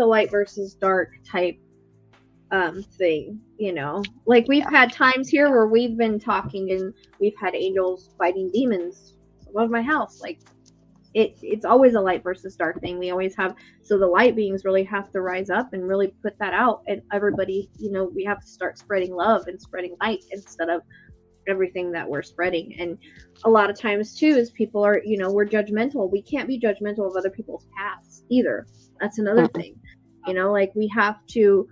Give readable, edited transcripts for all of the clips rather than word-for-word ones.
a light versus dark type thing, you know. Like we've had times here where we've been talking and we've had angels fighting demons above my house. Like it's always a light versus dark thing. We always have, so the light beings really have to rise up and really put that out, and everybody, you know, we have to start spreading love and spreading light instead of everything that we're spreading. And a lot of times too is people are, you know, we're judgmental. We can't be judgmental of other people's paths either. That's another thing, you know, like we have to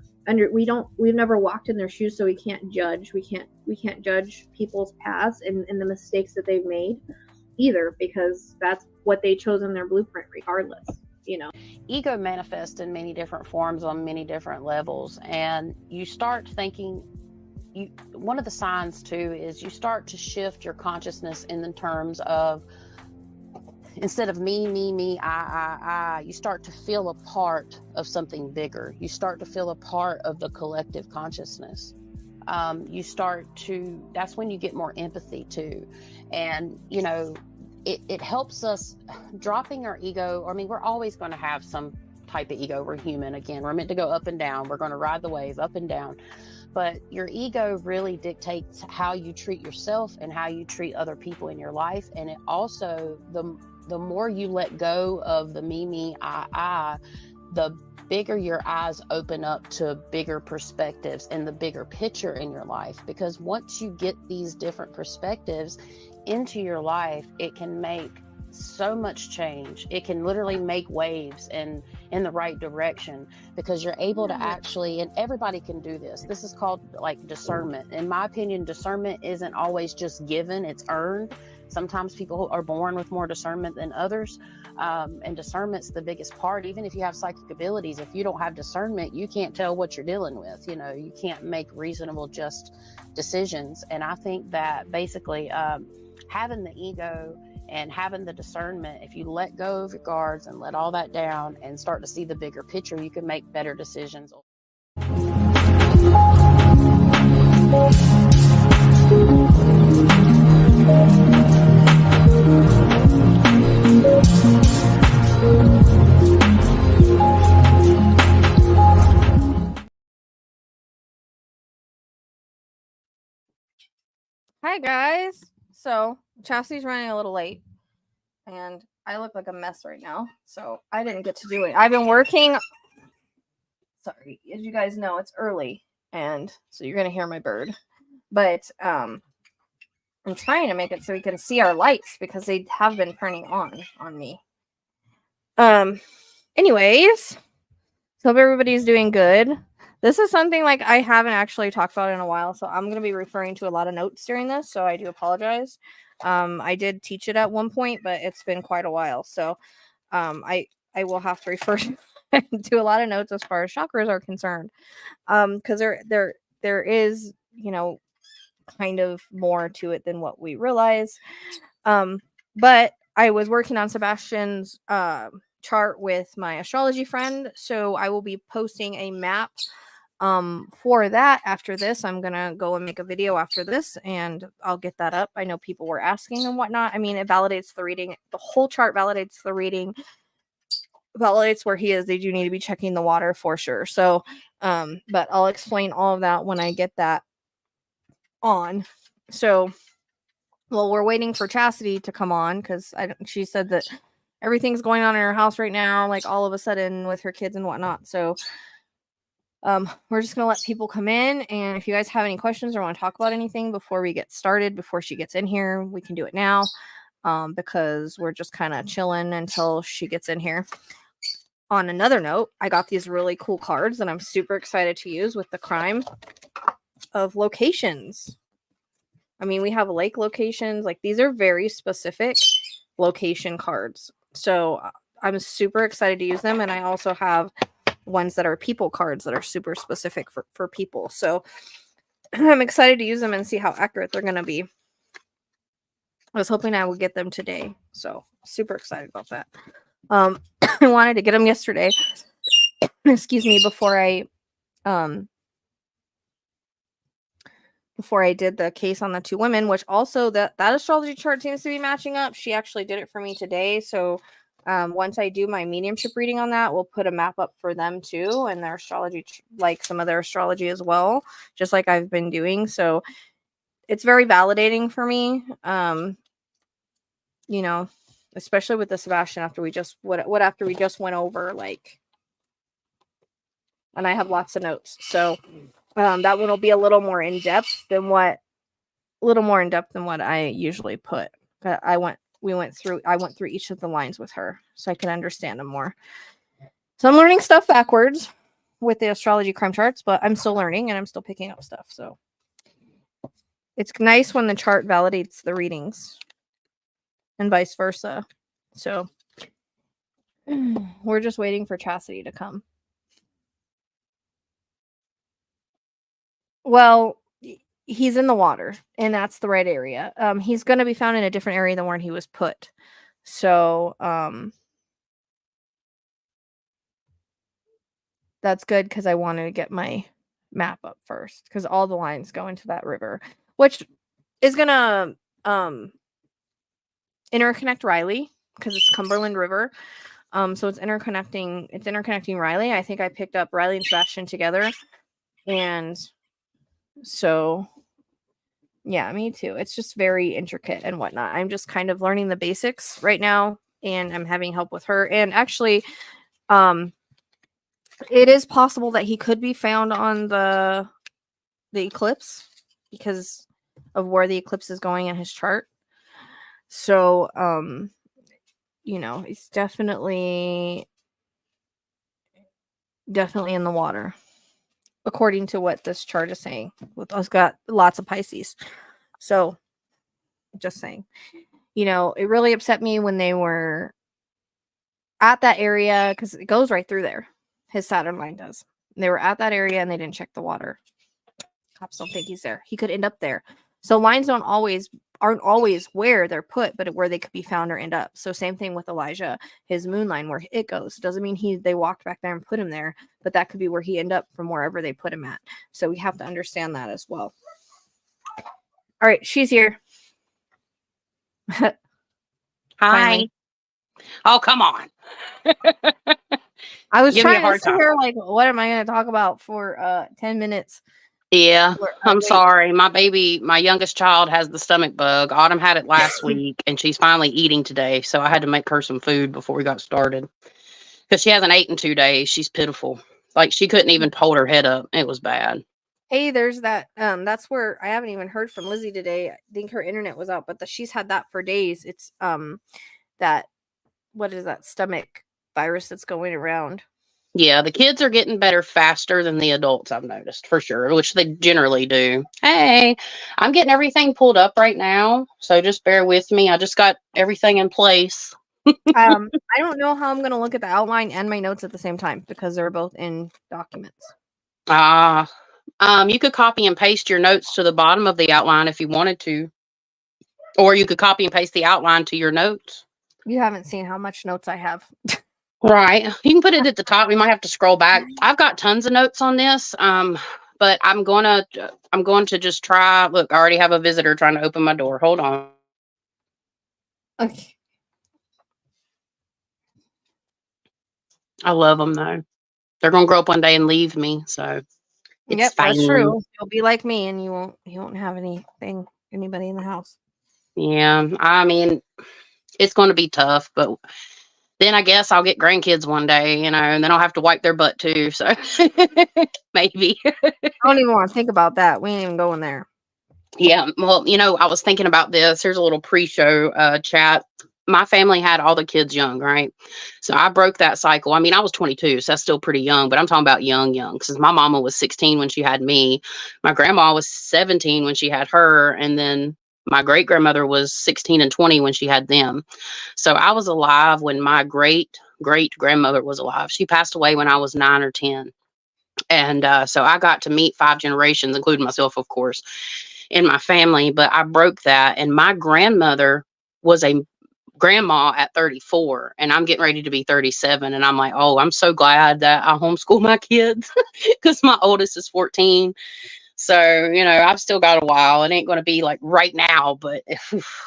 we've never walked in their shoes, so we can't judge. We can't judge people's paths and the mistakes that they've made either, because that's what they chose in their blueprint regardless, you know. Ego manifests in many different forms on many different levels, and you start thinking, one of the signs too is you start to shift your consciousness in the terms of, instead of me, I, you start to feel a part of something bigger. You start to feel a part of the collective consciousness. That's when you get more empathy too. And, you know, it helps us dropping our ego. I mean, we're always going to have some type of ego. We're human. Again, we're meant to go up and down. We're going to ride the wave up and down. But your ego really dictates how you treat yourself and how you treat other people in your life. And it also, the more you let go of the me, I, the bigger your eyes open up to bigger perspectives and the bigger picture in your life. Because once you get these different perspectives into your life, it can make so much change. It can literally make waves in the right direction, because you're able to actually, and everybody can do this. This is called like discernment. In my opinion, discernment isn't always just given, it's earned. Sometimes people are born with more discernment than others. And discernment's the biggest part. Even if you have psychic abilities, if you don't have discernment, you can't tell what you're dealing with. You know, you can't make reasonable, just decisions. And I think that basically having the ego and having the discernment, if you let go of your guards and let all that down and start to see the bigger picture, you can make better decisions. Hi guys. So Chastity's running a little late and I look like a mess right now, so I didn't get to do it. I've been working. Sorry, as you guys know, it's early, and so you're gonna hear my bird. But I'm trying to make it so we can see our lights, because they have been turning on me. Anyways, so hope everybody's doing good. This is something like I haven't actually talked about in a while, so I'm going to be referring to a lot of notes during this, so I do apologize. I did teach it at one point, but it's been quite a while, so I will have to refer to a lot of notes as far as chakras are concerned, because there is, you know, kind of more to it than what we realize. But I was working on Sebastian's chart with my astrology friend, so I will be posting a map for that after this. I'm gonna go and make a video after this, and I'll get that up. I know people were asking and whatnot. I mean, it validates the reading. The whole chart validates the reading, validates where he is. They do need to be checking the water for sure. So but I'll explain all of that when I get that on. So well, we're waiting for Chasity to come on, because she said that everything's going on in her house right now, like all of a sudden with her kids and whatnot. So we're just gonna let people come in, and if you guys have any questions or want to talk about anything before we get started, before she gets in here, we can do it now, because we're just kind of chilling until she gets in here. On another note, I got these really cool cards that I'm super excited to use with the crime of locations. I mean, we have lake locations. Like, these are very specific location cards, so I'm super excited to use them. And I also have ones that are people cards that are super specific for people, so I'm excited to use them and see how accurate they're going to be. I was hoping I would get them today, so super excited about that. I wanted to get them yesterday excuse me, before I did the case on the two women, which also that astrology chart seems to be matching up. She actually did it for me today, so Once I do my mediumship reading on that, we'll put a map up for them too, and their astrology, like some of their astrology as well, just like I've been doing. So it's very validating for me. You know, especially with the Sebastian after we just after we just went over, like, and I have lots of notes. So that one will be a little more in depth than what I usually put. I went through each of the lines with her so I could understand them more. So I'm learning stuff backwards with the astrology crime charts, but I'm still learning and I'm still picking up stuff. So it's nice when the chart validates the readings and vice versa. So we're just waiting for Chasity to come. Well, he's in the water, and that's the right area. He's going to be found in a different area than where he was put. So, that's good because I wanted to get my map up first because all the lines go into that river, which is going to interconnect Riley because it's Cumberland River. So it's interconnecting Riley. I think I picked up Riley and Sebastian together, and so yeah, me too. It's just very intricate and whatnot. I'm just kind of learning the basics right now, and I'm having help with her. And actually, it is possible that he could be found on the eclipse because of where the eclipse is going in his chart. So, you know, he's definitely in the water, according to what this chart is saying. With us, got lots of Pisces. So, just saying, you know, it really upset me when they were at that area because it goes right through there. His Saturn line does. They were at that area and they didn't check the water. Cops don't think he's there. He could end up there. So lines aren't always where they're put, but where they could be found or end up. So same thing with Elijah, his moon line, where it goes. Doesn't mean they walked back there and put him there, but that could be where he ended up from wherever they put him at. So we have to understand that as well. All right, she's here. Hi. Finally. Oh, come on. I was trying to sit here like, what am I going to talk about for 10 minutes? Yeah, I'm sorry. My youngest child has the stomach bug. Autumn had it last week, and she's finally eating today. So I had to make her some food before we got started because she hasn't eaten in 2 days. She's pitiful. Like she couldn't even hold her head up. It was bad. Hey, there's that. That's where I haven't even heard from Lizzie today. I think her internet was out, but she's had that for days. It's that, what is that stomach virus that's going around? Yeah, the kids are getting better faster than the adults, I've noticed, for sure, which they generally do. Hey, I'm getting everything pulled up right now, so just bear with me. I just got everything in place. I don't know how I'm going to look at the outline and my notes at the same time because they're both in documents. You could copy and paste your notes to the bottom of the outline if you wanted to, or you could copy and paste the outline to your notes. You haven't seen how much notes I have. Right. You can put it at the top. We might have to scroll back. I've got tons of notes on this. But I'm going to just try. Look, I already have a visitor trying to open my door. Hold on. Okay. I love them though. They're going to grow up one day and leave me. So it's fine. That's true. You'll be like me and you won't have anybody in the house. Yeah. I mean, it's going to be tough, but then I guess I'll get grandkids one day, and then I'll have to wipe their butt too. So maybe. I don't even want to think about that. We ain't even going there. Yeah. Well, I was thinking about this. Here's a little pre-show chat. My family had all the kids young, right? So I broke that cycle. I mean, I was 22, so that's still pretty young, but I'm talking about young, because my mama was 16 when she had me. My grandma was 17 when she had her, and then my great grandmother was 16 and 20 when she had them. So I was alive when my great grandmother was alive. She passed away when I was 9 or 10. And so I got to meet 5 generations, including myself, of course, in my family. But I broke that. And my grandmother was a grandma at 34, and I'm getting ready to be 37. And I'm like, oh, I'm so glad that I homeschool my kids because my oldest is 14. So, I've still got a while. It ain't going to be like right now, but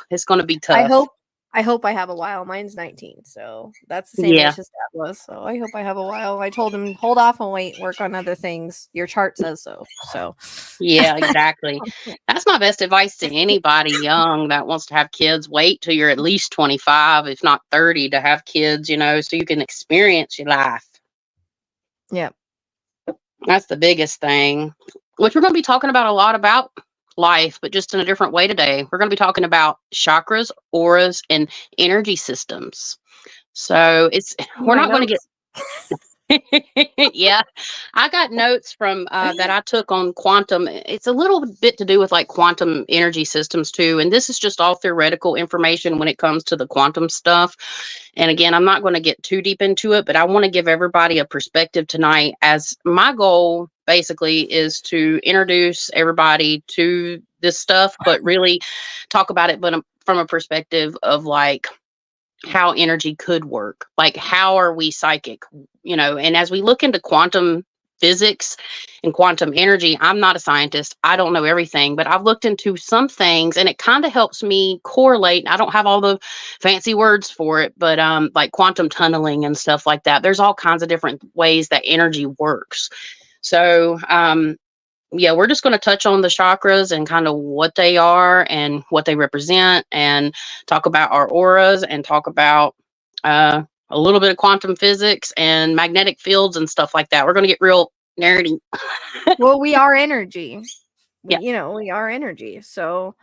it's going to be tough. I hope I have a while. Mine's 19, so that's the same age his dad was. So I hope I have a while. I told him, hold off and wait, work on other things. Your chart says so. So yeah, exactly. That's my best advice to anybody young that wants to have kids. Wait till you're at least 25, if not 30, to have kids, you know, so you can experience your life. Yeah. That's the biggest thing, which we're going to be talking about a lot about life, but just in a different way today. We're going to be talking about chakras, auras, and energy systems. So we're not going to get yeah, I got notes from that I took on quantum. It's a little bit to do with like quantum energy systems too. And this is just all theoretical information when it comes to the quantum stuff. And again, I'm not going to get too deep into it, but I want to give everybody a perspective tonight, as my goal basically is to introduce everybody to this stuff, but really talk about it, but from a perspective of like how energy could work. Like, how are we psychic? You know, and as we look into quantum physics and quantum energy, I'm not a scientist. I don't know everything, but I've looked into some things and it kind of helps me correlate. I don't have all the fancy words for it, but like quantum tunneling and stuff like that. There's all kinds of different ways that energy works. So, yeah, we're just going to touch on the chakras and kind of what they are and what they represent, and talk about our auras, and talk about a little bit of quantum physics and magnetic fields and stuff like that. We're going to get real nerdy. Well, we are energy. Yeah. You know, we are energy. So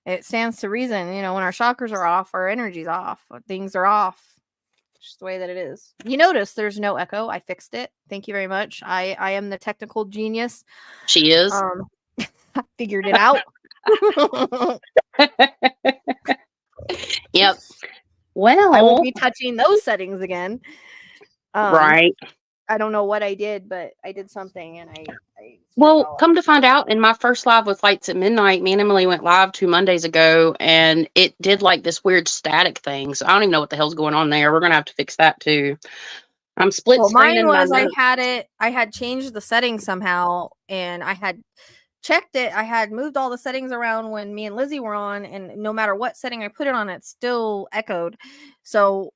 it stands to reason, you know, when our chakras are off, our energy's off, things are off. Just the way that it is. You notice there's no echo. I fixed it. Thank you very much. I am the technical genius. She is. I figured it out. Yep. Well, I will be touching those settings again. Right. I don't know what I did, but I did something, and I well, come to find out, in my first live with Lights at Midnight, me and Emily went live 2 Mondays ago, and it did like this weird static thing. So I don't even know what the hell's going on there. We're gonna have to fix that too. I'm split screening. Mine was I had changed the settings somehow, and I had checked it. I had moved all the settings around when me and Lizzie were on, and no matter what setting I put it on, it still echoed. So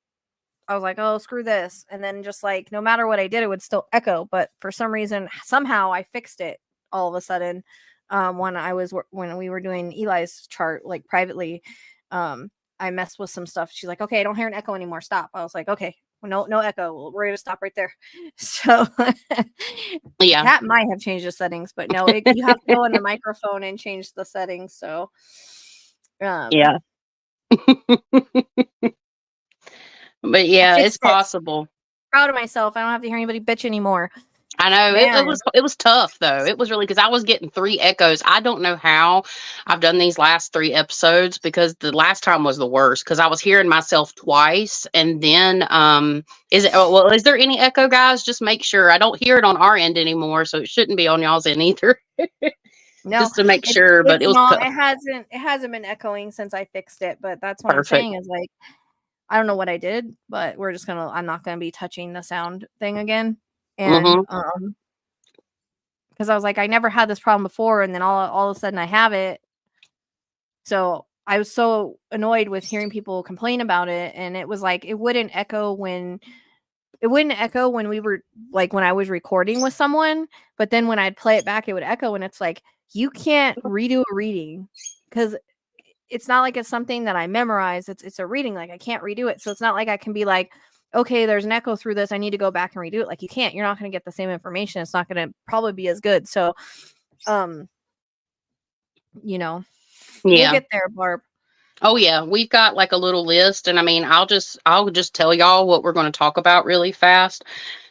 I was like, oh, screw this. And then just like, no matter what I did, it would still echo. But for some reason, somehow I fixed it all of a sudden. When we were doing Eli's chart, like privately, I messed with some stuff. She's like, okay, I don't hear an echo anymore. Stop. I was like, okay, no echo. We're going to stop right there. So yeah, that might have changed the settings, but no, you have to go in the microphone and change the settings. So yeah. But yeah, it's possible. Proud of myself. I don't have to hear anybody bitch anymore. I know it was tough though. It was really, because I was getting 3 echoes. I don't know how I've done these last 3 episodes, because the last time was the worst, because I was hearing myself twice. And then is there any echo, guys? Just make sure. I don't hear it on our end anymore, so it shouldn't be on y'all's end either. No, just to make sure. But it was tough. It hasn't been echoing since I fixed it. But that's what I'm saying is, like, I don't know what I did, but I'm not gonna be touching the sound thing again. And because I was like, I never had this problem before, and then all of a sudden I have it. So I was so annoyed with hearing people complain about it, and it was like it wouldn't echo when we were like, when I was recording with someone, but then when I'd play it back, it would echo, and it's like, you can't redo a reading, because it's not like it's something that I memorize. It's a reading. Like, I can't redo it. So it's not like I can be like, okay, there's an echo through this, I need to go back and redo it. Like, you can't. You're not going to get the same information. It's not going to probably be as good. So, you know, we'll get there, Barb. Oh yeah, we've got like a little list, and I mean, I'll just tell y'all what we're going to talk about really fast.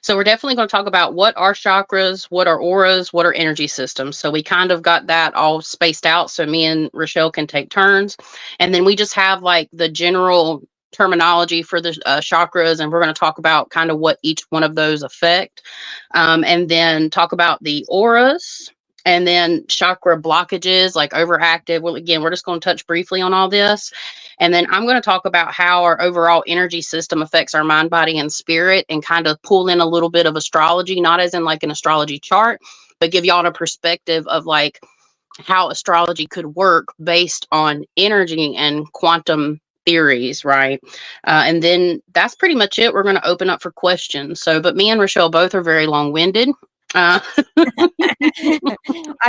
So we're definitely going to talk about what are chakras, what are auras, what are energy systems. So we kind of got that all spaced out, so me and Rochelle can take turns, and then we just have like the general terminology for the chakras, and we're going to talk about kind of what each one of those affect, and then talk about the auras. And then chakra blockages, like overactive. Well, again, we're just going to touch briefly on all this. And then I'm going to talk about how our overall energy system affects our mind, body, and spirit, and kind of pull in a little bit of astrology, not as in like an astrology chart, but give y'all a perspective of like how astrology could work based on energy and quantum theories, right? And then that's pretty much it. We're going to open up for questions. So, but me and Rochelle both are very long-winded. I've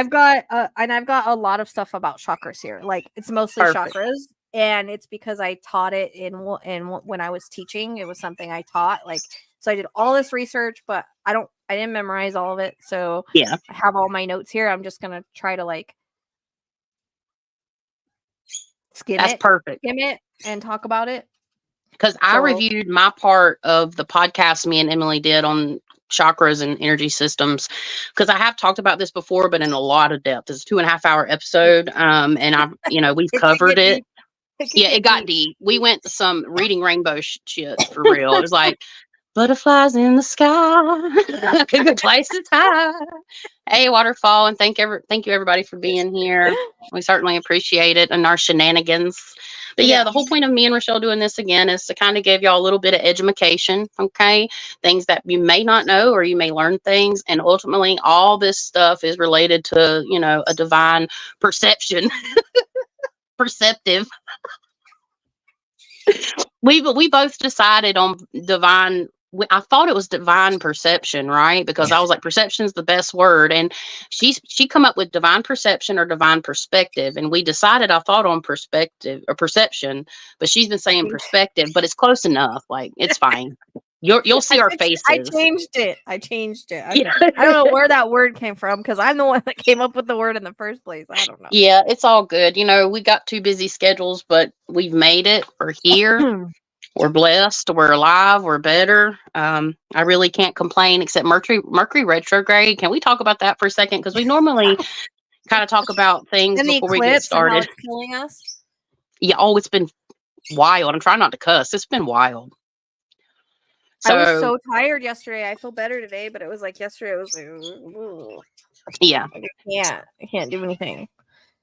got a lot of stuff about chakras here. Like it's mostly Perfect. chakras, and it's because I taught it in when I was teaching. It was something I taught. Like so, I did all this research, but I didn't memorize all of it. So Yeah, I have all my notes here. I'm just gonna try to like that's perfect. skim it, and talk about it. Because I reviewed my part of the podcast me and Emily did on chakras and energy systems, because I have talked about this before, but in a lot of depth. It's a 2.5-hour episode. And I've, we've covered it. It got deep. We went to some reading rainbow shit for real. It was like butterflies in the sky, could go twice as high. Hey, waterfall, and thank you everybody for being here. We certainly appreciate it and our shenanigans. But yeah, the whole point of me and Rochelle doing this again is to kind of give y'all a little bit of education, okay? Things that you may not know, or you may learn things. And ultimately, all this stuff is related to, a divine perception. Perceptive. We both decided on divine. I thought it was divine perception, right? Because I was like, perception's the best word. And she come up with divine perception or divine perspective. And we decided, I thought on perspective or perception, but she's been saying perspective, but it's close enough. Like, it's fine. You'll see our faces. I changed it. I don't know where that word came from, because I'm the one that came up with the word in the first place. I don't know. Yeah, it's all good. We got 2 busy schedules, but we've made it. We're here. We're blessed. We're alive. We're better. I really can't complain, except Mercury retrograde. Can we talk about that for a second? Because we normally kind of talk about things and before we get started. And how it's killing us. Yeah. Oh, it's been wild. I'm trying not to cuss. It's been wild. I was so tired yesterday. I feel better today, but it was like yesterday. I was like, ooh. Yeah. I can't do anything.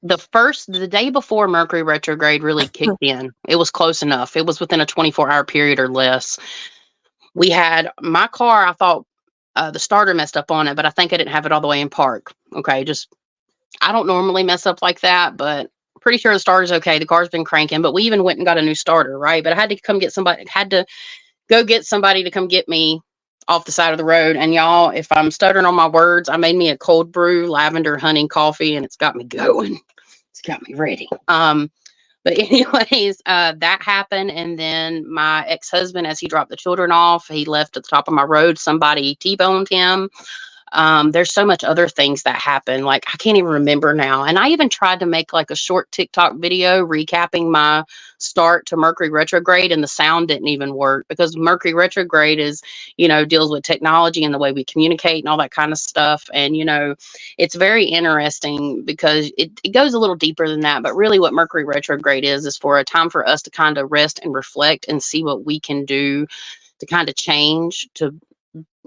The day before Mercury retrograde really kicked in, it was close enough. It was within a 24-hour period or less. We had my car, I thought the starter messed up on it, but I think I didn't have it all the way in park. Okay. I don't normally mess up like that, but pretty sure the starter's okay. The car's been cranking, but we even went and got a new starter, right? But I had to go get somebody to come get me off the side of the road. And y'all, if I'm stuttering on my words, I made me a cold brew lavender honey coffee, and it's got me going. It's got me ready. But anyways, that happened. And then my ex-husband, as he dropped the children off, he left at the top of my road. Somebody T-boned him. There's so much other things that happen. Like, I can't even remember now. And I even tried to make like a short TikTok video recapping my start to Mercury retrograde, and the sound didn't even work, because Mercury retrograde is, deals with technology and the way we communicate and all that kind of stuff. And, it's very interesting because it goes a little deeper than that. But really what Mercury retrograde is for a time for us to kind of rest and reflect and see what we can do to kind of change to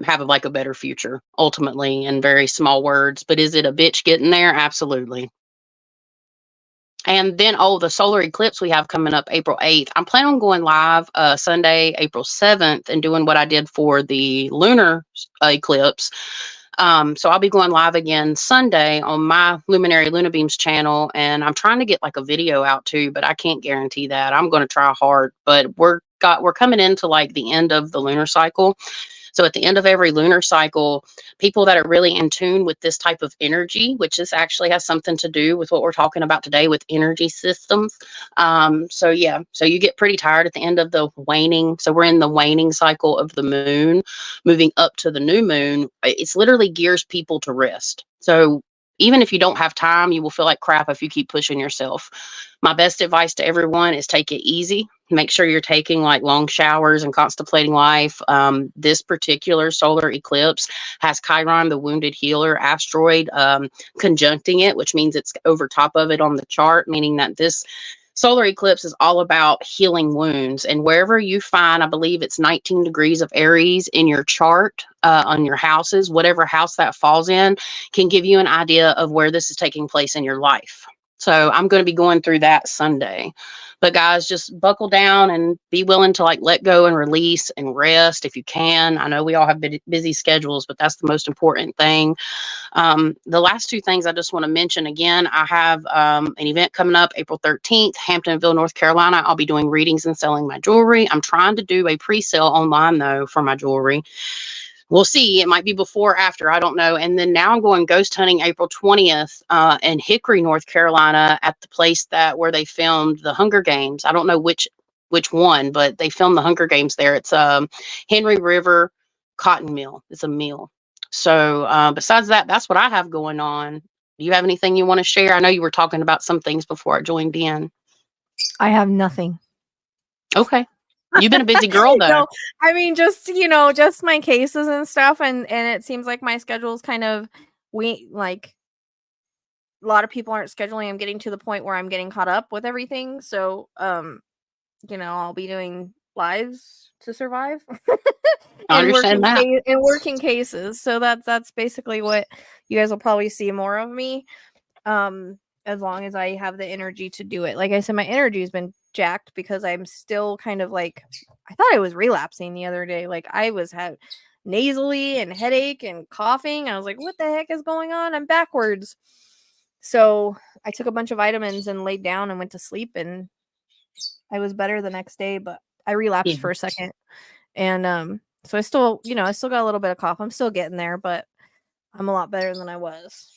have like a better future, ultimately, in very small words. But is it a bitch getting there? Absolutely. And then, the solar eclipse we have coming up April 8th. I'm planning on going live Sunday, April 7th, and doing what I did for the lunar eclipse. So I'll be going live again Sunday on my Luminary Luna Beams channel, and I'm trying to get like a video out too, but I can't guarantee that. I'm going to try hard, but we're coming into like the end of the lunar cycle. So at the end of every lunar cycle, people that are really in tune with this type of energy, which this actually has something to do with what we're talking about today with energy systems. So you get pretty tired at the end of the waning. So we're in the waning cycle of the moon, moving up to the new moon. It's literally gears people to rest. So even if you don't have time, you will feel like crap if you keep pushing yourself. My best advice to everyone is take it easy. Make sure you're taking like long showers and contemplating life. This particular solar eclipse has Chiron, the wounded healer asteroid, conjuncting it, which means it's over top of it on the chart, meaning that this solar eclipse is all about healing wounds. And wherever you find, I believe it's 19 degrees of Aries in your chart, on your houses, whatever house that falls in, can give you an idea of where this is taking place in your life. So I'm going to be going through that Sunday. But guys, just buckle down and be willing to like let go and release and rest if you can. I know we all have busy schedules, but that's the most important thing. The last two things I just want to mention again, I have an event coming up April 13th, Hamptonville, North Carolina. I'll be doing readings and selling my jewelry. I'm trying to do a pre-sale online though for my jewelry. We'll see. It might be before or after. I don't know. And then now I'm going ghost hunting April 20th in Hickory, North Carolina, at the place where they filmed the Hunger Games. I don't know which one, but they filmed the Hunger Games there. It's Henry River Cotton Mill. It's a mill. So besides that, that's what I have going on. Do you have anything you want to share? I know you were talking about some things before I joined in. I have nothing. Okay. You've been a busy girl though. No, I mean, just my cases and stuff, and it seems like my schedule is kind of like a lot of people aren't scheduling. I'm getting to the point where I'm getting caught up with everything. So I'll be doing lives to survive. I understand that. And working cases. So that's basically what you guys will probably see more of me. As long as I have the energy to do it. Like I said, my energy has been jacked because I'm still kind of like, I thought I was relapsing the other day. Like I had nasally and headache and coughing. I was like, what the heck is going on? I'm backwards. So I took a bunch of vitamins and laid down and went to sleep, and I was better the next day, but I relapsed for a second. And so I still got a little bit of cough. I'm still getting there, but I'm a lot better than I was.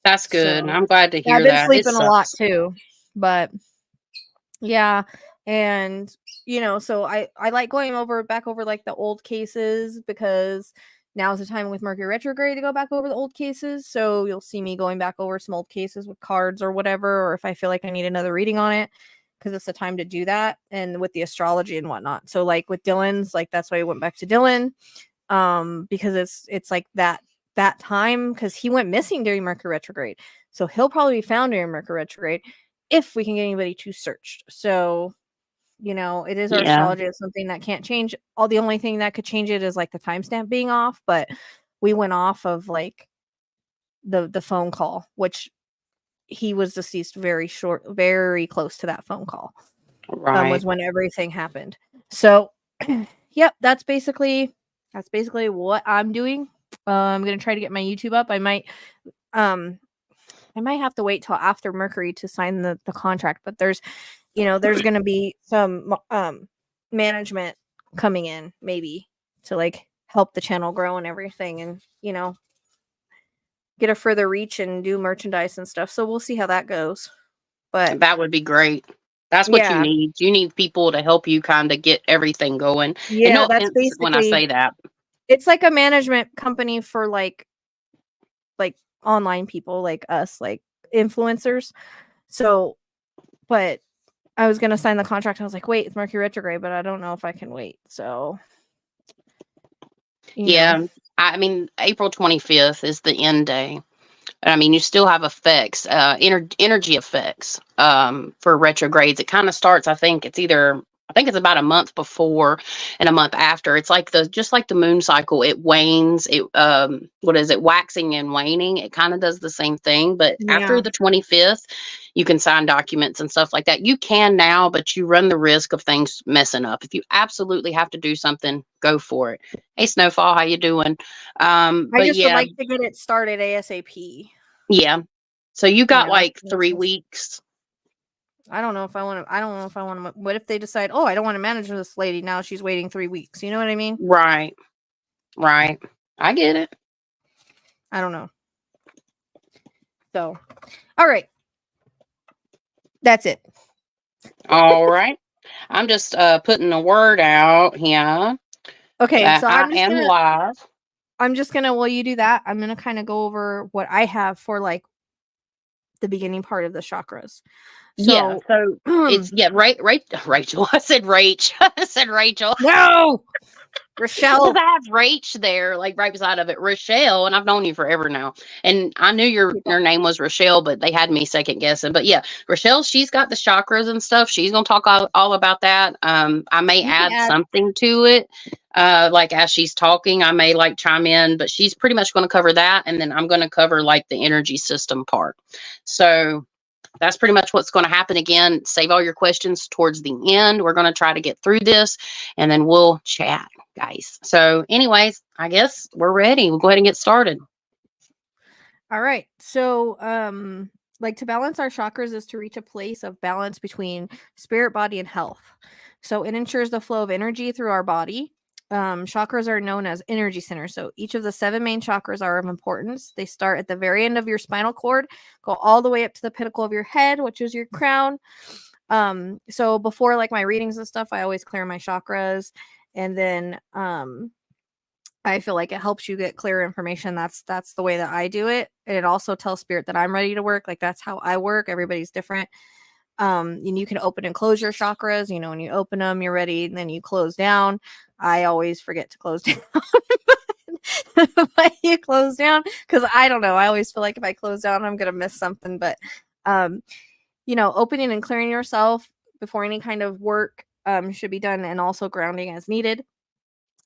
That's good. So, I'm glad to hear that. I've been sleeping a lot too, but yeah. And, so I like going back over like the old cases, because now is the time with Mercury retrograde to go back over the old cases. So you'll see me going back over some old cases with cards or whatever, or if I feel like I need another reading on it, because it's the time to do that. And with the astrology and whatnot. So like with Dylan's, like that's why I went back to Dylan, because it's like that time, because he went missing during Mercury retrograde. So he'll probably be found during Mercury retrograde if we can get anybody to search. So, it is our astrology. It's something that can't change. The only thing that could change it is like the timestamp being off, but we went off of like the phone call, which he was deceased very close to that phone call. Right. Was when everything happened. So, yep, that's basically what I'm doing. I'm gonna try to get my YouTube up. I might have to wait till after Mercury to sign the contract, but there's gonna be some management coming in maybe to like help the channel grow and everything, and get a further reach and do merchandise and stuff. So we'll see how that goes. But that would be great. That's what you need. You need people to help you kind of get everything going. Yeah, no that's basically when I say that. It's like a management company for like online people like us, like influencers. So, but I was going to sign the contract. I was like, wait, it's Mercury retrograde, but I don't know if I can wait. So, I mean, April 25th is the end day. I mean, you still have effects, energy effects for retrogrades. It kind of starts, I think it's about a month before and a month after. It's like just like the moon cycle, it wanes. It waxing and waning. It kind of does the same thing, but after the 25th, you can sign documents and stuff like that. You can now, but you run the risk of things messing up. If you absolutely have to do something, go for it. Hey, Snowfall, how you doing? I just would like to get it started ASAP. Yeah. So you got like 3 weeks. I don't know if I want to. What if they decide, I don't want to manage this lady now? She's waiting 3 weeks. You know what I mean? Right. I get it. I don't know. So, all right. That's it. All right. I'm just putting a word out here. Okay. So I am live. I'm just gonna. While you do that, I'm gonna kind of go over what I have for like the beginning part of the chakras. So, it's Rachel. I said Rach. I said Rachel. No, Rochelle. I have Rach there, like right beside of it, Rochelle, and I've known you forever now. And I knew your name was Rochelle, but they had me second guessing. But yeah, Rochelle, she's got the chakras and stuff. She's gonna talk all about that. I may add something to it. Like as she's talking, I may like chime in, but she's pretty much going to cover that, and then I'm going to cover like the energy system part. So that's pretty much what's going to happen. Again, save all your questions towards the end. We're going to try to get through this, and then we'll chat, guys. So anyways, I guess we're ready. We'll go ahead and get started. All right. So, like, to balance our chakras is to reach a place of balance between spirit, body, and health. So it ensures the flow of energy through our body. Chakras are known as energy centers. So each of the 7 main chakras are of importance. They start at the very end of your spinal cord, go all the way up to the pinnacle of your head, which is your crown. So before, like, my readings and stuff, I always clear my chakras, and then I feel like it helps you get clear information. That's the way that I do it. And it also tells spirit that I'm ready to work. Like, that's how I work. Everybody's different. And you can open and close your chakras. You know, when you open them, you're ready, and then you close down. I always forget to close down. But you close down, because I don't know. I always feel like if I close down, I'm gonna miss something. But you know, opening and clearing yourself before any kind of work should be done, and also grounding as needed.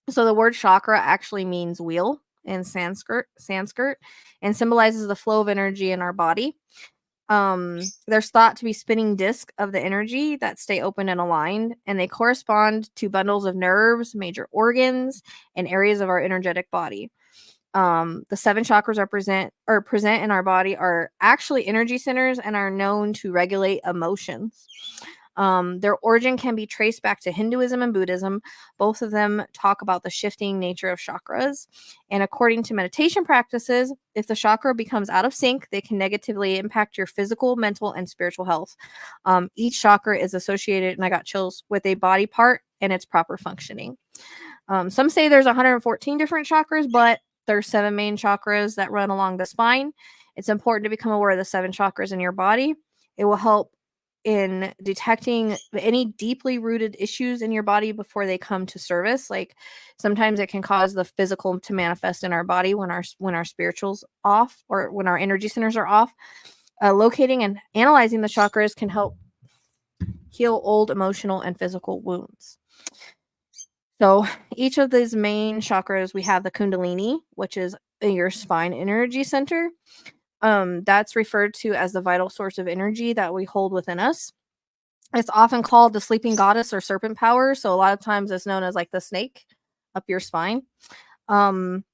So the word chakra actually means wheel in Sanskrit, and symbolizes the flow of energy in our body. There's thought to be spinning discs of the energy that stay open and aligned, and they correspond to bundles of nerves, major organs, and areas of our energetic body. The 7 chakras are present in our body are actually energy centers and are known to regulate emotions. Their origin can be traced back to Hinduism and Buddhism. Both of them talk about the shifting nature of chakras. And according to meditation practices, if the chakra becomes out of sync, they can negatively impact your physical, mental, and spiritual health. Each chakra is associated, and I got chills, with a body part and its proper functioning. Some say there's 114 different chakras, but there's 7 main chakras that run along the spine. It's important to become aware of the 7 chakras in your body. It will help in detecting any deeply rooted issues in your body before they come to service. Like, sometimes it can cause the physical to manifest in our body when our spiritual's off, or when our energy centers are off. Locating and analyzing the chakras can help heal old emotional and physical wounds. So each of these main chakras, we have the Kundalini, which is your spine energy center. That's referred to as the vital source of energy that we hold within us. It's often called the sleeping goddess or serpent power. So a lot of times it's known as like the snake up your spine. And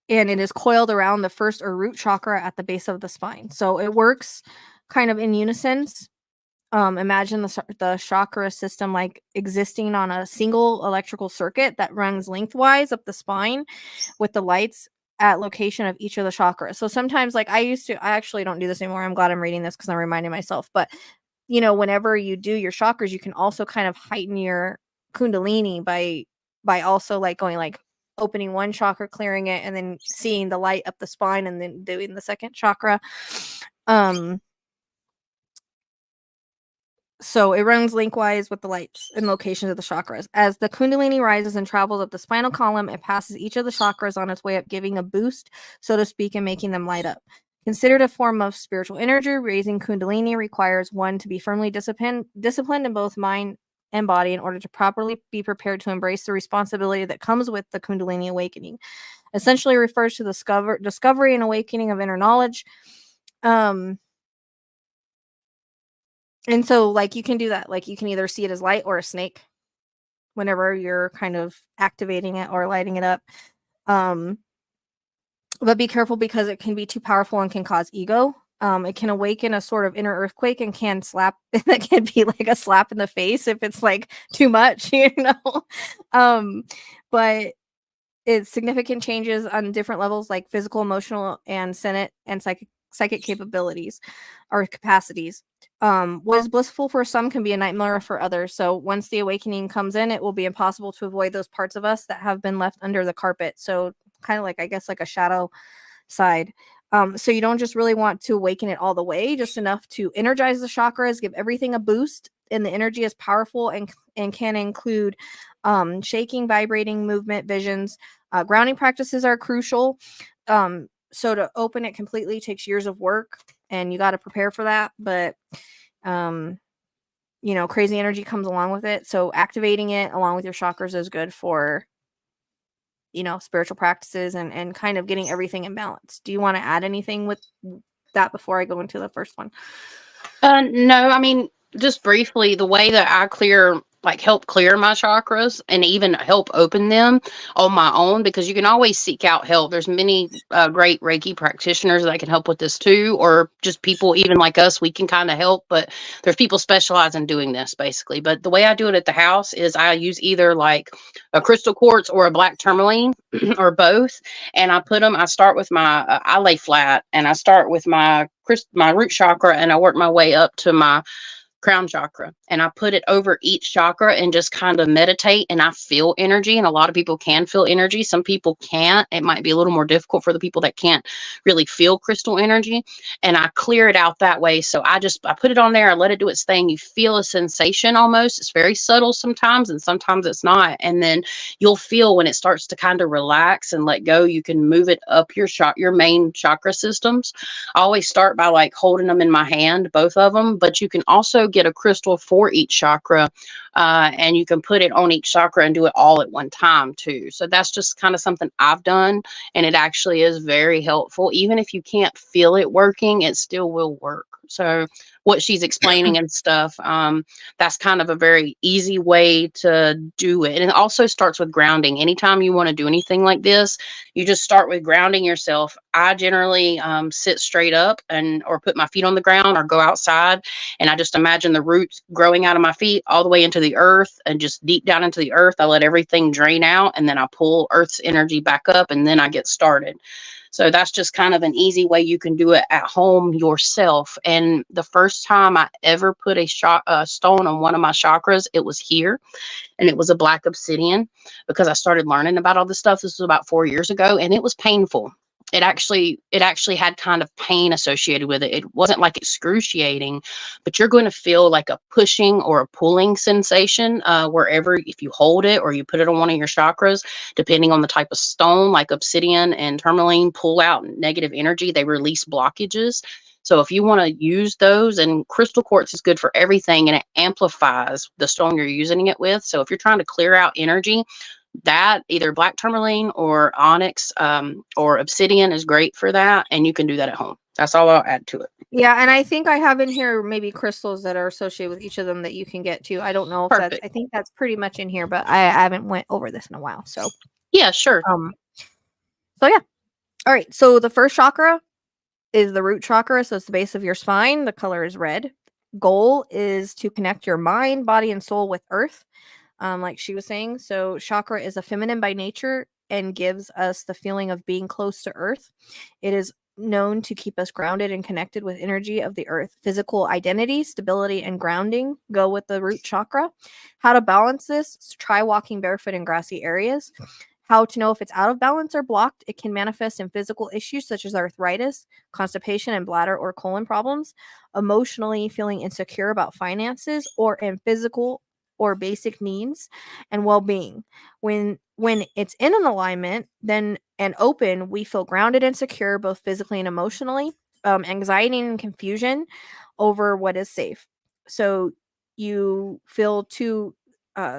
it is coiled around the first or root chakra at the base of the spine. So it works kind of in unison. Imagine the chakra system like existing on a single electrical circuit that runs lengthwise up the spine, with the lights at location of each of the chakras. So sometimes, like, I actually don't do this anymore. I'm glad I'm reading this because I'm reminding myself. But, you know, whenever you do your chakras, you can also kind of heighten your Kundalini by also like going like opening one chakra, clearing it, and then seeing the light up the spine, and then doing the second chakra. So it runs lengthwise with the lights and locations of the chakras. As the Kundalini rises and travels up the spinal column, it passes each of the chakras on its way up, giving a boost, so to speak, and making them light up. Considered a form of spiritual energy, raising Kundalini requires one to be firmly disciplined in both mind and body in order to properly be prepared to embrace the responsibility that comes with the Kundalini awakening. Essentially refers to the discovery and awakening of inner knowledge. And so, like, you can do that. Like, you can either see it as light or a snake whenever you're kind of activating it or lighting it up. But be careful, because it can be too powerful and can cause ego. It can awaken a sort of inner earthquake and can that can be like a slap in the face if it's like too much, you know. But it's significant changes on different levels, like physical, emotional, and psychic capabilities or capacities. What is blissful for some can be a nightmare for others. So once the awakening comes in, it will be impossible to avoid those parts of us that have been left under the carpet. So kind of like, I guess, like a shadow side. So you don't just really want to awaken it all the way, just enough to energize the chakras, give everything a boost, and the energy is powerful and can include shaking, vibrating, movement, visions. Grounding practices are crucial. So to open it completely takes years of work, and you got to prepare for that. But, you know, crazy energy comes along with it. So activating it along with your chakras is good for, you know, spiritual practices and kind of getting everything in balance. Do you want to add anything with that before I go into the first one? No, I mean, just briefly, the way that I help clear my chakras and even help open them on my own, because you can always seek out help. There's many great Reiki practitioners that can help with this too, or just people even like us, we can kind of help, but there's people specialize in doing this basically. But the way I do it at the house is I use either like a crystal quartz or a black tourmaline or both. And I start with I lay flat and I start with my root chakra and I work my way up to my crown chakra, and I put it over each chakra and just kind of meditate, and I feel energy. And a lot of people can feel energy. Some people can't. It might be a little more difficult for the people that can't really feel crystal energy, and I clear it out that way. So I put it on there, I let it do its thing. You feel a sensation almost. It's very subtle sometimes and sometimes it's not. And then you'll feel when it starts to kind of relax and let go, you can move it up your main chakra systems. I always start by like holding them in my hand, both of them, but you can also get a crystal for each chakra, and you can put it on each chakra and do it all at one time too. So that's just kind of something I've done, and it actually is very helpful. Even if you can't feel it working, it still will work. So what she's explaining and stuff, that's kind of a very easy way to do it. And it also starts with grounding. Anytime you want to do anything like this, you just start with grounding yourself. I generally sit straight up or put my feet on the ground or go outside, and I just imagine the roots growing out of my feet all the way into the earth and just deep down into the earth. I let everything drain out, and then I pull Earth's energy back up, and then I get started. So that's just kind of an easy way you can do it at home yourself. And the first time I ever put a stone on one of my chakras, it was here, and it was a black obsidian, because I started learning about all this stuff. This was about 4 years ago, and it was painful. It actually had kind of pain associated with it. It wasn't like excruciating, but you're going to feel like a pushing or a pulling sensation wherever, if you hold it or you put it on one of your chakras, depending on the type of stone, like obsidian and tourmaline pull out negative energy. They release blockages. So if you want to use those, and crystal quartz is good for everything, and it amplifies the stone you're using it with. So if you're trying to clear out energy, that either black tourmaline or onyx or obsidian is great for that, and you can do that at home. That's all I'll add to it. Yeah, and I think I have in here maybe crystals that are associated with each of them that you can get to. I don't know if Perfect. I think that's pretty much in here, but I haven't went over this in a while. So yeah, sure. So yeah. All right. So the first chakra is the root chakra. So it's the base of your spine. The color is red. Goal is to connect your mind, body, and soul with earth. Like she was saying. So chakra is a feminine by nature and gives us the feeling of being close to earth. It is known to keep us grounded and connected with energy of the earth. Physical identity, stability, and grounding go with the root chakra. How to balance this? Try walking barefoot in grassy areas. How to know if it's out of balance or blocked? It can manifest in physical issues such as arthritis, constipation, and bladder or colon problems. Emotionally feeling insecure about finances, or in physical or basic needs and well-being. When it's in an alignment, then and open, we feel grounded and secure, both physically and emotionally. Anxiety and confusion over what is safe. So you feel too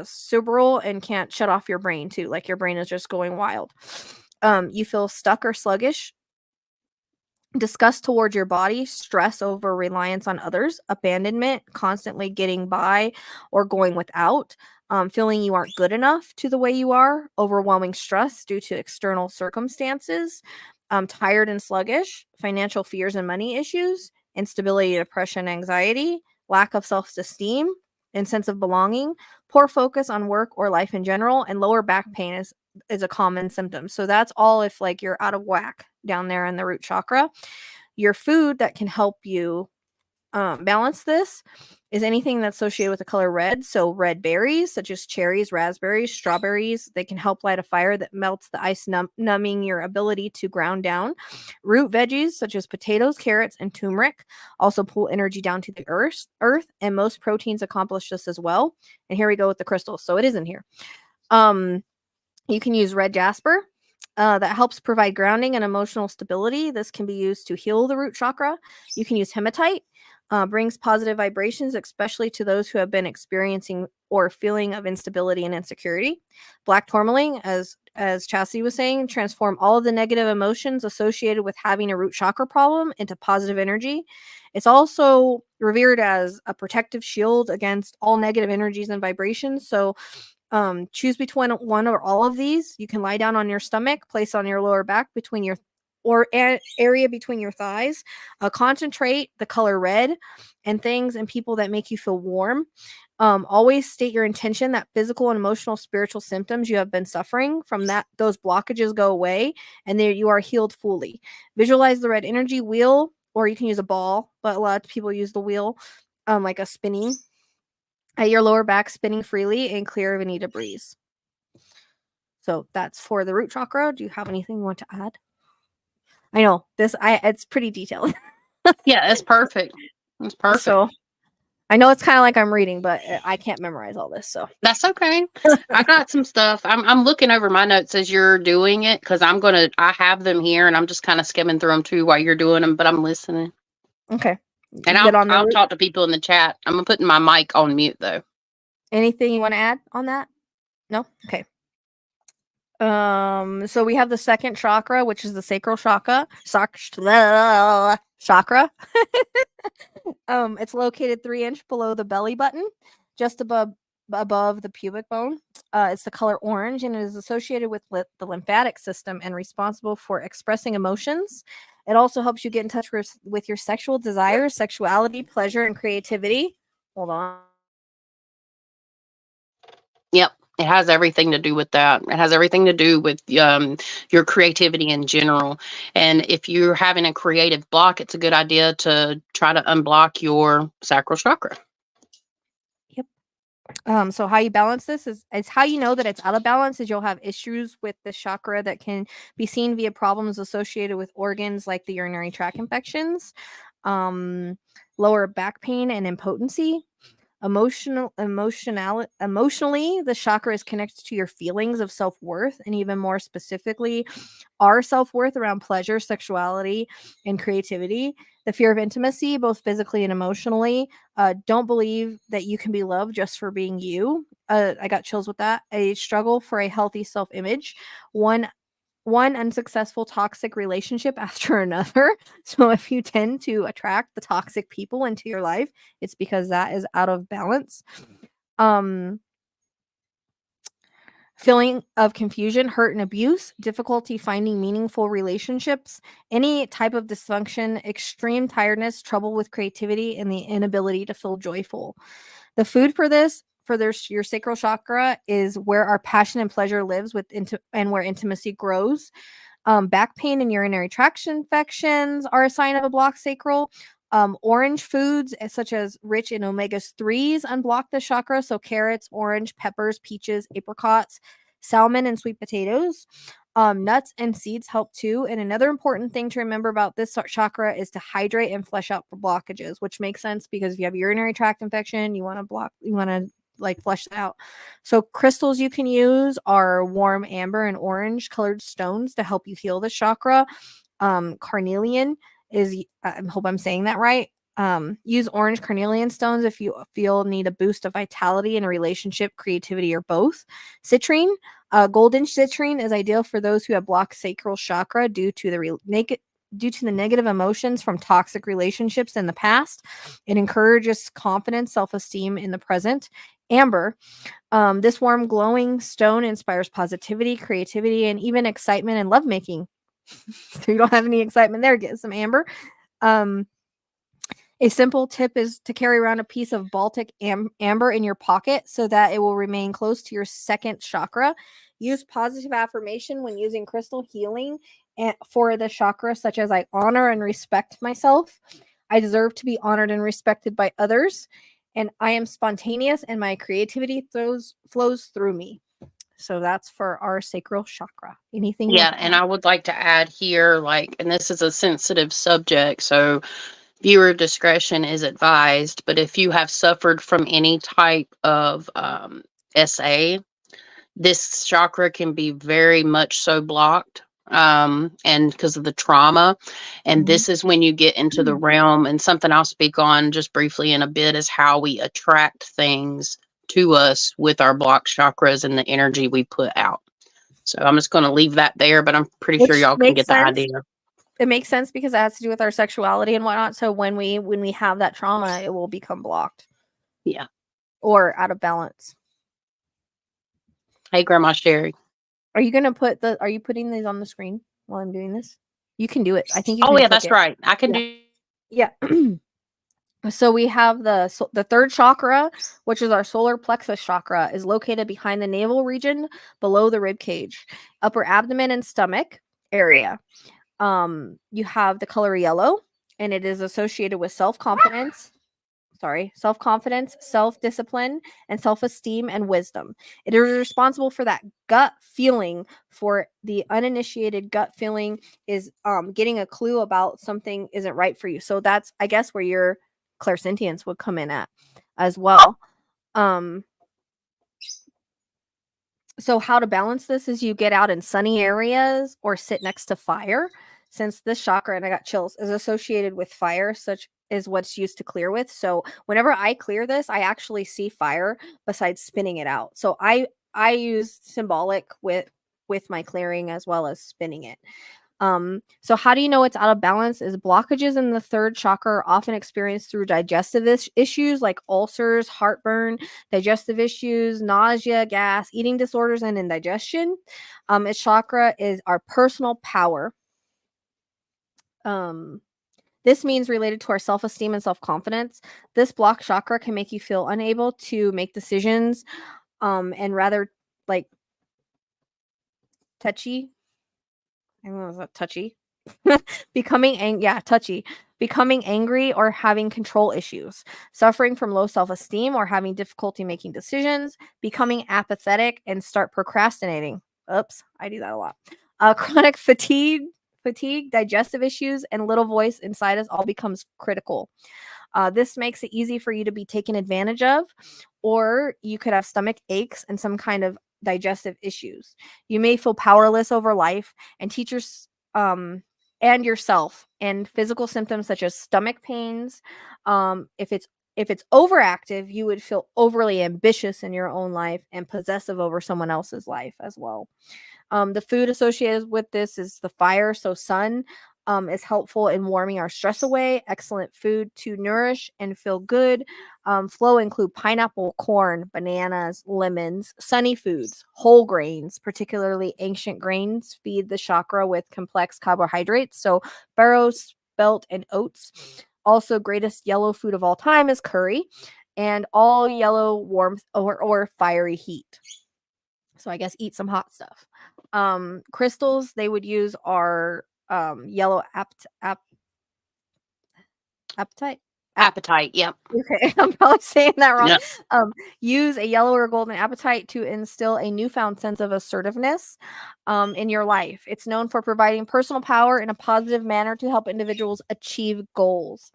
cerebral and can't shut off your brain too, like your brain is just going wild. You feel stuck or sluggish. Disgust towards your body, stress over reliance on others, abandonment, constantly getting by or going without, feeling you aren't good enough to the way you are, overwhelming stress due to external circumstances, tired and sluggish, financial fears and money issues, instability, depression, anxiety, lack of self-esteem and sense of belonging, poor focus on work or life in general, and lower back pain is a common symptom. So that's all if like you're out of whack down there in the root chakra. Your food that can help you balance this is anything that's associated with the color red. So red berries such as cherries, raspberries, strawberries, they can help light a fire that melts the ice, numbing your ability to ground down. Root veggies such as potatoes, carrots, and turmeric also pull energy down to the earth, and most proteins accomplish this as well. And here we go with the crystals. So it is in here. You can use red jasper. That helps provide grounding and emotional stability. This can be used to heal the root chakra. You can use hematite. Brings positive vibrations, especially to those who have been experiencing or feeling of instability and insecurity. Black tourmaline, as Chasity was saying, transform all of the negative emotions associated with having a root chakra problem into positive energy. It's also revered as a protective shield against all negative energies and vibrations. So choose between one or all of these. You can lie down on your stomach, place on your lower back between your area between your thighs. Concentrate the color red and things and people that make you feel warm. Always state your intention that physical and emotional spiritual symptoms you have been suffering from, that those blockages go away and there you are healed fully. Visualize the red energy wheel, or you can use a ball, but a lot of people use the wheel, like a spinning at your lower back, spinning freely and clear of any debris. So that's for the root chakra. Do you have anything you want to add? I know it's pretty detailed. Yeah, it's perfect. It's perfect. So I know it's kind of like I'm reading, but I can't memorize all this. So that's okay. I got some stuff. I'm looking over my notes as you're doing it, because I have them here and I'm just kind of skimming through them too while you're doing them, but I'm listening. Okay. And I'll talk to people in the chat. I'm putting my mic on mute though. Anything you want to add on that? No? Okay. So we have the second chakra, which is the sacral chakra. Chakra. It's located 3 inches below the belly button, just above the pubic bone. It's the color orange and it is associated with the lymphatic system and responsible for expressing emotions. It also helps you get in touch with your sexual desires, sexuality, pleasure, and creativity. Hold on. Yep. It has everything to do with that. It has everything to do with your creativity in general. And if you're having a creative block, it's a good idea to try to unblock your sacral chakra. Yep. So how you balance this is how you know that it's out of balance is you'll have issues with the chakra that can be seen via problems associated with organs like the urinary tract infections, lower back pain, and impotency. Emotionally, the chakra is connected to your feelings of self-worth, and even more specifically, our self-worth around pleasure, sexuality, and creativity. The fear of intimacy, both physically and emotionally. Don't believe that you can be loved just for being you. I got chills with that. A struggle for a healthy self-image. One unsuccessful toxic relationship after another. So if you tend to attract the toxic people into your life, it's because that is out of balance. Feeling of confusion, hurt, and abuse, difficulty finding meaningful relationships, any type of dysfunction, extreme tiredness, trouble with creativity, and the inability to feel joyful. The food for your sacral chakra is where our passion and pleasure lives and where intimacy grows. Back pain and urinary tract infections are a sign of a blocked sacral. Orange foods such as rich in omega-3s unblock the chakra. So carrots, orange, peppers, peaches, apricots, salmon, and sweet potatoes. Nuts and seeds help too. And another important thing to remember about this chakra is to hydrate and flush out for blockages, which makes sense because if you have urinary tract infection, you want to flush it out. So crystals you can use are warm amber and orange colored stones to help you heal the chakra. Carnelian is, I hope I'm saying that right. Use orange carnelian stones if you need a boost of vitality in a relationship, creativity, or both. Citrine, golden citrine is ideal for those who have blocked sacral chakra due to the negative emotions from toxic relationships in the past. It encourages confidence, self-esteem in the present. Amber, this warm, glowing stone inspires positivity, creativity, and even excitement and lovemaking. So you don't have any excitement there, get some amber. A simple tip is to carry around a piece of Baltic amber in your pocket so that it will remain close to your second chakra. Use positive affirmation when using crystal healing for the chakra, such as I honor and respect myself. I deserve to be honored and respected by others. And I am spontaneous and my creativity flows through me. So that's for our sacral chakra. Anything? Yeah, and I would like to add here, and this is a sensitive subject, so viewer discretion is advised. But if you have suffered from any type of SA, this chakra can be very much so blocked. And because of the trauma. And this is when you get into the realm, and something I'll speak on just briefly in a bit is how we attract things to us with our blocked chakras and the energy we put out. So I'm just going to leave that there, but I'm pretty sure y'all can get the idea. It makes sense because it has to do with our sexuality and whatnot. So when we have that trauma, it will become blocked. Yeah. Or out of balance. Hey, Grandma Sherry. Are you putting these on the screen while I'm doing this? You can do it. I think you can. Oh yeah, that's right. I can do. Yeah. So we have the third chakra, which is our solar plexus chakra, is located behind the navel region below the rib cage, upper abdomen and stomach area. You have the color yellow, and it is associated with self-confidence, self-discipline, and self-esteem and wisdom. It is responsible for that gut feeling. For the uninitiated, gut feeling is getting a clue about something isn't right for you. So that's, I guess, where your clairsentience would come in at as well. So how to balance this is you get out in sunny areas or sit next to fire. Since this chakra, and I got chills, is associated with fire, such is what's used to clear with. So whenever I clear this, I actually see fire besides spinning it out. So I use symbolic with my clearing as well as spinning it. So how do you know it's out of balance? Is blockages in the third chakra are often experienced through digestive issues like ulcers, heartburn, digestive issues, nausea, gas, eating disorders, and indigestion. Its chakra is our personal power. This means related to our self-esteem and self-confidence. This blocked chakra can make you feel unable to make decisions, and rather like touchy. I don't know, is that touchy? Touchy. Becoming angry or having control issues, suffering from low self-esteem or having difficulty making decisions, becoming apathetic and start procrastinating. Oops, I do that a lot. Chronic fatigue, digestive issues, and little voice inside us all becomes critical. This makes it easy for you to be taken advantage of, or you could have stomach aches and some kind of digestive issues. You may feel powerless over life, and teachers and yourself, and physical symptoms such as stomach pains. If it's overactive, you would feel overly ambitious in your own life and possessive over someone else's life as well. The food associated with this is the fire. So sun is helpful in warming our stress away. Excellent food to nourish and feel good. Flow include pineapple, corn, bananas, lemons, sunny foods, whole grains, particularly ancient grains, feed the chakra with complex carbohydrates. So farro, spelt, and oats. Also, greatest yellow food of all time is curry, and all yellow warmth or fiery heat. So I guess eat some hot stuff. Crystals they would use are yellow Appetite. Yep. Okay, I'm probably saying that wrong. Yep. Use a yellow or golden apatite to instill a newfound sense of assertiveness in your life. It's known for providing personal power in a positive manner to help individuals achieve goals.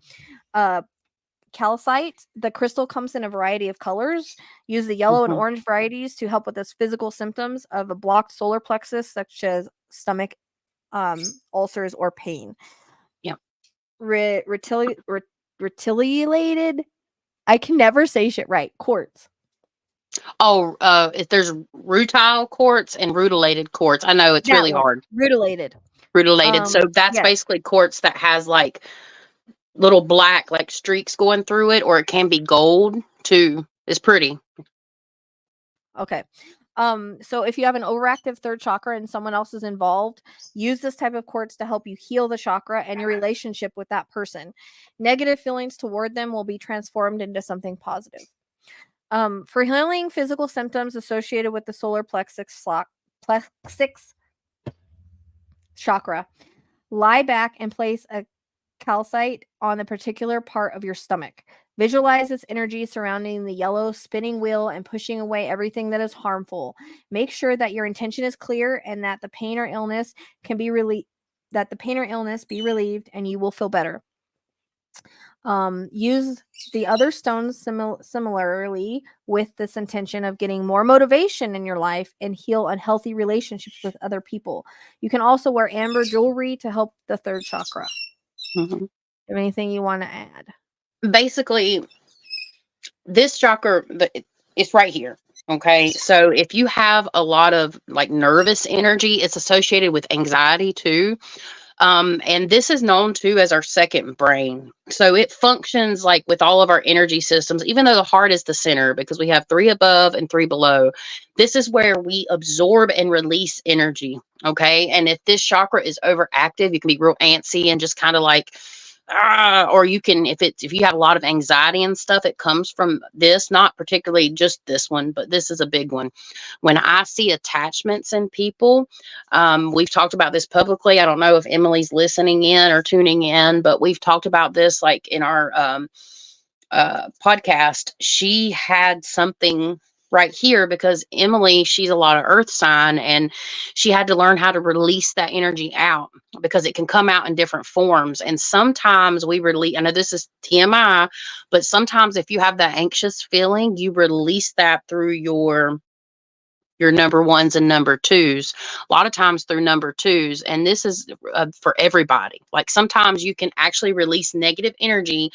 Calcite, the crystal comes in a variety of colors. Use the yellow and orange varieties to help with the physical symptoms of a blocked solar plexus, such as stomach ulcers or pain. Yep. Retilated, I can never say shit right, quartz. Oh, if there's rutile quartz and rutilated quartz. I know it's that really hard. Rutilated. So that's basically quartz that has like little black like streaks going through it, or it can be gold too. It's pretty. Okay. So if you have an overactive third chakra and someone else is involved, use this type of quartz to help you heal the chakra and your relationship with that person. Negative feelings toward them will be transformed into something positive. For healing physical symptoms associated with the solar plexus chakra, lie back and place a calcite on a particular part of your stomach. Visualize this energy surrounding the yellow spinning wheel and pushing away everything that is harmful. Make sure that your intention is clear and that the pain or illness be relieved, and you will feel better. Use the other stones similarly with this intention of getting more motivation in your life and heal unhealthy relationships with other people. You can also wear amber jewelry to help the third chakra. Mm-hmm. Anything you want to add? Basically, this chakra, It's right here. Okay. So if you have a lot of like nervous energy, it's associated with anxiety too. And this is known too as our second brain. So it functions like with all of our energy systems, even though the heart is the center because we have 3 above and 3 below. This is where we absorb and release energy. Okay. And if this chakra is overactive, you can be real antsy and just kind of like, or you can, if you have a lot of anxiety and stuff, it comes from this, not particularly just this one, but this is a big one. When I see attachments in people, we've talked about this publicly. I don't know if Emily's listening in or tuning in, but we've talked about this like in our podcast. She had something right here because Emily, she's a lot of earth sign, and she had to learn how to release that energy out because it can come out in different forms. And sometimes we release, I know this is TMI, but sometimes if you have that anxious feeling, you release that through your number ones and number twos, a lot of times through number twos. And this is for everybody. Like sometimes you can actually release negative energy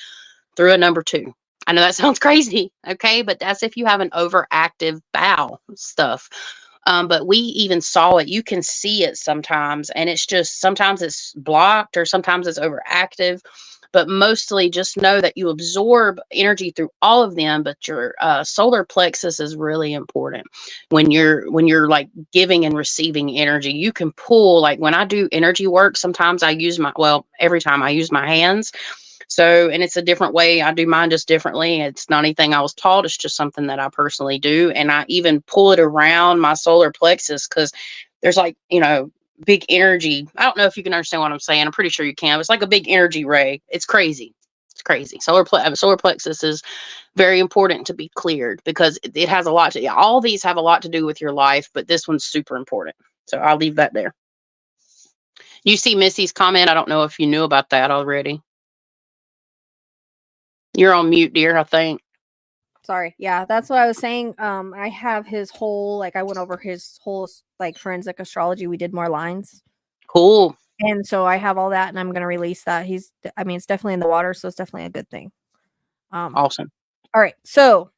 through a number two. I know that sounds crazy, okay, but that's if you have an overactive bowel stuff. But we even saw it. You can see it sometimes, and it's just sometimes it's blocked or sometimes it's overactive. But mostly, just know that you absorb energy through all of them. But your solar plexus is really important when you're like giving and receiving energy. You can pull, like when I do energy work. Sometimes I use every time I use my hands. So, and it's a different way. I do mine just differently. It's not anything I was taught. It's just something that I personally do. And I even pull it around my solar plexus because there's like, big energy. I don't know if you can understand what I'm saying. I'm pretty sure you can. It's like a big energy ray. It's crazy. It's crazy. Solar plexus is very important to be cleared because it has a lot to, all these have a lot to do with your life, but this one's super important. So I'll leave that there. You see Missy's comment. I don't know if you knew about that already. You're on mute, dear, I think. Sorry. Yeah, that's what I was saying. I have his whole, I went over his whole, forensic astrology. We did more lines. Cool. And so I have all that, and I'm going to release that. It's definitely in the water, so it's definitely a good thing. Awesome. All right. So,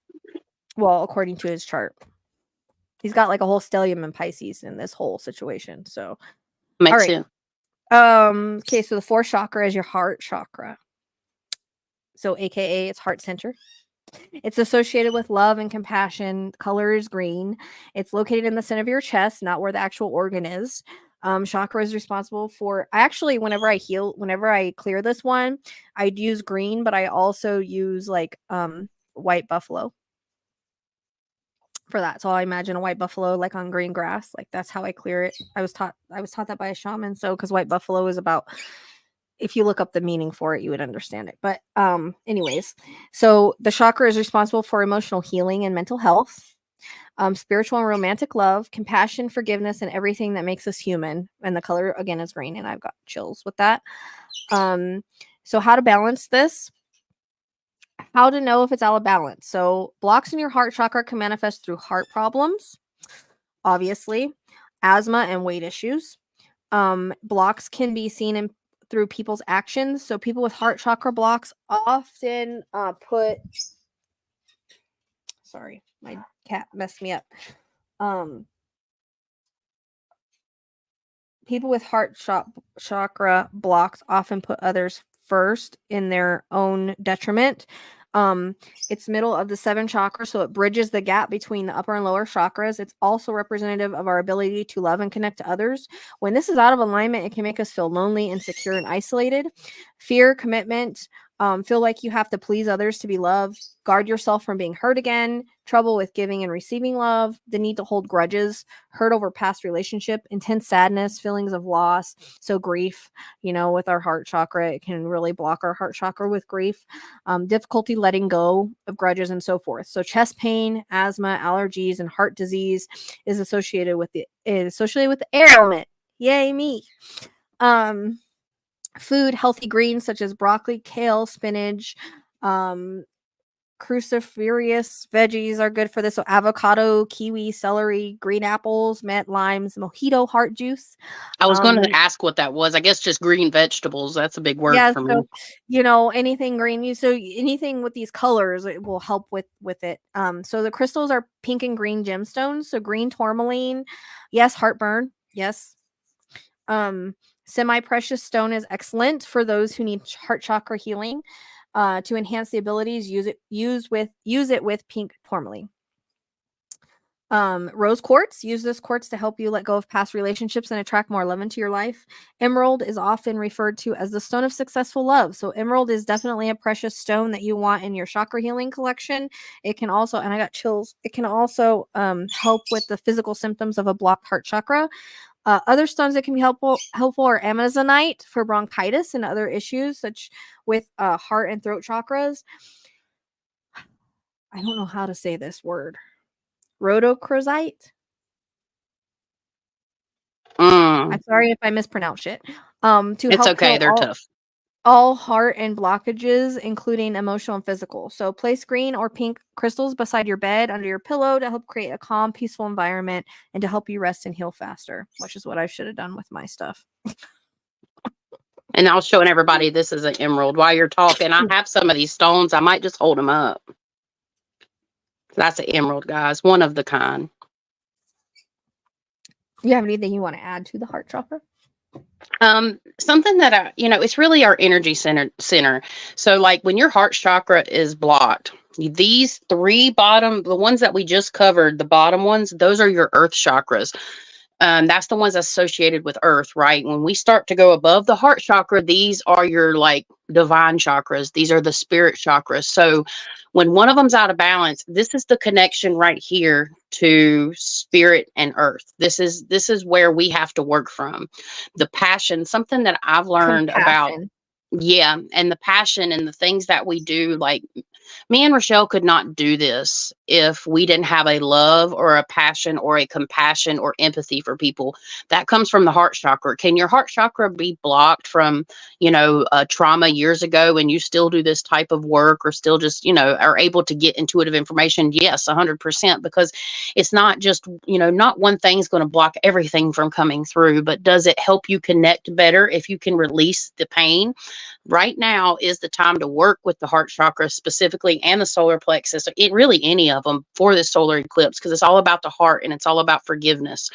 well, according to his chart, he's got like a whole stellium in Pisces in this whole situation. So, Makes sense. Okay, so the fourth chakra is your heart chakra. So, AKA it's heart center. It's associated with love and compassion. Color is green. It's located in the center of your chest, not where the actual organ is. Chakra is responsible for, whenever I clear this one, I'd use green, but I also use white buffalo for that. So I imagine a white buffalo like on green grass. Like that's how I clear it. I was taught that by a shaman. So because white buffalo is about, if you look up the meaning for it, you would understand it. But anyways, so the chakra is responsible for emotional healing and mental health, spiritual and romantic love, compassion, forgiveness, and everything that makes us human. And the color again is green, and I've got chills with that. So how to balance this? How to know if it's out of balance? So blocks in your heart chakra can manifest through heart problems, obviously, asthma and weight issues. Blocks can be seen through people's actions. So people with heart chakra blocks often sorry, my cat messed me up. People with heart chakra blocks often put others first in their own detriment. It's middle of the 7 chakras, so it bridges the gap between the upper and lower chakras. It's also representative of our ability to love and connect to others. When this is out of alignment, it can make us feel lonely, insecure, and isolated. Fear, commitment, feel like you have to please others to be loved, guard yourself from being hurt again, trouble with giving and receiving love, the need to hold grudges, hurt over past relationship, intense sadness, feelings of loss. So grief, with our heart chakra, it can really block our heart chakra with grief, difficulty letting go of grudges and so forth. So chest pain, asthma, allergies, and heart disease is associated with the air element. Yay, me. Food, healthy greens such as broccoli, kale, spinach, cruciferous veggies are good for this. So avocado, kiwi, celery, green apples, mint, limes, mojito, heart juice. I was going to ask what that was. I guess just green vegetables. That's a big word for me. So, you know, anything green. So anything with these colors, it will help with it. So the crystals are pink and green gemstones. So green tourmaline, yes. Heartburn, yes. Semi-precious stone is excellent for those who need heart chakra healing. To enhance the abilities, use it with pink tourmaline. Rose quartz, use this quartz to help you let go of past relationships and attract more love into your life. Emerald is often referred to as the stone of successful love. So emerald is definitely a precious stone that you want in your chakra healing collection. It can also, and I got chills, it can also help with the physical symptoms of a blocked heart chakra. Other stones that can be helpful are amazonite for bronchitis and other issues such with heart and throat chakras. I don't know how to say this word. Rhodochrosite. I'm sorry if I mispronounce it. It's okay. They're tough. All heart and blockages, including emotional and physical. So place green or pink crystals beside your bed, under your pillow, to help create a calm, peaceful environment and to help you rest and heal faster, which is what I should have done with my stuff. And I was showing everybody this is an emerald while you're talking. I have some of these stones. I might just hold them up. That's an emerald, guys. One of the kind. You have anything you want to add to the heart chakra? Something that it's really our energy center. So like when your heart chakra is blocked, these three bottom, the ones that we just covered, the bottom ones, those are your earth chakras. That's the ones associated with earth, right? When we start to go above the heart chakra, these are your like divine chakras. These are the spirit chakras. So when one of them's out of balance, this is the connection right here to spirit and earth. This is where we have to work from. The passion, something that I've learned about. Yeah. And the passion and the things that we do, like me and Rochelle could not do this if we didn't have a love or a passion or a compassion or empathy for people. That comes from the heart chakra. Can your heart chakra be blocked from, trauma years ago and you still do this type of work or still just, are able to get intuitive information? Yes, 100%, because it's not just, not one thing's going to block everything from coming through, but does it help you connect better if you can release the pain? Right now is the time to work with the heart chakra specifically and the solar plexus. It really any of them for this solar eclipse, because it's all about the heart and it's all about forgiveness.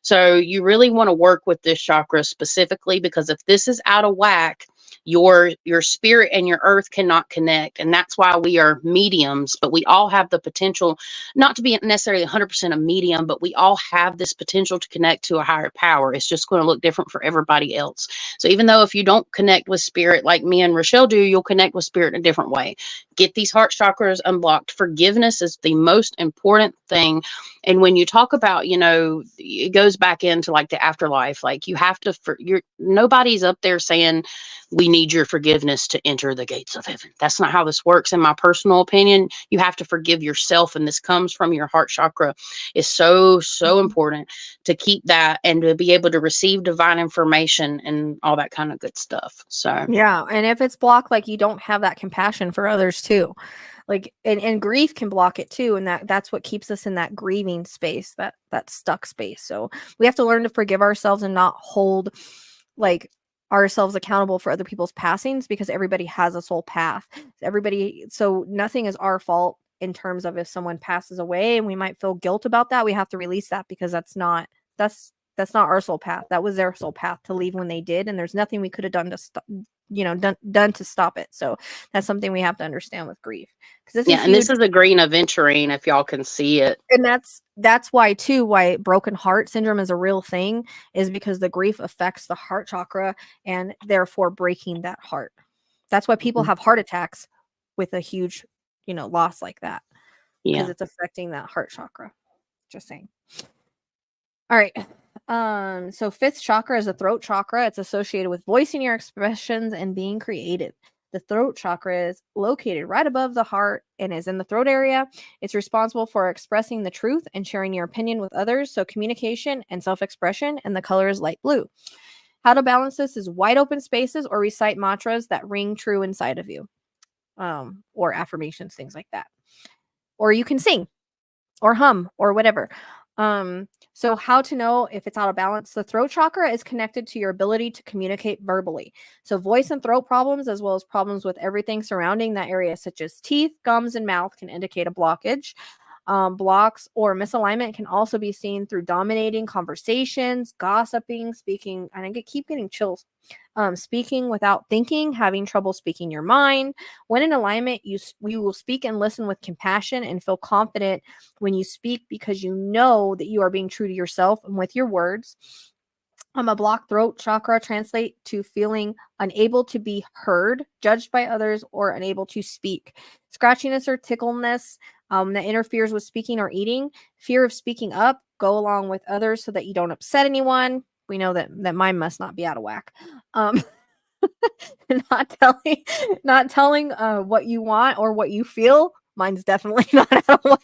So you really want to work with this chakra specifically, because if this is out of whack, your spirit and your earth cannot connect. And that's why we are mediums, but we all have the potential not to be necessarily 100% a medium, but we all have this potential to connect to a higher power. It's just going to look different for everybody else. So even though if you don't connect with spirit like me and Rochelle do, you'll connect with spirit in a different way. Get these heart chakras unblocked. Forgiveness is the most important thing. And when you talk about, it goes back into like the afterlife, like you have to, nobody's up there saying we need your forgiveness to enter the gates of heaven. That's not how this works. In my personal opinion, you have to forgive yourself. And this comes from your heart chakra. It's so, so important to keep that and to be able to receive divine information and all that kind of good stuff. So, yeah. And if it's blocked, like you don't have that compassion for others too. Like, and grief can block it too. And that's what keeps us in that grieving space, that stuck space. So we have to learn to forgive ourselves and not hold like ourselves accountable for other people's passings, because everybody has a soul path. So nothing is our fault in terms of if someone passes away and we might feel guilt about that. We have to release that, because that's not our soul path. That was their soul path to leave when they did. And there's nothing we could have done to stop, done to stop it. So that's something we have to understand with grief. And this is a green aventurine, if y'all can see it. And that's why broken heart syndrome is a real thing, is because the grief affects the heart chakra and therefore breaking that heart. That's why people have heart attacks with a huge, loss like that. Because it's affecting that heart chakra. Just saying. All right. So fifth chakra is the throat chakra. It's associated with voicing your expressions and being creative. The throat chakra is located right above the heart and is in the throat area. It's responsible for expressing the truth and sharing your opinion with others. So communication and self-expression, and the color is light blue. How to balance this is wide open spaces or recite mantras that ring true inside of you. or affirmations, things like that. Or you can sing or hum or whatever. So how to know if it's out of balance? The throat chakra is connected to your ability to communicate verbally. So voice and throat problems, as well as problems with everything surrounding that area, such as teeth, gums, and mouth, can indicate a blockage. Blocks or misalignment can also be seen through dominating conversations, gossiping, speaking. And I keep getting chills. Speaking without thinking, having trouble speaking your mind. When in alignment, you will speak and listen with compassion and feel confident when you speak, because you know that you are being true to yourself and with your words. A blocked throat chakra translate to feeling unable to be heard, judged by others, or unable to speak. Scratchiness or tickleness that interferes with speaking or eating. Fear of speaking up. Go along with others so that you don't upset anyone. We know that mine must not be out of whack. Not telling what you want or what you feel. Mine's definitely not out of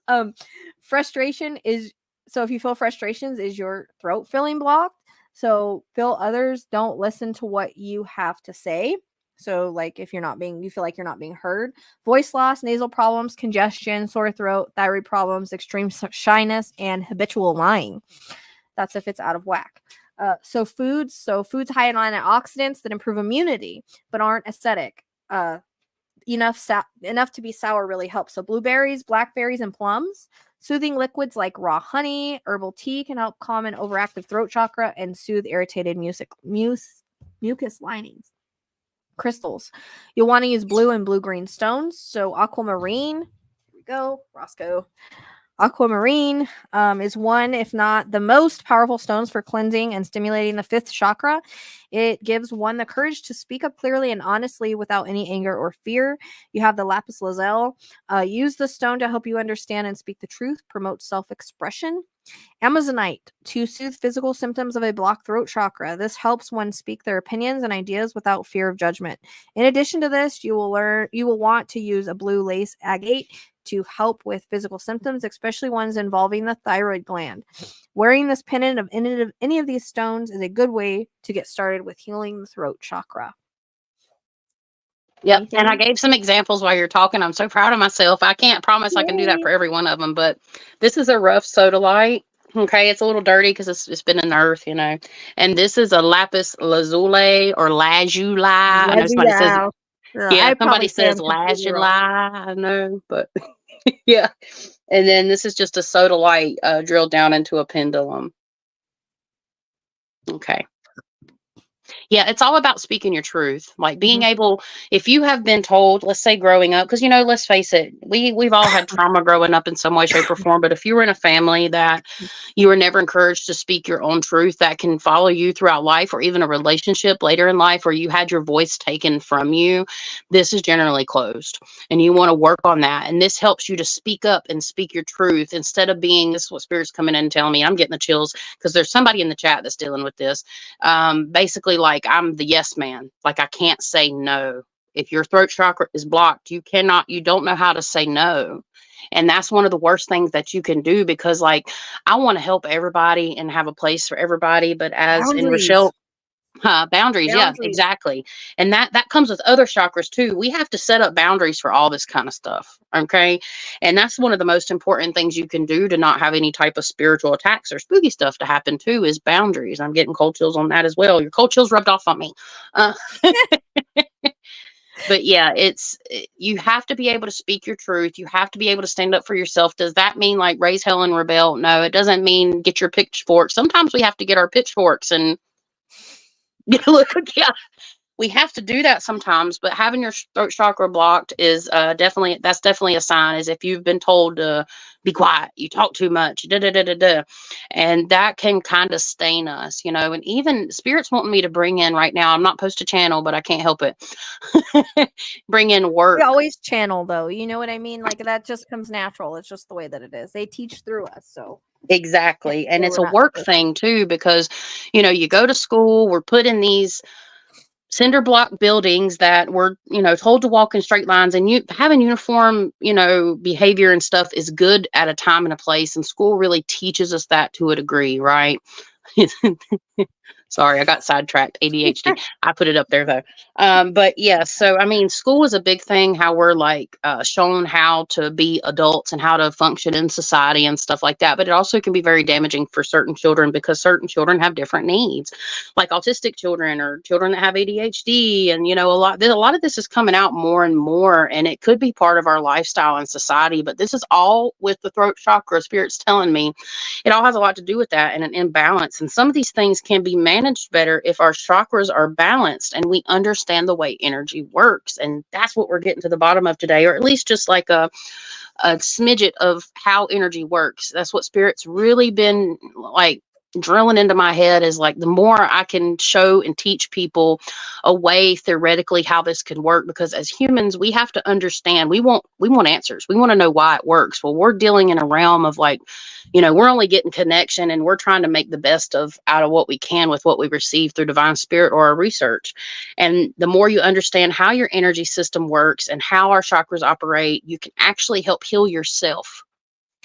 whack. Frustration is, so if you feel frustrations, is your throat feeling blocked? So feel others, don't listen to what you have to say. So like if you feel like you're not being heard. Voice loss, nasal problems, congestion, sore throat, thyroid problems, extreme shyness, and habitual lying. That's if it's out of whack. So foods high in antioxidants that improve immunity but aren't acidic. Enough to be sour really helps. So blueberries, blackberries, and plums. Soothing liquids like raw honey, herbal tea can help calm an overactive throat chakra and soothe irritated mucus linings. Crystals. You'll want to use blue and blue-green stones. So aquamarine. Here we go. Roscoe. Aquamarine is one, if not the most powerful stones for cleansing and stimulating the fifth chakra. It gives one the courage to speak up clearly and honestly without any anger or fear. You have the lapis lazuli. Use the stone to help you understand and speak the truth, promote self-expression. Amazonite, to soothe physical symptoms of a blocked throat chakra. This helps one speak their opinions and ideas without fear of judgment. In addition to this, you will want to use a blue lace agate to help with physical symptoms, especially ones involving the thyroid gland. Wearing this pendant of any of these stones is a good way to get started with healing the throat chakra. Yep. Anything? And I gave some examples while you're talking. I'm so proud of myself. I can't promise I can do that for every one of them, but this is a rough sodalite. Okay. It's a little dirty because it's been in the earth, you know. And this is a lapis lazuli or lazuli. I know somebody says, yeah, somebody says lazuli. I know, but yeah. And then this is just a sodalite drilled down into a pendulum. Okay. Yeah, it's all about speaking your truth. Like being able, if you have been told, let's say growing up, because, you know, let's face it, we've all had trauma growing up in some way, shape, or form. But if you were in a family that you were never encouraged to speak your own truth, that can follow you throughout life, or even a relationship later in life where you had your voice taken from you, this is generally closed. And you want to work on that. And this helps you to speak up and speak your truth instead of being, this is what Spirit's coming in and telling me. I'm getting the chills because there's somebody in the chat that's dealing with this. Basically, like I'm the yes man. Like I can't say no. If your throat chakra is blocked, you don't know how to say no. And that's one of the worst things that you can do, because like I want to help everybody and have a place for everybody. But as in Rochelle, boundaries. Yeah, exactly. And that comes with other chakras too. We have to set up boundaries for all this kind of stuff. Okay. And that's one of the most important things you can do to not have any type of spiritual attacks or spooky stuff to happen too, is boundaries. I'm getting cold chills on that as well. Your cold chills rubbed off on me. But yeah, you have to be able to speak your truth. You have to be able to stand up for yourself. Does that mean like raise hell and rebel? No, it doesn't mean get your pitchforks. Sometimes we have to get our pitchforks and look, yeah, we have to do that sometimes, but having your throat chakra blocked is definitely a sign. Is if you've been told to be quiet, you talk too much, and that can kind of stain us, you know. And even Spirit's wanting me to bring in right now. I'm not supposed to channel, but I can't help it. Bring in work. We always channel, though. You know what I mean? Like that just comes natural. It's just the way that it is. They teach through us, so. Exactly. And it's a work thing too, because, you know, you go to school, we're put in these cinder block buildings that we're, you know, told to walk in straight lines, and you having uniform, you know, behavior and stuff is good at a time and a place. And school really teaches us that to a degree, right? Sorry, I got sidetracked. ADHD. I put it up there though. But yeah, so I mean, school is a big thing. How we're like shown how to be adults and how to function in society and stuff like that. But it also can be very damaging for certain children because certain children have different needs, like autistic children or children that have ADHD. And a lot of this is coming out more and more, and it could be part of our lifestyle and society. But this is all with the throat chakra. Spirit's telling me it all has a lot to do with that and an imbalance. And some of these things can be managed better if our chakras are balanced and we understand the way energy works. And that's what we're getting to the bottom of today, or at least just like a smidget of how energy works. That's what Spirit's really been like drilling into my head, is like the more I can show and teach people a way theoretically how this could work, because as humans we have to understand, we want answers, we want to know why it works. Well, we're dealing in a realm of like, we're only getting connection, and we're trying to make the best out of what we can with what we receive through divine spirit or our research. And the more you understand how your energy system works and how our chakras operate, you can actually help heal yourself.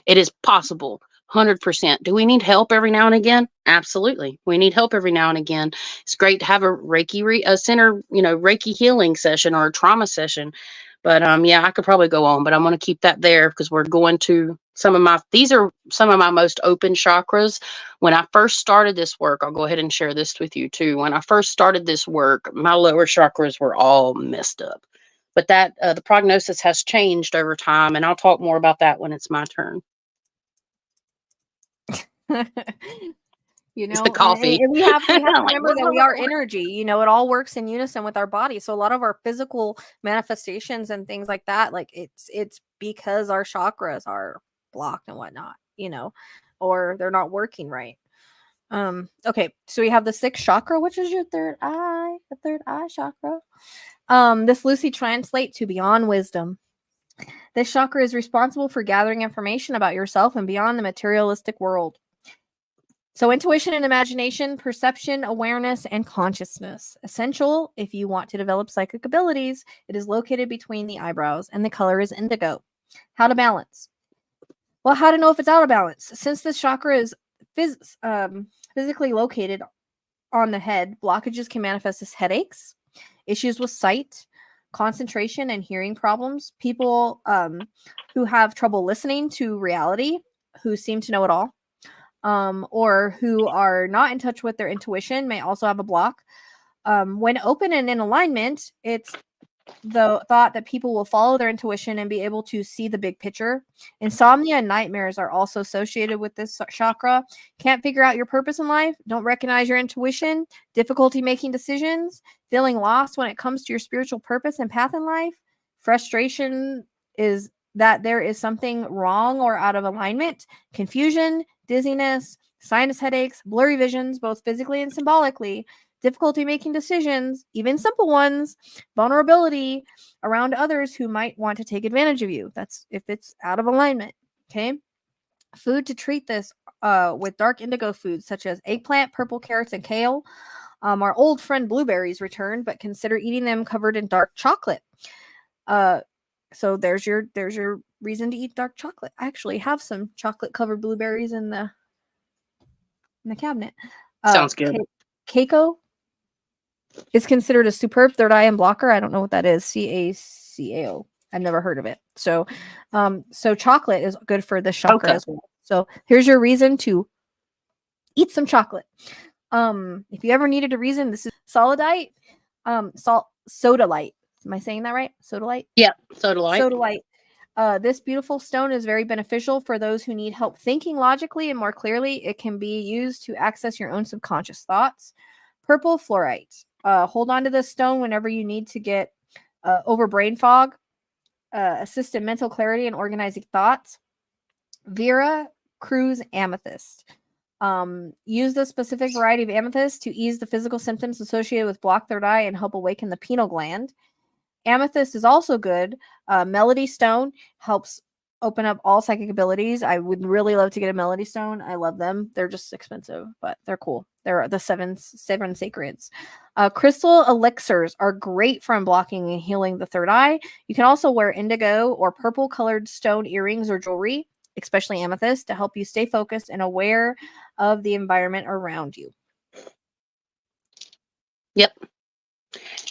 It is possible. 100%. Do we need help every now and again? Absolutely. We need help every now and again. It's great to have a Reiki Reiki healing session or a trauma session. But yeah, I could probably go on, but I'm going to keep that there because we're going to these are some of my most open chakras. When I first started this work, I'll go ahead and share this with you too. When I first started this work, my lower chakras were all messed up. But that the prognosis has changed over time, and I'll talk more about that when it's my turn. It's the coffee. And we have to remember that we are energy. It all works in unison with our body. So a lot of our physical manifestations and things like that, like it's because our chakras are blocked and whatnot, or they're not working right. Okay, so we have the sixth chakra, which is your third eye chakra. This loosely translates to beyond wisdom. This chakra is responsible for gathering information about yourself and beyond the materialistic world. So intuition and imagination, perception, awareness, and consciousness. Essential if you want to develop psychic abilities. It is located between the eyebrows, and the color is indigo. How to balance? Well, how to know if it's out of balance? Since this chakra is physically located on the head, blockages can manifest as headaches, issues with sight, concentration, and hearing problems. People who have trouble listening to reality, who seem to know it all, or who are not in touch with their intuition may also have a block. When open and in alignment, it's the thought that people will follow their intuition and be able to see the big picture. Insomnia and nightmares are also associated with this chakra. Can't figure out your purpose in life, don't recognize your intuition, difficulty making decisions, feeling lost when it comes to your spiritual purpose and path in life. Frustration is that there is something wrong or out of alignment, confusion, dizziness, sinus headaches, blurry visions, both physically and symbolically, difficulty making decisions, even simple ones, vulnerability around others who might want to take advantage of you. That's if it's out of alignment. Okay. Food to treat this with dark indigo foods such as eggplant, purple carrots, and kale. Our old friend blueberries returned, but consider eating them covered in dark chocolate. So there's your reason to eat dark chocolate. I actually have some chocolate covered blueberries in the cabinet. Sounds good. Keiko is considered a superb third eye and blocker. I don't know what that is. CACAO. I've never heard of it. So chocolate is good for the chakra as well. So here's your reason to eat some chocolate. If you ever needed a reason, this is solidite, sodalite. Am I saying that right? Sodalite? Yeah, sodalite. Sodalite. This beautiful stone is very beneficial for those who need help thinking logically and more clearly. It can be used to access your own subconscious thoughts. Purple fluorite. Hold on to this stone whenever you need to get over brain fog, assist in mental clarity and organizing thoughts. Vera Cruz amethyst. Use the specific variety of amethyst to ease the physical symptoms associated with blocked third eye and help awaken the pineal gland. Amethyst is also good. Melody stone helps open up all psychic abilities. I would really love to get a melody stone. I love them. They're just expensive, but they're cool. They're the seven sacreds. Crystal elixirs are great for unblocking and healing the third eye. You can also wear indigo or purple colored stone earrings or jewelry, especially amethyst, to help you stay focused and aware of the environment around you. Yep.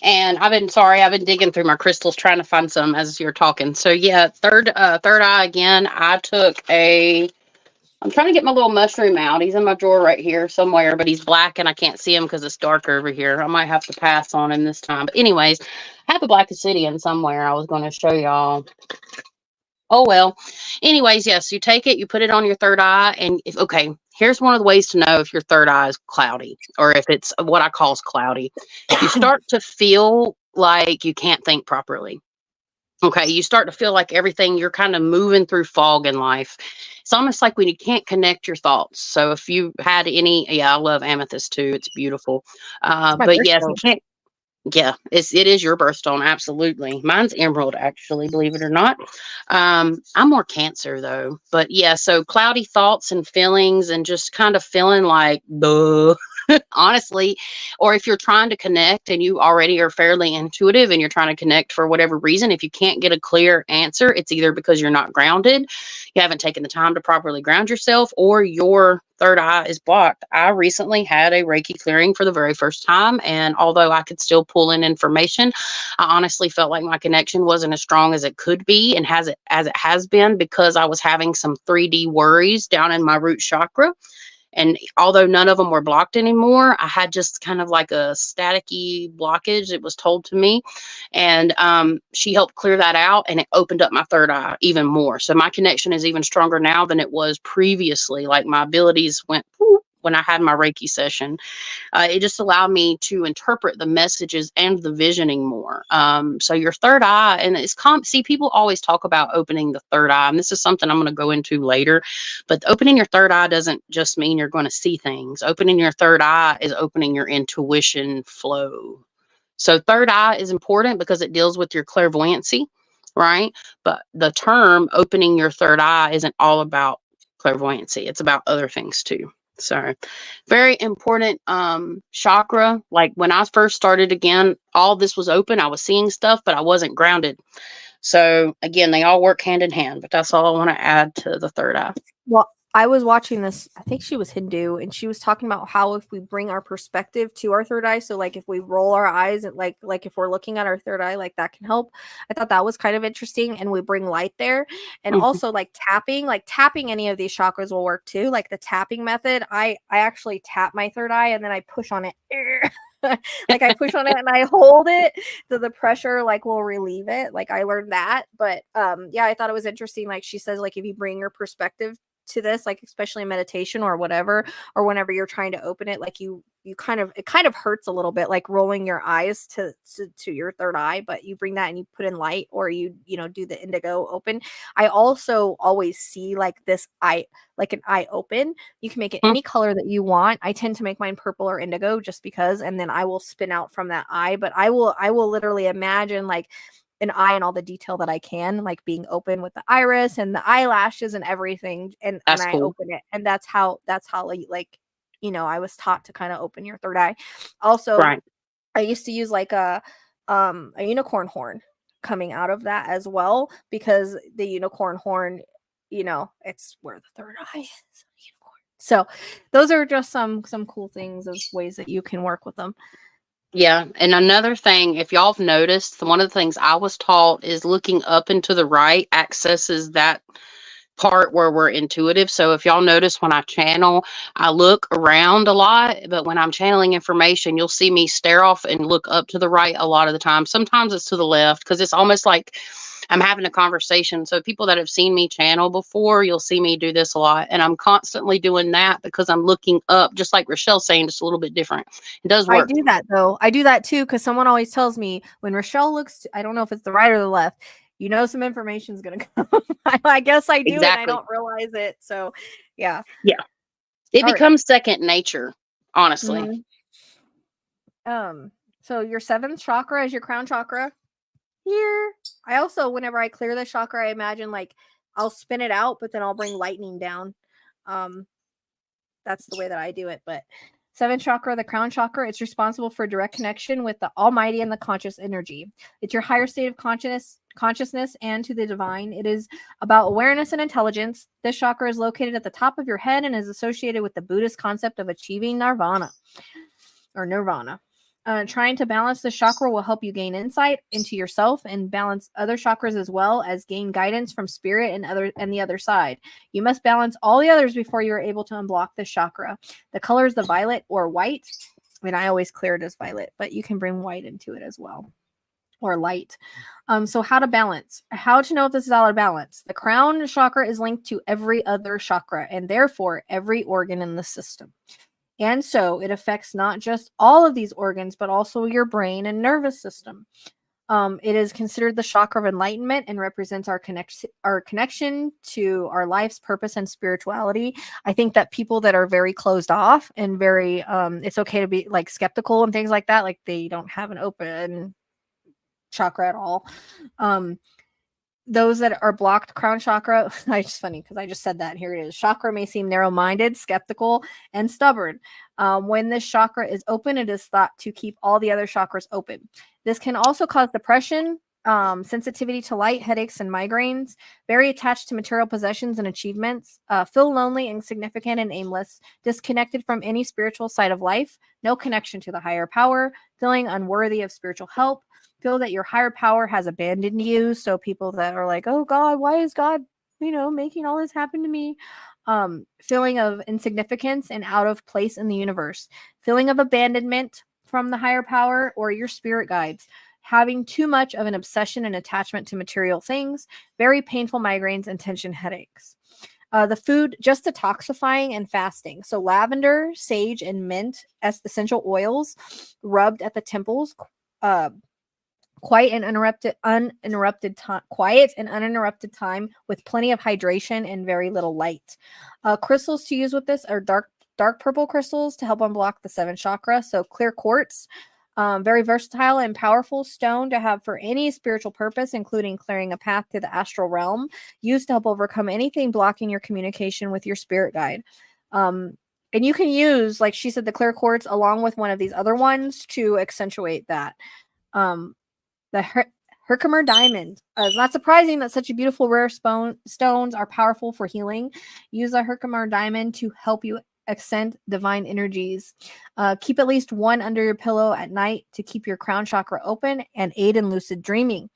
And I've been digging through my crystals trying to find some as you're talking. So yeah, third eye again. I'm trying to get my little mushroom out. He's in my drawer right here somewhere, but he's black and I can't see him because it's darker over here. I might have to pass on him this time. But anyways, I have a black obsidian somewhere I was going to show y'all. Oh, well. Anyways, yes, you take it, you put it on your third eye. And here's one of the ways to know if your third eye is cloudy or if it's what I call cloudy. You start to feel like you can't think properly. Okay, you start to feel like everything, you're kind of moving through fog in life. It's almost like when you can't connect your thoughts. So if you had I love amethyst too. It's beautiful. But yes, you can't. Yeah, it is your birthstone. Absolutely. Mine's emerald, actually, believe it or not. I'm more Cancer though. But yeah, so cloudy thoughts and feelings and just kind of feeling like, duh. Honestly, or if you're trying to connect and you already are fairly intuitive and you're trying to connect for whatever reason, if you can't get a clear answer, it's either because you're not grounded, you haven't taken the time to properly ground yourself, or your third eye is blocked. I recently had a Reiki clearing for the very first time, and although I could still pull in information, I honestly felt like my connection wasn't as strong as it could be and as it has been, because I was having some 3D worries down in my root chakra. And although none of them were blocked anymore, I had just kind of like a staticky blockage, it was told to me. And she helped clear that out, and it opened up my third eye even more. So my connection is even stronger now than it was previously. Like my abilities went whoop, when I had my Reiki session. It just allowed me to interpret the messages and the visioning more. So your third eye, and see, people always talk about opening the third eye, and this is something I'm going to go into later. But opening your third eye doesn't just mean you're going to see things. Opening your third eye is opening your intuition flow. So third eye is important because it deals with your clairvoyancy, right? But the term opening your third eye isn't all about clairvoyancy. It's about other things too. So very important chakra. Like when I first started again, all this was open. I was seeing stuff, but I wasn't grounded. So again, they all work hand in hand, but that's all I want to add to the third eye. Well, I was watching this, I think she was Hindu, and she was talking about how if we bring our perspective to our third eye, so like if we roll our eyes and like if we're looking at our third eye, like that can help. I thought that was kind of interesting, and we bring light there. And also like tapping any of these chakras will work too. Like the tapping method, I actually tap my third eye and then I push on it. Like I push on it and I hold it, so the pressure like will relieve it. Like I learned that. But yeah, I thought it was interesting. Like she says, like if you bring your perspective to this, like especially in meditation or whatever, or whenever you're trying to open it, like it kind of hurts a little bit, like rolling your eyes to your third eye, but you bring that and you put in light, or you do the indigo open. I also always see like this eye, like an eye open. You can make it any color that you want. I tend to make mine purple or indigo just because, and then I will spin out from that eye. But I will literally imagine like an eye and all the detail that I can, like being open with the iris and the eyelashes and everything, and cool. I open it, and that's how like I was taught to kind of open your third eye. Also, right. I used to use like a unicorn horn coming out of that as well, because the unicorn horn, it's where the third eye is. So those are just some cool things of ways that you can work with them. Yeah. And another thing, if y'all have noticed, one of the things I was taught is looking up and to the right accesses that part where we're intuitive. So if y'all notice, when I channel, I look around a lot, but when I'm channeling information, you'll see me stare off and look up to the right a lot of the time. Sometimes it's to the left, because it's almost like I'm having a conversation. So people that have seen me channel before, you'll see me do this a lot. And I'm constantly doing that because I'm looking up, just like Rochelle's saying, just a little bit different. It does work. I do that though. I do that too, because someone always tells me when Rochelle looks, I don't know if it's the right or the left, some information is going to come. I guess I do, exactly. And I don't realize it. So yeah. Yeah. It becomes second nature, honestly. Mm-hmm. So your seventh chakra is your crown chakra. Here, I also, whenever I clear the chakra, I imagine like I'll spin it out, but then I'll bring lightning down. That's the way that I do it. But seventh chakra, the crown chakra, it's responsible for direct connection with the almighty and the conscious energy. It's your higher state of consciousness and to the divine. It is about awareness and intelligence. This chakra is located at the top of your head and is associated with the Buddhist concept of achieving nirvana. Trying to balance the chakra will help you gain insight into yourself and balance other chakras as well as gain guidance from spirit and the other side. You must balance all the others before you are able to unblock the chakra. The color is the violet or white. I mean, I always clear it as violet, but you can bring white into it as well, or light. So how to balance? How to know if this is out of balance? The crown chakra is linked to every other chakra and therefore every organ in the system. And so it affects not just all of these organs, but also your brain and nervous system. It is considered the chakra of enlightenment and represents our connection to our life's purpose and spirituality. I think that people that are very closed off and very, it's okay to be like skeptical and things like that, like they don't have an open chakra at all. Those that are blocked crown chakra, it's just funny because I just said that. Here it is. Chakra may seem narrow-minded, skeptical, and stubborn. When this chakra is open, it is thought to keep all the other chakras open. This can also cause depression, sensitivity to light, headaches, and migraines, very attached to material possessions and achievements, feel lonely, insignificant, and aimless, disconnected from any spiritual side of life, no connection to the higher power, feeling unworthy of spiritual help, feel that your higher power has abandoned you. So people that are like, oh God, why is God, making all this happen to me? Feeling of insignificance and out of place in the universe, feeling of abandonment from the higher power or your spirit guides, having too much of an obsession and attachment to material things, very painful migraines and tension headaches. The food, just detoxifying and fasting. So lavender, sage, and mint as essential oils rubbed at the temples, quiet and uninterrupted time with plenty of hydration and very little light. Crystals to use with this are dark purple crystals to help unblock the 7th chakra. So clear quartz, very versatile and powerful stone to have for any spiritual purpose, including clearing a path to the astral realm, used to help overcome anything blocking your communication with your spirit guide. And you can use, like she said, the clear quartz along with one of these other ones to accentuate that. The Herkimer diamond. It's not surprising that such a beautiful rare stones are powerful for healing. Use a Herkimer diamond to help you accent divine energies. Keep at least one under your pillow at night to keep your crown chakra open and aid in lucid dreaming.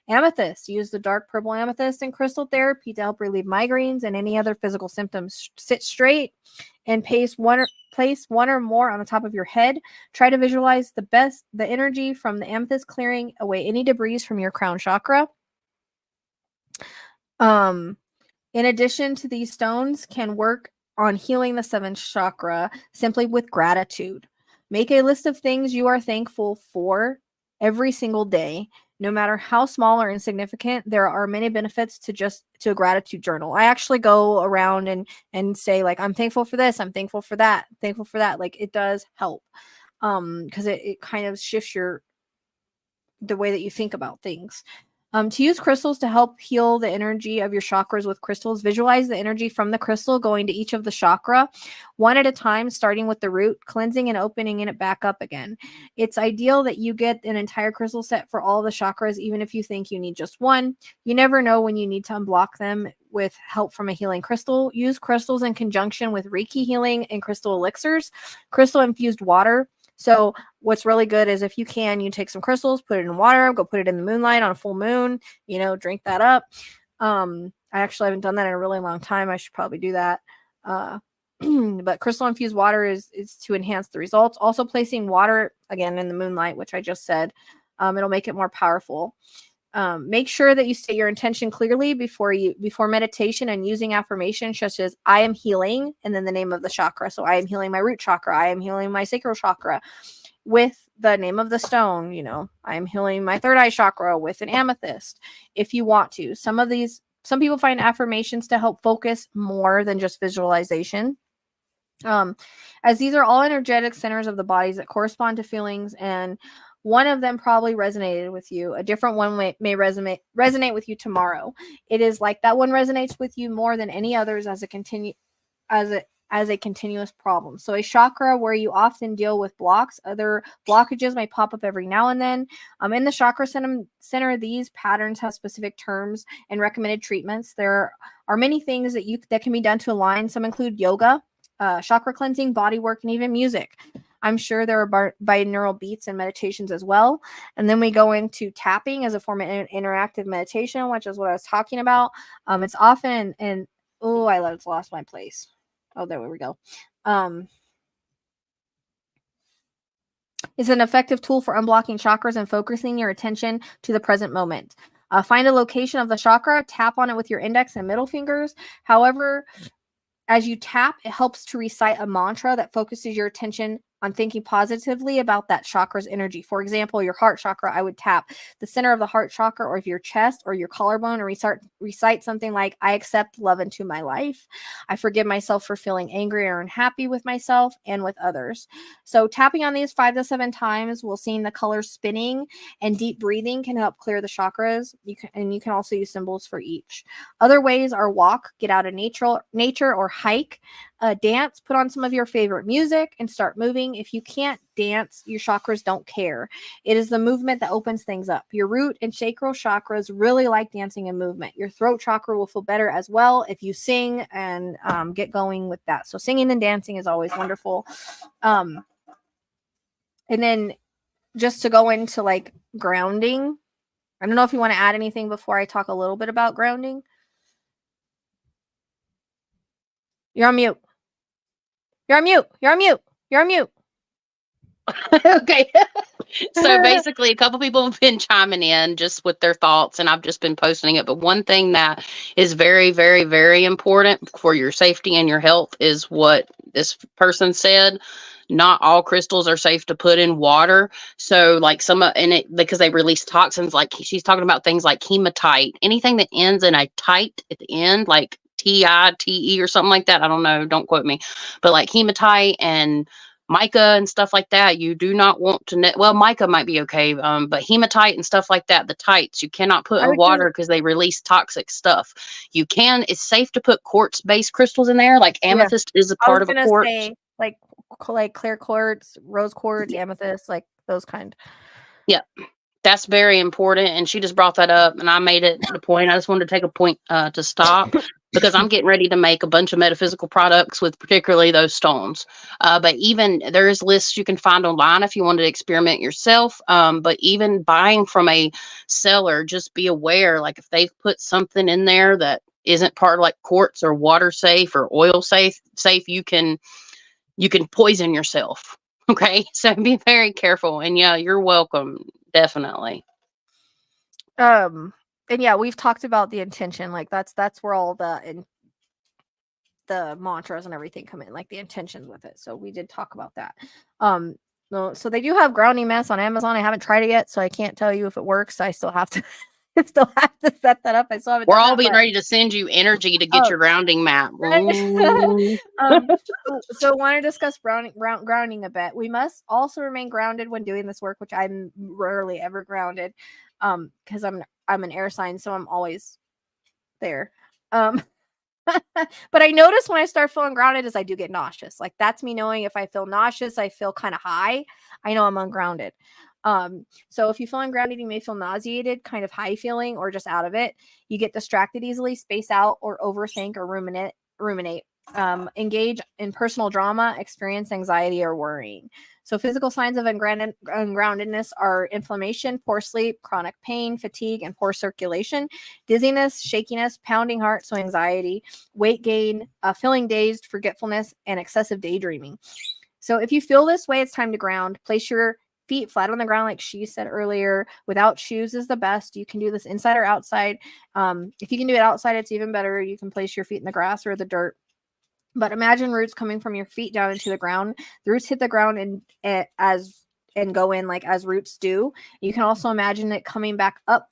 Amethyst. Use the dark purple amethyst in crystal therapy to help relieve migraines and any other physical symptoms. Sit straight and place one or more on the top of your head. Try to visualize the energy from the amethyst clearing away any debris from your crown chakra. In addition to these stones can work on healing the 7th chakra simply with gratitude. Make a list of things you are thankful for every single day. No matter how small or insignificant, there are many benefits to a gratitude journal. I actually go around and say, like, I'm thankful for this, I'm thankful for that, thankful for that. Like, it does help. Because it kind of shifts the way that you think about things. To use crystals to help heal the energy of your chakras with crystals, visualize the energy from the crystal going to each of the chakra, one at a time, starting with the root, cleansing and opening it back up again. It's ideal that you get an entire crystal set for all the chakras, even if you think you need just one. You never know when you need to unblock them with help from a healing crystal. Use crystals in conjunction with Reiki healing and crystal elixirs, crystal infused water. So what's really good is if you can, you take some crystals, put it in water, go put it in the moonlight on a full moon, drink that up. I actually haven't done that in a really long time. I should probably do that. But crystal infused water is to enhance the results. Also placing water again in the moonlight, which I just said, it'll make it more powerful. Make sure that you state your intention clearly before meditation and using affirmations such as I am healing and then the name of the chakra. So I am healing my root chakra. I am healing my sacral chakra with the name of the stone. I am healing my third eye chakra with an amethyst if you want to. Some people find affirmations to help focus more than just visualization. As these are all energetic centers of the bodies that correspond to feelings, and one of them probably resonated with you. A different one may resonate with you tomorrow. It is like that one resonates with you more than any others as a continuous problem. So a chakra where you often deal with blocks, other blockages may pop up every now and then. In the chakra center, these patterns have specific terms and recommended treatments. There are many things that can be done to align. Some include yoga, chakra cleansing, body work, and even music. I'm sure there are binaural beats and meditations as well. And then we go into tapping as a form of interactive meditation, which is what I was talking about. It's often oh, I lost my place. Oh, there we go. It's an effective tool for unblocking chakras and focusing your attention to the present moment. Find a location of the chakra, tap on it with your index and middle fingers. However, as you tap, it helps to recite a mantra that focuses your attention on thinking positively about that chakra's energy. For example, your heart chakra, I would tap the center of the heart chakra, or if your chest or your collarbone, and recite something like, I accept love into my life. I forgive myself for feeling angry or unhappy with myself and with others. So tapping on these 5 to 7 times, we'll see the colors spinning, and deep breathing can help clear the chakras. You can also use symbols for each. Other ways are walk, get out of nature or hike, dance, put on some of your favorite music and start moving. If you can't dance, your chakras don't care. It is the movement that opens things up. Your root and sacral chakras really like dancing and movement. Your throat chakra will feel better as well if you sing and get going with that. So singing and dancing is always wonderful. And then just to go into like grounding, I don't know if you want to add anything before I talk a little bit about grounding. You're on mute. You're on mute. You're on mute. You're on mute. Okay. So basically, a couple people have been chiming in just with their thoughts, and I've just been posting it. But one thing that is very, very, very important for your safety and your health is what this person said. Not all crystals are safe to put in water. So like because they release toxins, like she's talking about things like hematite, anything that ends in a tite at the end, like TITE or something like that. I don't know. Don't quote me. But like hematite and mica and stuff like that, you do not want to well, mica might be okay, but hematite and stuff like that, the tites, you cannot put in water because they release toxic stuff. It's safe to put quartz based crystals in there, like amethyst is a part of a quartz. Say, like clear quartz, rose quartz, amethyst, like those kind. Yeah, that's very important. And she just brought that up, and I made it the point. I just wanted to take a point to stop because I'm getting ready to make a bunch of metaphysical products with particularly those stones. But even there's lists you can find online if you wanted to experiment yourself. But even buying from a seller, just be aware, like if they've put something in there that isn't part of like quartz or water safe or oil safe, you can poison yourself. Okay, so be very careful. And yeah, you're welcome. Definitely. And yeah, we've talked about the intention. Like that's where all the mantras and everything come in, like the intention with it. So we did talk about that. So they do have grounding mess on Amazon. I haven't tried it yet, so I can't tell you if it works. I still have to set that up. I still haven't. We're all being ready to send you energy to get your grounding map. So want to discuss grounding a bit. We must also remain grounded when doing this work, which I'm rarely ever grounded, because I'm an air sign, so I'm always there. But I notice when I start feeling grounded is I do get nauseous. Like that's me knowing if I feel nauseous, I feel kind of high, I know I'm ungrounded. So if you feel ungrounded, you may feel nauseated, kind of high feeling, or just out of it. You get distracted easily, space out, or overthink or ruminate. Engage in personal drama, experience anxiety or worrying. So physical signs of ungroundedness are inflammation, poor sleep, chronic pain, fatigue, and poor circulation, dizziness, shakiness, pounding heart, so anxiety, weight gain, feeling dazed, forgetfulness, and excessive daydreaming. So if you feel this way, it's time to ground. Place your feet flat on the ground, like she said earlier. Without shoes is the best. You can do this inside or outside. If you can do it outside, it's even better. You can place your feet in the grass or the dirt. But imagine roots coming from your feet down into the ground. The roots hit the ground and go in like as roots do. You can also imagine it coming back up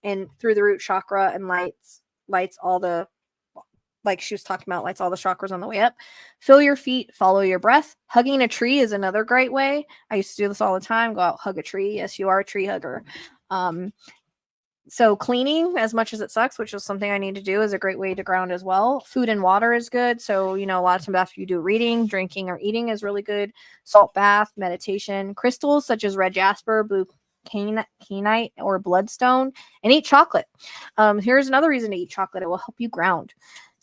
and through the root chakra and lights all the, like she was talking about, lights all the chakras on the way up. Feel your feet, follow your breath. Hugging a tree is another great way. I used to do this all the time. Go out, hug a tree. Yes, you are a tree hugger. So cleaning, as much as it sucks, which is something I need to do, is a great way to ground as well. Food and water is good. So, a lot of times after you do reading, drinking, or eating is really good. Salt bath, meditation, crystals such as red jasper, blue kyanite, or bloodstone, and eat chocolate. Here's another reason to eat chocolate. It will help you ground.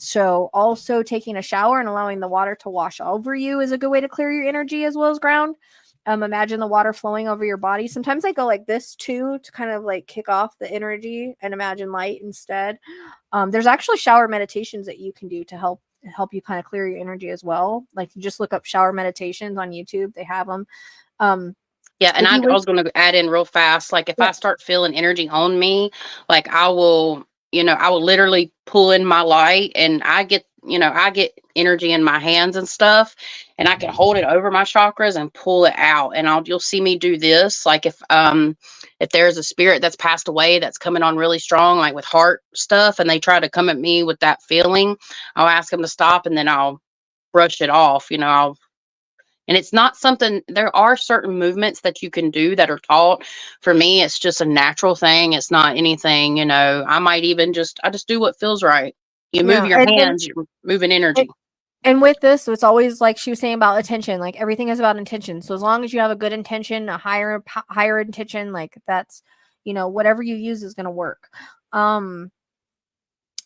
So also taking a shower and allowing the water to wash over you is a good way to clear your energy as well as ground. Imagine the water flowing over your body. Sometimes I go like this too to kind of like kick off the energy and imagine light instead. There's actually shower meditations that you can do to help you kind of clear your energy as well. Like you just look up shower meditations on YouTube. They have them. Yeah, and I was going to add in real fast. Like if I start feeling energy on me, like I will literally pull in my light, and I get energy in my hands and stuff, and I can hold it over my chakras and pull it out. And you'll see me do this. Like if there's a spirit that's passed away that's coming on really strong, like with heart stuff, and they try to come at me with that feeling, I'll ask them to stop, and then I'll brush it off. And it's not something, there are certain movements that you can do that are taught. For me, it's just a natural thing. It's not anything, I might even I just do what feels right. You move your hands, you're moving energy. And with this, it's always like she was saying about attention, like everything is about intention. So as long as you have a good intention, a higher intention, like that's, whatever you use is going to work.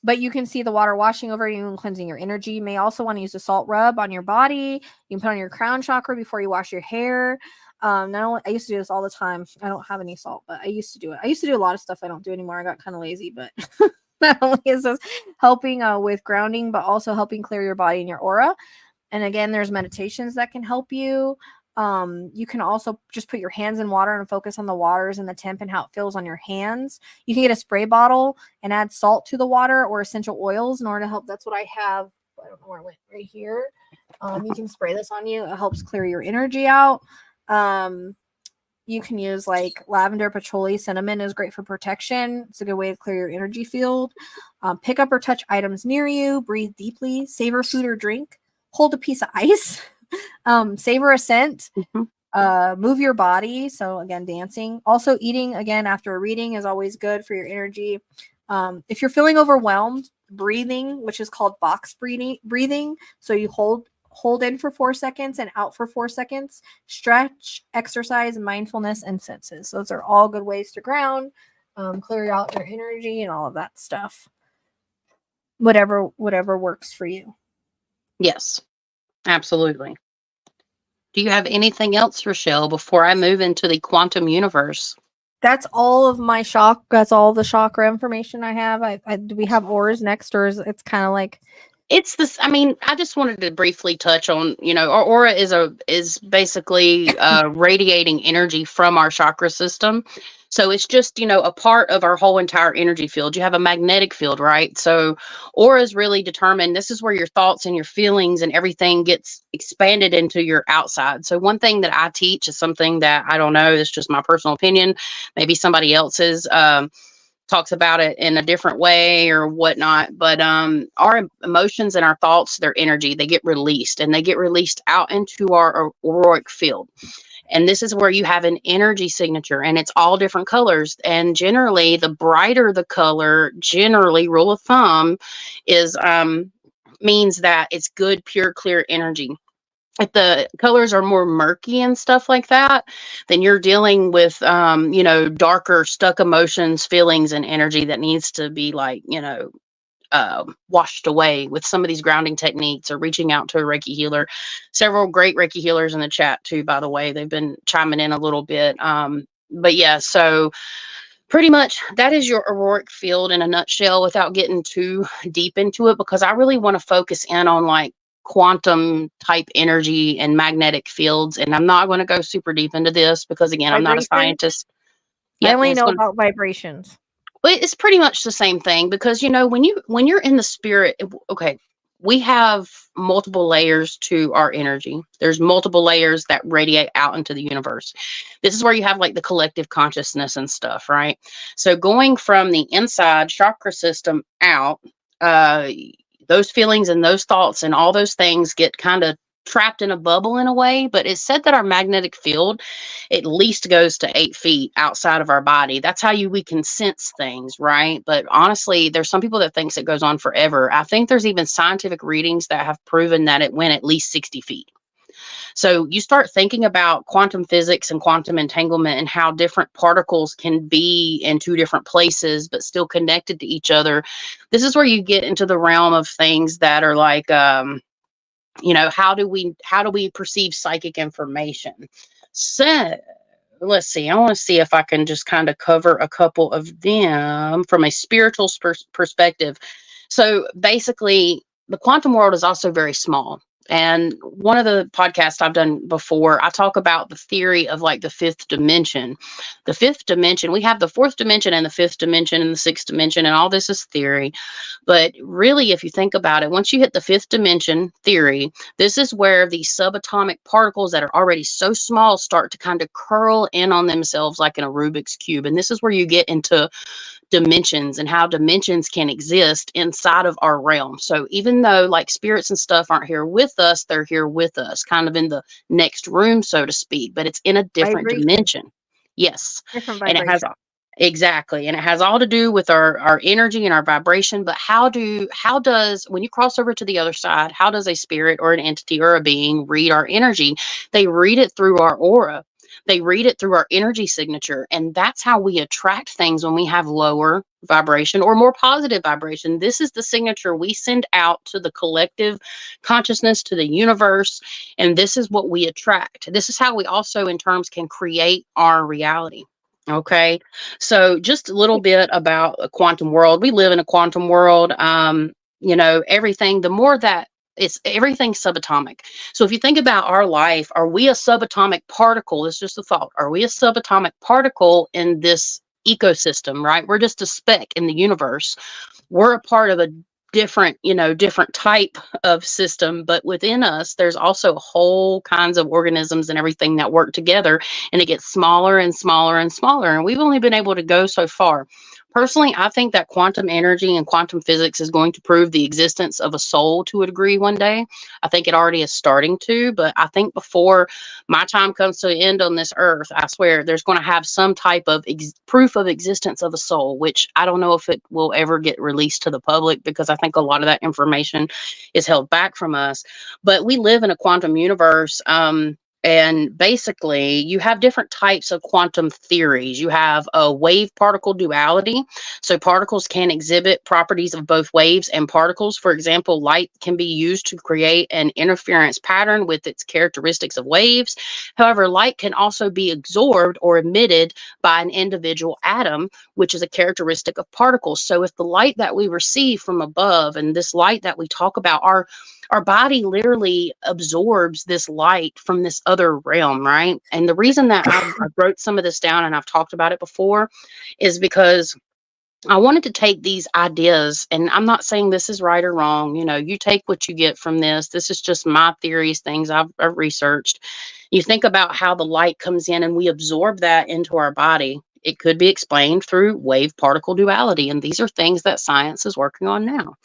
But you can see the water washing over you and cleansing your energy. You may also want to use a salt rub on your body. You can put on your crown chakra before you wash your hair. I used to do this all the time. I don't have any salt, but I used to do it. I used to do a lot of stuff I don't do anymore. I got kind of lazy, but not only is this helping with grounding, but also helping clear your body and your aura. And again, there's meditations that can help you. You can also just put your hands in water and focus on the waters and the temp and how it feels on your hands. You can get a spray bottle and add salt to the water or essential oils in order to help. That's what I have. I don't know where it went, right here. You can spray this on you. It helps clear your energy out. You can use like lavender, patchouli, cinnamon is great for protection. It's a good way to clear your energy field. Pick up or touch items near you. Breathe deeply. Savor food or drink. Hold a piece of ice. Savor a scent. Move your body. So again, dancing. Also eating again after a reading is always good for your energy. If you're feeling overwhelmed, breathing, which is called box breathing. So you hold in for 4 seconds and out for 4 seconds. Stretch, exercise, mindfulness, and senses. Those are all good ways to ground, clear out your energy and all of that stuff. Whatever works for you. Yes, absolutely. Do you have anything else, Rochelle, before I move into the quantum universe? That's all of my that's all the chakra information I have. Do we have auras next, or it's kind of like it's this? I mean, I just wanted to briefly touch on, our aura is basically radiating energy from our chakra system. So it's just, a part of our whole entire energy field. You have a magnetic field, right? So aura is really determined. This is where your thoughts and your feelings and everything gets expanded into your outside. So one thing that I teach is something that I don't know, it's just my personal opinion. Maybe somebody else's talks about it in a different way or whatnot. But our emotions and our thoughts, their energy, they get released, and they get released out into our auric field. And this is where you have an energy signature, and it's all different colors. And generally, the brighter the color, generally, rule of thumb, is means that it's good, pure, clear energy. If the colors are more murky and stuff like that, then you're dealing with, darker, stuck emotions, feelings, and energy that needs to be washed away with some of these grounding techniques or reaching out to a Reiki healer. Several great Reiki healers in the chat too, by the way. They've been chiming in a little bit. But yeah, so pretty much that is your auric field in a nutshell without getting too deep into it, because I really want to focus in on like quantum type energy and magnetic fields. And I'm not going to go super deep into this because again, I'm not a scientist. I only know about vibrations. But it's pretty much the same thing, because when you're in the spirit, okay, we have multiple layers to our energy. There's multiple layers that radiate out into the universe. This is where you have like the collective consciousness and stuff, right? So going from the inside chakra system out, those feelings and those thoughts and all those things get kind of trapped in a bubble in a way. But it's said that our magnetic field at least goes to 8 feet outside of our body. That's how we can sense things, right? But honestly, there's some people that thinks it goes on forever. I think there's even scientific readings that have proven that it went at least 60 feet. So you start thinking about quantum physics and quantum entanglement and how different particles can be in two different places, but still connected to each other. This is where you get into the realm of things that are like, how do we perceive psychic information? So let's see. I want to see if I can just kind of cover a couple of them from a spiritual perspective. So basically, the quantum world is also very small. And one of the podcasts I've done before, I talk about the theory of like the fifth dimension. The fifth dimension, we have the fourth dimension and the fifth dimension and the sixth dimension, and all this is theory. But really, if you think about it, once you hit the fifth dimension theory, this is where the subatomic particles that are already so small start to kind of curl in on themselves like in a Rubik's Cube. And this is where you get into dimensions and how dimensions can exist inside of our realm. So even though like spirits and stuff aren't here with us, they're here with us, kind of in the next room, so to speak, but it's in a different dimension. Yes. Different vibration. And it has exactly. And it has all to do with our energy and our vibration. But how does, when you cross over to the other side, how does a spirit or an entity or a being read our energy? They read it through our aura. They read it through our energy signature. And that's how we attract things when we have lower vibration or more positive vibration. This is the signature we send out to the collective consciousness, to the universe. And this is what we attract. This is how we also, in terms, can create our reality. Okay. So just a little bit about a quantum world. We live in a quantum world. Everything, the more that it's everything subatomic. So if you think about our life, are we a subatomic particle? It's just a thought. Are we a subatomic particle in this ecosystem, right? We're just a speck in the universe. We're a part of a different type of system, but within us, there's also whole kinds of organisms and everything that work together, and it gets smaller and smaller and smaller. And we've only been able to go so far. Personally, I think that quantum energy and quantum physics is going to prove the existence of a soul to a degree one day. I think it already is starting to, but I think before my time comes to an end on this earth, I swear there's going to have some type of proof of existence of a soul, which I don't know if it will ever get released to the public, because I think a lot of that information is held back from us. But we live in a quantum universe. And basically, you have different types of quantum theories. You have a wave-particle duality. So particles can exhibit properties of both waves and particles. For example, light can be used to create an interference pattern with its characteristics of waves. However, light can also be absorbed or emitted by an individual atom, which is a characteristic of particles. So if the light that we receive from above and this light that we talk about, our body literally absorbs this light from this other realm, right? And the reason that I wrote some of this down and I've talked about it before is because I wanted to take these ideas, and I'm not saying this is right or wrong. You take what you get from this. This is just my theories, things I've researched. You think about how the light comes in and we absorb that into our body. It could be explained through wave-particle duality, and these are things that science is working on now.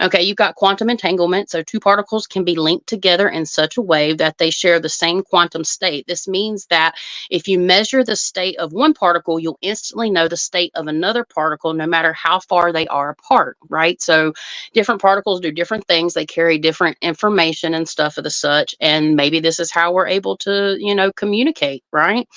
Okay, you've got quantum entanglement. So two particles can be linked together in such a way that they share the same quantum state. This means that if you measure the state of one particle, you'll instantly know the state of another particle, no matter how far they are apart, right? So different particles do different things. They carry different information and stuff of the such, and maybe this is how we're able to, communicate, right?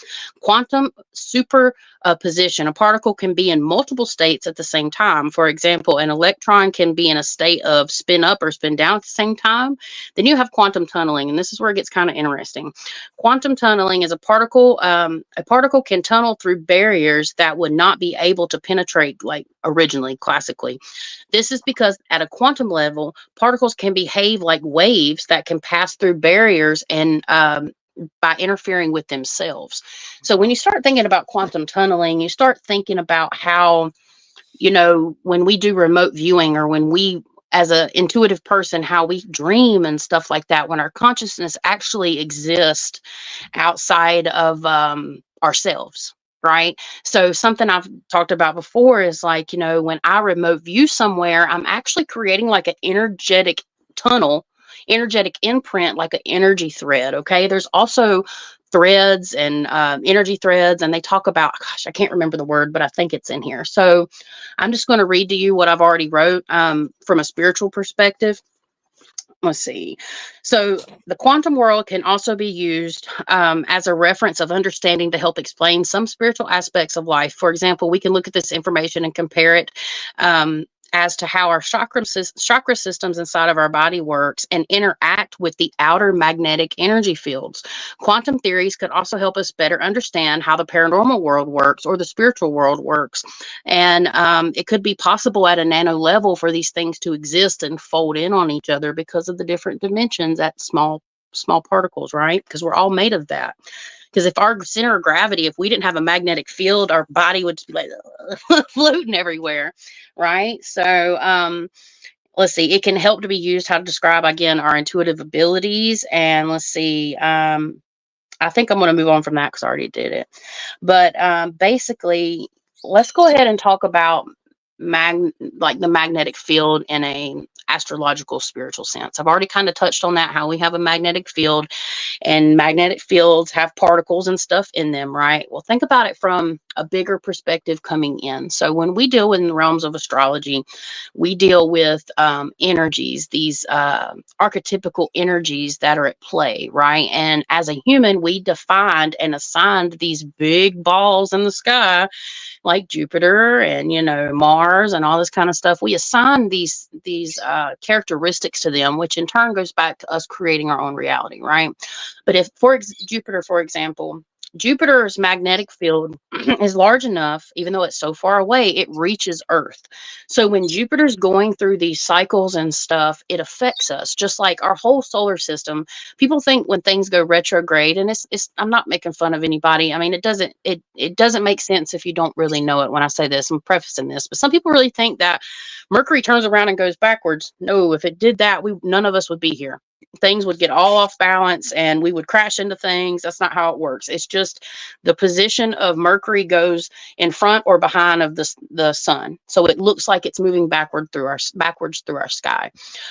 Quantum superposition. A particle can be in multiple states at the same time. For example, an electron can be in a state of spin up or spin down at the same time. Then you have quantum tunneling, and this is where it gets kind of interesting. Quantum tunneling is a particle can tunnel through barriers that would not be able to penetrate like originally, classically. This is because at a quantum level, particles can behave like waves that can pass through barriers and by interfering with themselves. So when you start thinking about quantum tunneling, you start thinking about how, when we do remote viewing, or when we, as an intuitive person, how we dream and stuff like that, when our consciousness actually exists outside of ourselves. Right. So something I've talked about before is like, when I remote view somewhere, I'm actually creating like an energetic tunnel, energetic imprint, like an energy thread. Okay. There's also threads and energy threads, and they talk about, gosh, I can't remember the word, but I think it's in here. So I'm just going to read to you what I've already wrote from a spiritual perspective. let's see. So the quantum world can also be used as a reference of understanding to help explain some spiritual aspects of life. For example, we can look at this information and compare it as to how our chakra systems inside of our body works and interact with the outer magnetic energy fields. Quantum theories could also help us better understand how the paranormal world works or the spiritual world works. And it could be possible at a nano level for these things to exist and fold in on each other because of the different dimensions at small particles, right? Because we're all made of that. Because if our center of gravity, if we didn't have a magnetic field, our body would be like floating everywhere, right? So let's see, it can help to be used how to describe, again, our intuitive abilities. And let's see, I think I'm going to move on from that because I already did it. But basically, let's go ahead and talk about like the magnetic field in a astrological spiritual sense. I've already kind of touched on that, how we have a magnetic field, and magnetic fields have particles and stuff in them, right? Well, think about it from a bigger perspective coming in. So when we deal in the realms of astrology, we deal with energies, these archetypical energies that are at play, right? And as a human, we defined and assigned these big balls in the sky like Jupiter and, Mars and all this kind of stuff. We assign these characteristics to them, which in turn goes back to us creating our own reality, right? But if Jupiter, for example, Jupiter's magnetic field is large enough, even though it's so far away, it reaches Earth. So when Jupiter's going through these cycles and stuff, it affects us, just like our whole solar system. People think when things go retrograde, and it's I'm not making fun of anybody. I mean, it doesn't make sense if you don't really know it when I say this. I'm prefacing this, but some people really think that Mercury turns around and goes backwards. No, if it did that, none of us would be here. Things would get all off balance and we would crash into things. That's not how it works. It's just the position of Mercury goes in front or behind of the sun. So it looks like it's moving backwards through our sky.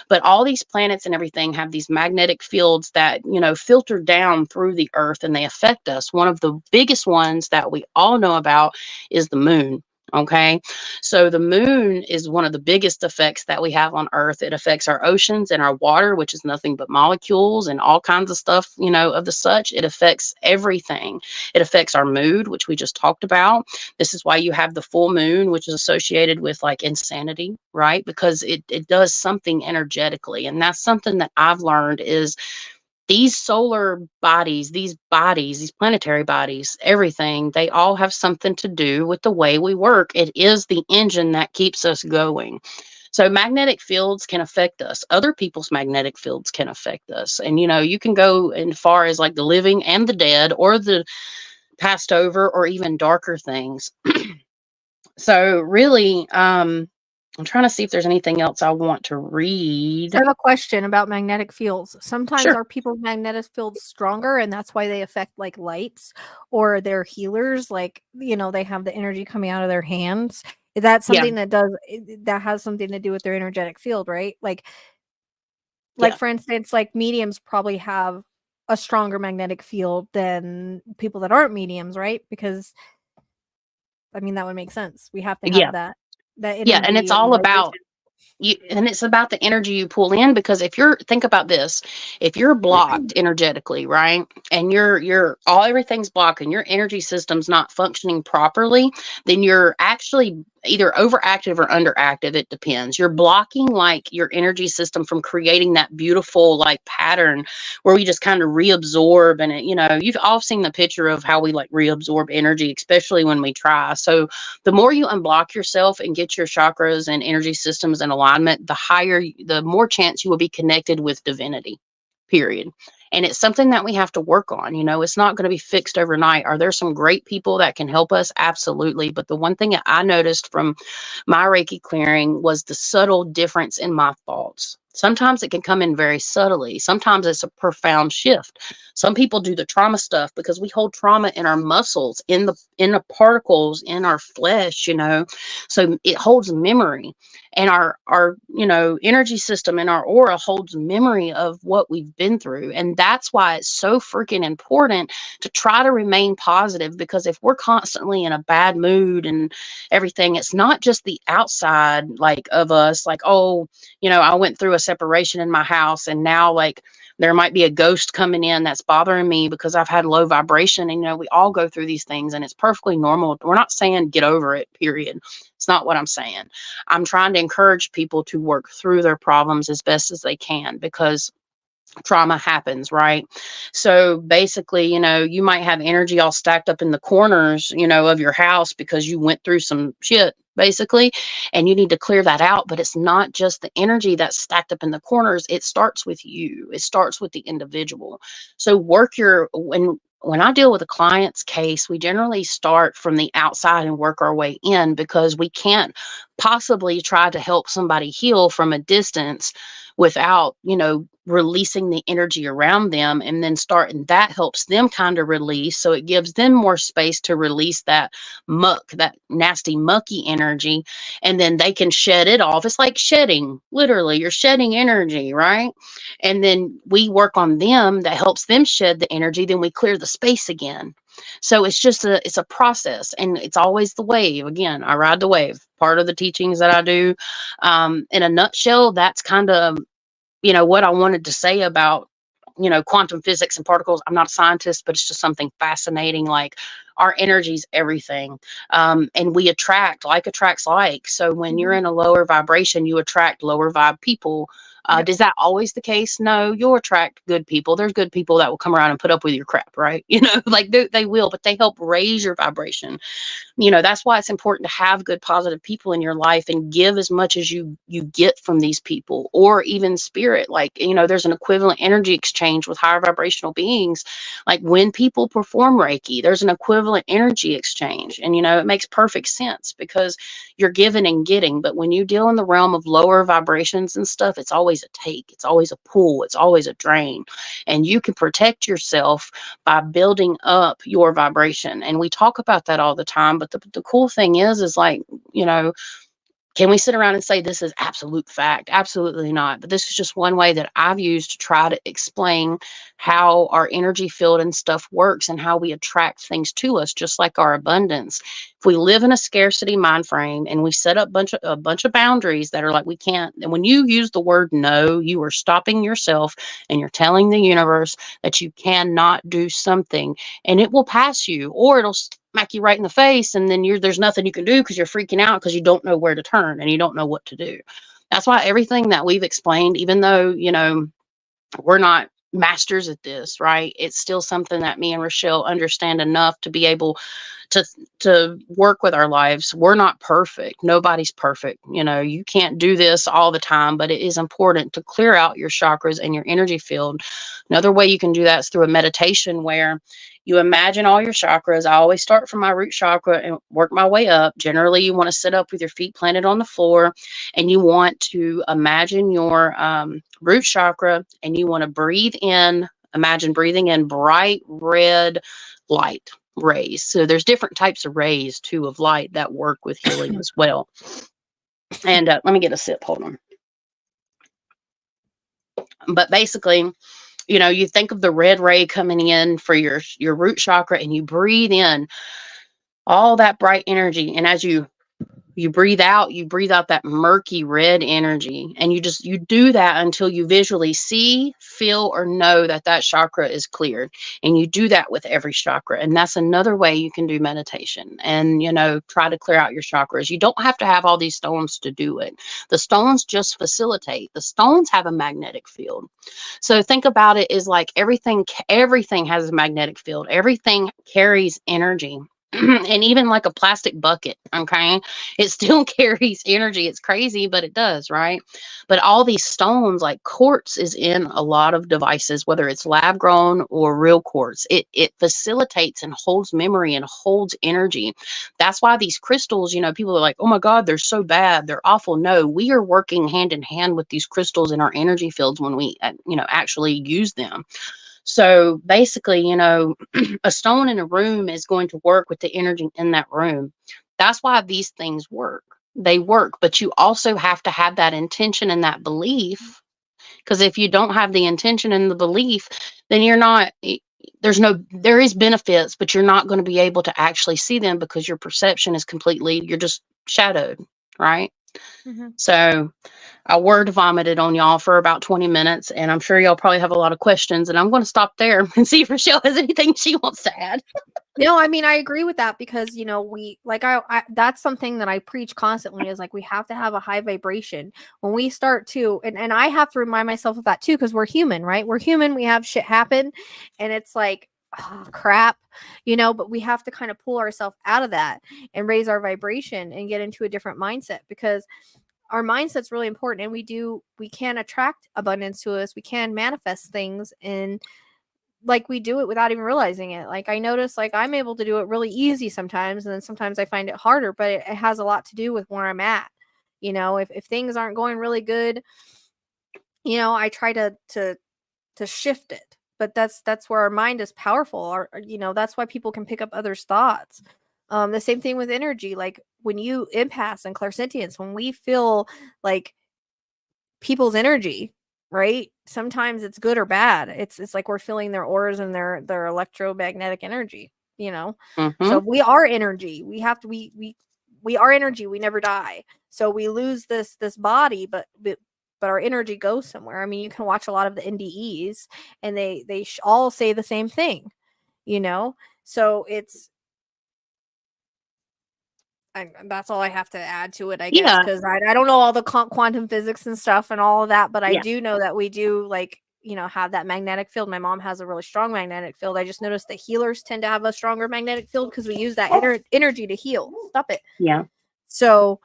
But all these planets and everything have these magnetic fields that, filter down through the Earth and they affect us. One of the biggest ones that we all know about is the moon. Okay, so the moon is one of the biggest effects that we have on Earth. It affects our oceans and our water, which is nothing but molecules and all kinds of stuff, of the such. It affects everything. It affects our mood, which we just talked about. This is why you have the full moon, which is associated with like insanity, right? Because it does something energetically. And that's something that I've learned is these solar bodies, these planetary bodies, everything, they all have something to do with the way we work. It is the engine that keeps us going. So magnetic fields can affect us. Other people's magnetic fields can affect us. And, you can go as far as like the living and the dead or the passed over or even darker things. So really, I'm trying to see if there's anything else I want to read. I have a question about magnetic fields. Sometimes Sure. Are people's magnetic fields stronger and that's why they affect like lights, or they're healers, like, they have the energy coming out of their hands? Is that something that has something to do with their energetic field, right? Like for instance, like mediums probably have a stronger magnetic field than people that aren't mediums, right? Because that would make sense. We have to have that energy. And it's all about and it's about the energy you pull in, because think about this, if you're blocked energetically, right, and everything's blocked and your energy system's not functioning properly, then you're actually either overactive or underactive. It depends. You're blocking like your energy system from creating that beautiful like pattern where we just kind of reabsorb. And it, you've all seen the picture of how we like reabsorb energy, especially when we try. So the more you unblock yourself and get your chakras and energy systems in alignment, the more chance you will be connected with divinity, period. And it's something that we have to work on. It's not going to be fixed overnight. Are there some great people that can help us? Absolutely. But the one thing that I noticed from my Reiki clearing was the subtle difference in my thoughts. Sometimes it can come in very subtly. Sometimes it's a profound shift. Some people do the trauma stuff because we hold trauma in our muscles, in the particles in our flesh, so it holds memory. And our energy system and our aura holds memory of what we've been through. And that's why it's so freaking important to try to remain positive, because if we're constantly in a bad mood and everything, it's not just the outside like of us, like, oh, I went through a separation in my house, and now like there might be a ghost coming in that's bothering me because I've had low vibration. And, you know, we all go through these things, and it's perfectly normal. We're not saying get over it, period. It's not what I'm saying. I'm trying to encourage people to work through their problems as best as they can, because trauma happens, right? So basically, you know, you might have energy all stacked up in the corners, you know, of your house because you went through some shit, basically, and you need to clear that out. But it's not just the energy that's stacked up in the corners. It starts with you. It starts with the individual. So when I deal with a client's case, we generally start from the outside and work our way in, because we can't possibly try to help somebody heal from a distance without, you know, releasing the energy around them, and then starting that helps them kind of release. So it gives them more space to release that muck, that nasty, mucky energy, and then they can shed it off. It's like shedding, literally, you're shedding energy, right? And then we work on them, that helps them shed the energy. Then we clear the space again. So it's a process, and it's always the wave. Again, I ride the wave. Part of the teachings that I do, in a nutshell, that's kind of, you know, what I wanted to say about, you know, quantum physics and particles. I'm not a scientist, but it's just something fascinating. Like, our energy's everything. And we attract, like attracts like. So when you're in a lower vibration, you attract lower vibe people. Yep. Is that always the case? No, you'll attract good people. There's good people that will come around and put up with your crap, right? You know, like they will, but they help raise your vibration. You know, that's why it's important to have good, positive people in your life, and give as much as you get from these people, or even spirit. Like, you know, there's an equivalent energy exchange with higher vibrational beings. Like when people perform Reiki, there's an equivalent energy exchange. And, you know, it makes perfect sense, because you're giving and getting. But when you deal in the realm of lower vibrations and stuff, it's always a take, it's always a pull, it's always a drain. And you can protect yourself by building up your vibration. And we talk about that all the time. But the cool thing is like, you know, can we sit around and say this is absolute fact? Absolutely not. But this is just one way that I've used to try to explain how our energy field and stuff works, and how we attract things to us, just like our abundance. If we live in a scarcity mind frame and we set up a bunch of boundaries that are like, we can't, and when you use the word no, you are stopping yourself, and you're telling the universe that you cannot do something, and it will pass you, or it'll smack you right in the face, and then there's nothing you can do because you're freaking out, because you don't know where to turn and you don't know what to do. That's why everything that we've explained, even though, you know, we're not masters at this, right? It's still something that me and Rochelle understand enough to be able to work with our lives. We're not perfect. Nobody's perfect. You know, you can't do this all the time, but it is important to clear out your chakras and your energy field. Another way you can do that is through a meditation where you imagine all your chakras. I always start from my root chakra and work my way up. Generally, you want to sit up with your feet planted on the floor, and you want to imagine your root chakra, and you want to breathe in. Imagine breathing in bright red light rays. So there's different types of rays too of light that work with healing as well. And let me get a sip. Hold on. But basically, you know, you think of the red ray coming in for your root chakra, and you breathe in all that bright energy. And as you breathe out that murky red energy. And you do that until you visually see, feel, or know that chakra is cleared. And you do that with every chakra. And that's another way you can do meditation and, you know, try to clear out your chakras. You don't have to have all these stones to do it. The stones just facilitate. The stones have a magnetic field. So think about it as like everything has a magnetic field. Everything carries energy. And even like a plastic bucket, okay, it still carries energy. It's crazy, but it does, right? But all these stones, like quartz is in a lot of devices, whether it's lab grown or real quartz. It facilitates and holds memory and holds energy. That's why these crystals, you know, people are like, oh my God, they're so bad, they're awful. No, we are working hand in hand with these crystals in our energy fields when we, you know, actually use them. So basically, you know, a stone in a room is going to work with the energy in that room. That's why these things work. They work, but you also have to have that intention and that belief. Because if you don't have the intention and the belief, then you're not, there is benefits, but you're not going to be able to actually see them because your perception is completely, you're just shadowed, right? So I word vomited on y'all for about 20 minutes, and I'm sure y'all probably have a lot of questions, and I'm going to stop there and see if Rochelle has anything she wants to add. No, I mean, I agree with that because, you know, we like, I that's something that I preach constantly is like, we have to have a high vibration when we start to, and I have to remind myself of that too, because we're human, right? We're human. We have shit happen and it's like, oh, crap, you know, but we have to kind of pull ourselves out of that and raise our vibration and get into a different mindset, because our mindset's really important, and we can attract abundance to us. We can manifest things, and like we do it without even realizing it. Like I notice, like I'm able to do it really easy sometimes, and then sometimes I find it harder, but it has a lot to do with where I'm at. You know, if things aren't going really good, you know, I try to shift it. But that's where our mind is powerful. Or you know, that's why people can pick up others' thoughts. The same thing with energy. Like when you empaths and clairsentience, when we feel like people's energy, right? Sometimes it's good or bad. It's like we're feeling their auras and their electromagnetic energy, you know. So we are energy. We have to we are energy. We never die. So we lose this body, but our energy goes somewhere. I mean, you can watch a lot of the NDEs, and they all say the same thing, you know. So that's all I have to add to it, I guess, because I don't know all the quantum physics and stuff and all of that, but I do know that we do, like, you know, have that magnetic field. My mom has a really strong magnetic field. I just noticed that healers tend to have a stronger magnetic field because we use that energy to heal. Stop it. Yeah. So,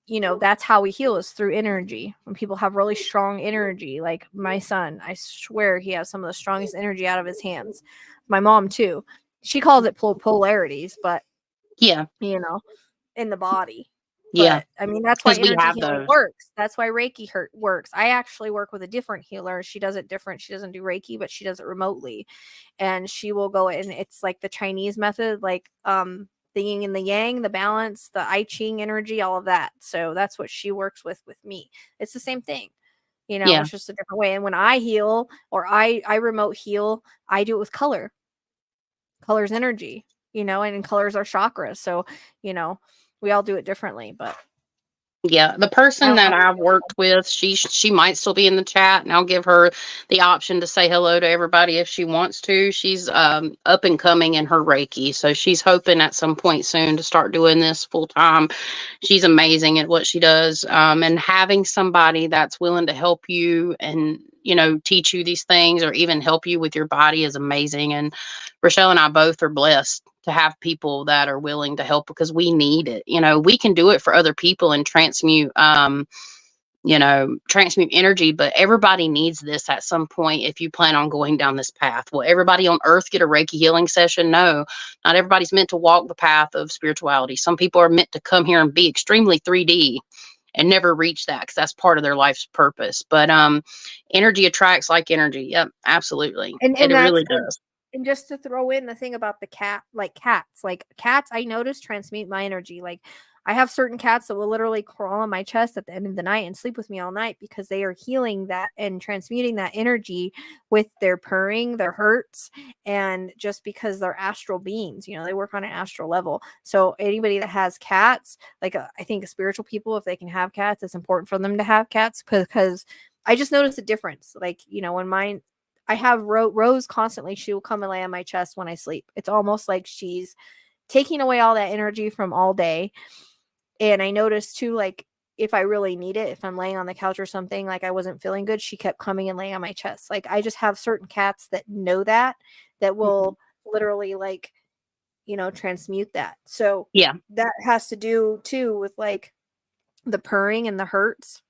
you know, that's how we heal, is through energy. When people have really strong energy, like my son, I swear he has some of the strongest energy out of his hands. My mom too. She calls it polarities, but you know, in the body. But I mean, that's why energy healing works. That's why Reiki works. I actually work with a different healer. She does it different. She doesn't do Reiki, but she does it remotely. And she will go in. It's like the Chinese method, like the yin and the yang, the balance, the I Ching energy, all of that. So that's what she works with me. It's the same thing. You know, it's just a different way. And when I heal or I remote heal, I do it with color. Color's energy. You know, and colors are chakras. So, you know, we all do it differently, but the person that I've worked with, she might still be in the chat, and I'll give her the option to say hello to everybody if she wants to. She's up and coming in her Reiki, so she's hoping at some point soon to start doing this full time. She's amazing at what she does, and having somebody that's willing to help you and, you know, teach you these things or even help you with your body is amazing. And Rochelle and I both are blessed to have people that are willing to help, because we need it. You know, we can do it for other people and transmute energy, but everybody needs this at some point if you plan on going down this path. Will everybody on earth get a Reiki healing session? No, not everybody's meant to walk the path of spirituality. Some people are meant to come here and be extremely 3D and never reach that, because that's part of their life's purpose. But energy attracts like energy. Yep, absolutely. And it really does. And just to throw in the thing about the cats, I notice transmute my energy. Like I have certain cats that will literally crawl on my chest at the end of the night and sleep with me all night, because they are healing that and transmuting that energy with their purring, their hurts, and just because they're astral beings, you know, they work on an astral level. So anybody that has cats, like I think spiritual people, if they can have cats, it's important for them to have cats, because I just noticed a difference. Like, you know, when I have Rose constantly, she will come and lay on my chest when I sleep. It's almost like she's taking away all that energy from all day. And I noticed too, like if I really need it, if I'm laying on the couch or something, like I wasn't feeling good, she kept coming and laying on my chest. Like I just have certain cats that know that will literally, like, you know, transmute that. So that has to do too with like the purring and the hurts.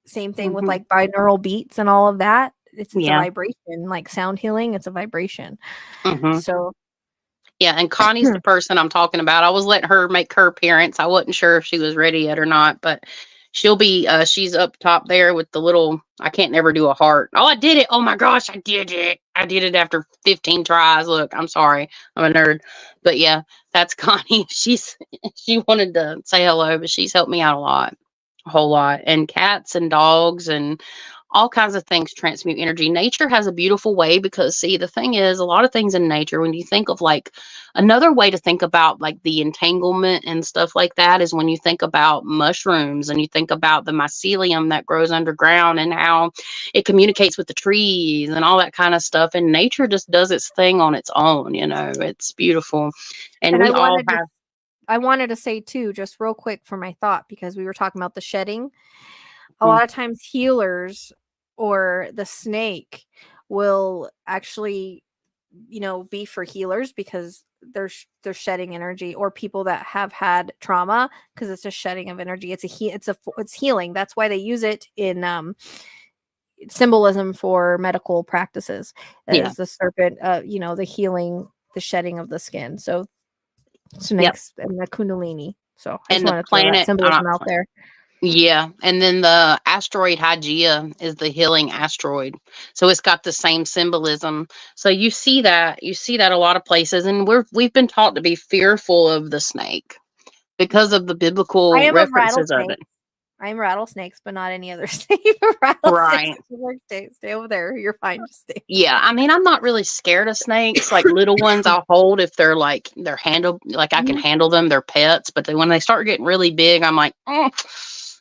Same thing with like binaural beats and all of that. It's a vibration, like sound healing. It's a vibration. So and Connie's the person I'm talking about. I was letting her make her appearance. I wasn't sure if she was ready yet or not, but she'll be. She's up top there with the little. I can't never do a heart. Oh, I did it! Oh my gosh, I did it! I did it after 15 tries. Look, I'm sorry, I'm a nerd, but yeah, that's Connie. She wanted to say hello, but she's helped me out a whole lot. And cats and dogs and all kinds of things transmute energy. Nature has a beautiful way, because see, the thing is, a lot of things in nature, when you think of like another way to think about like the entanglement and stuff like that, is when you think about mushrooms and you think about the mycelium that grows underground and how it communicates with the trees and all that kind of stuff. And nature just does its thing on its own, you know. It's beautiful. And And we all have I wanted to say too, just real quick for my thought, because we were talking about the shedding. A Mm. lot of times healers or the snake will actually, be for healers because they're shedding energy, or people that have had trauma, because it's a shedding of energy. It's healing. That's why they use it in symbolism for medical practices, Yeah. as the serpent, the healing, the shedding of the skin. So Yep. snakes and the kundalini. So I just And the want to throw that planet, symbolism out there. yeah, and then the asteroid Hygeia is the healing asteroid. So it's got the same symbolism. So you see that a lot of places, and we've been taught to be fearful of the snake because of the I biblical am a references of rattlesnake. it. I'm rattlesnakes, but not any other snake. Rattlesnakes. Right. Stay over there. You're fine. Just stay. Yeah, I mean, I'm not really scared of snakes. Like little ones I'll hold if they're like they're handle like I can handle them, they're pets, but then when they start getting really big, I'm like,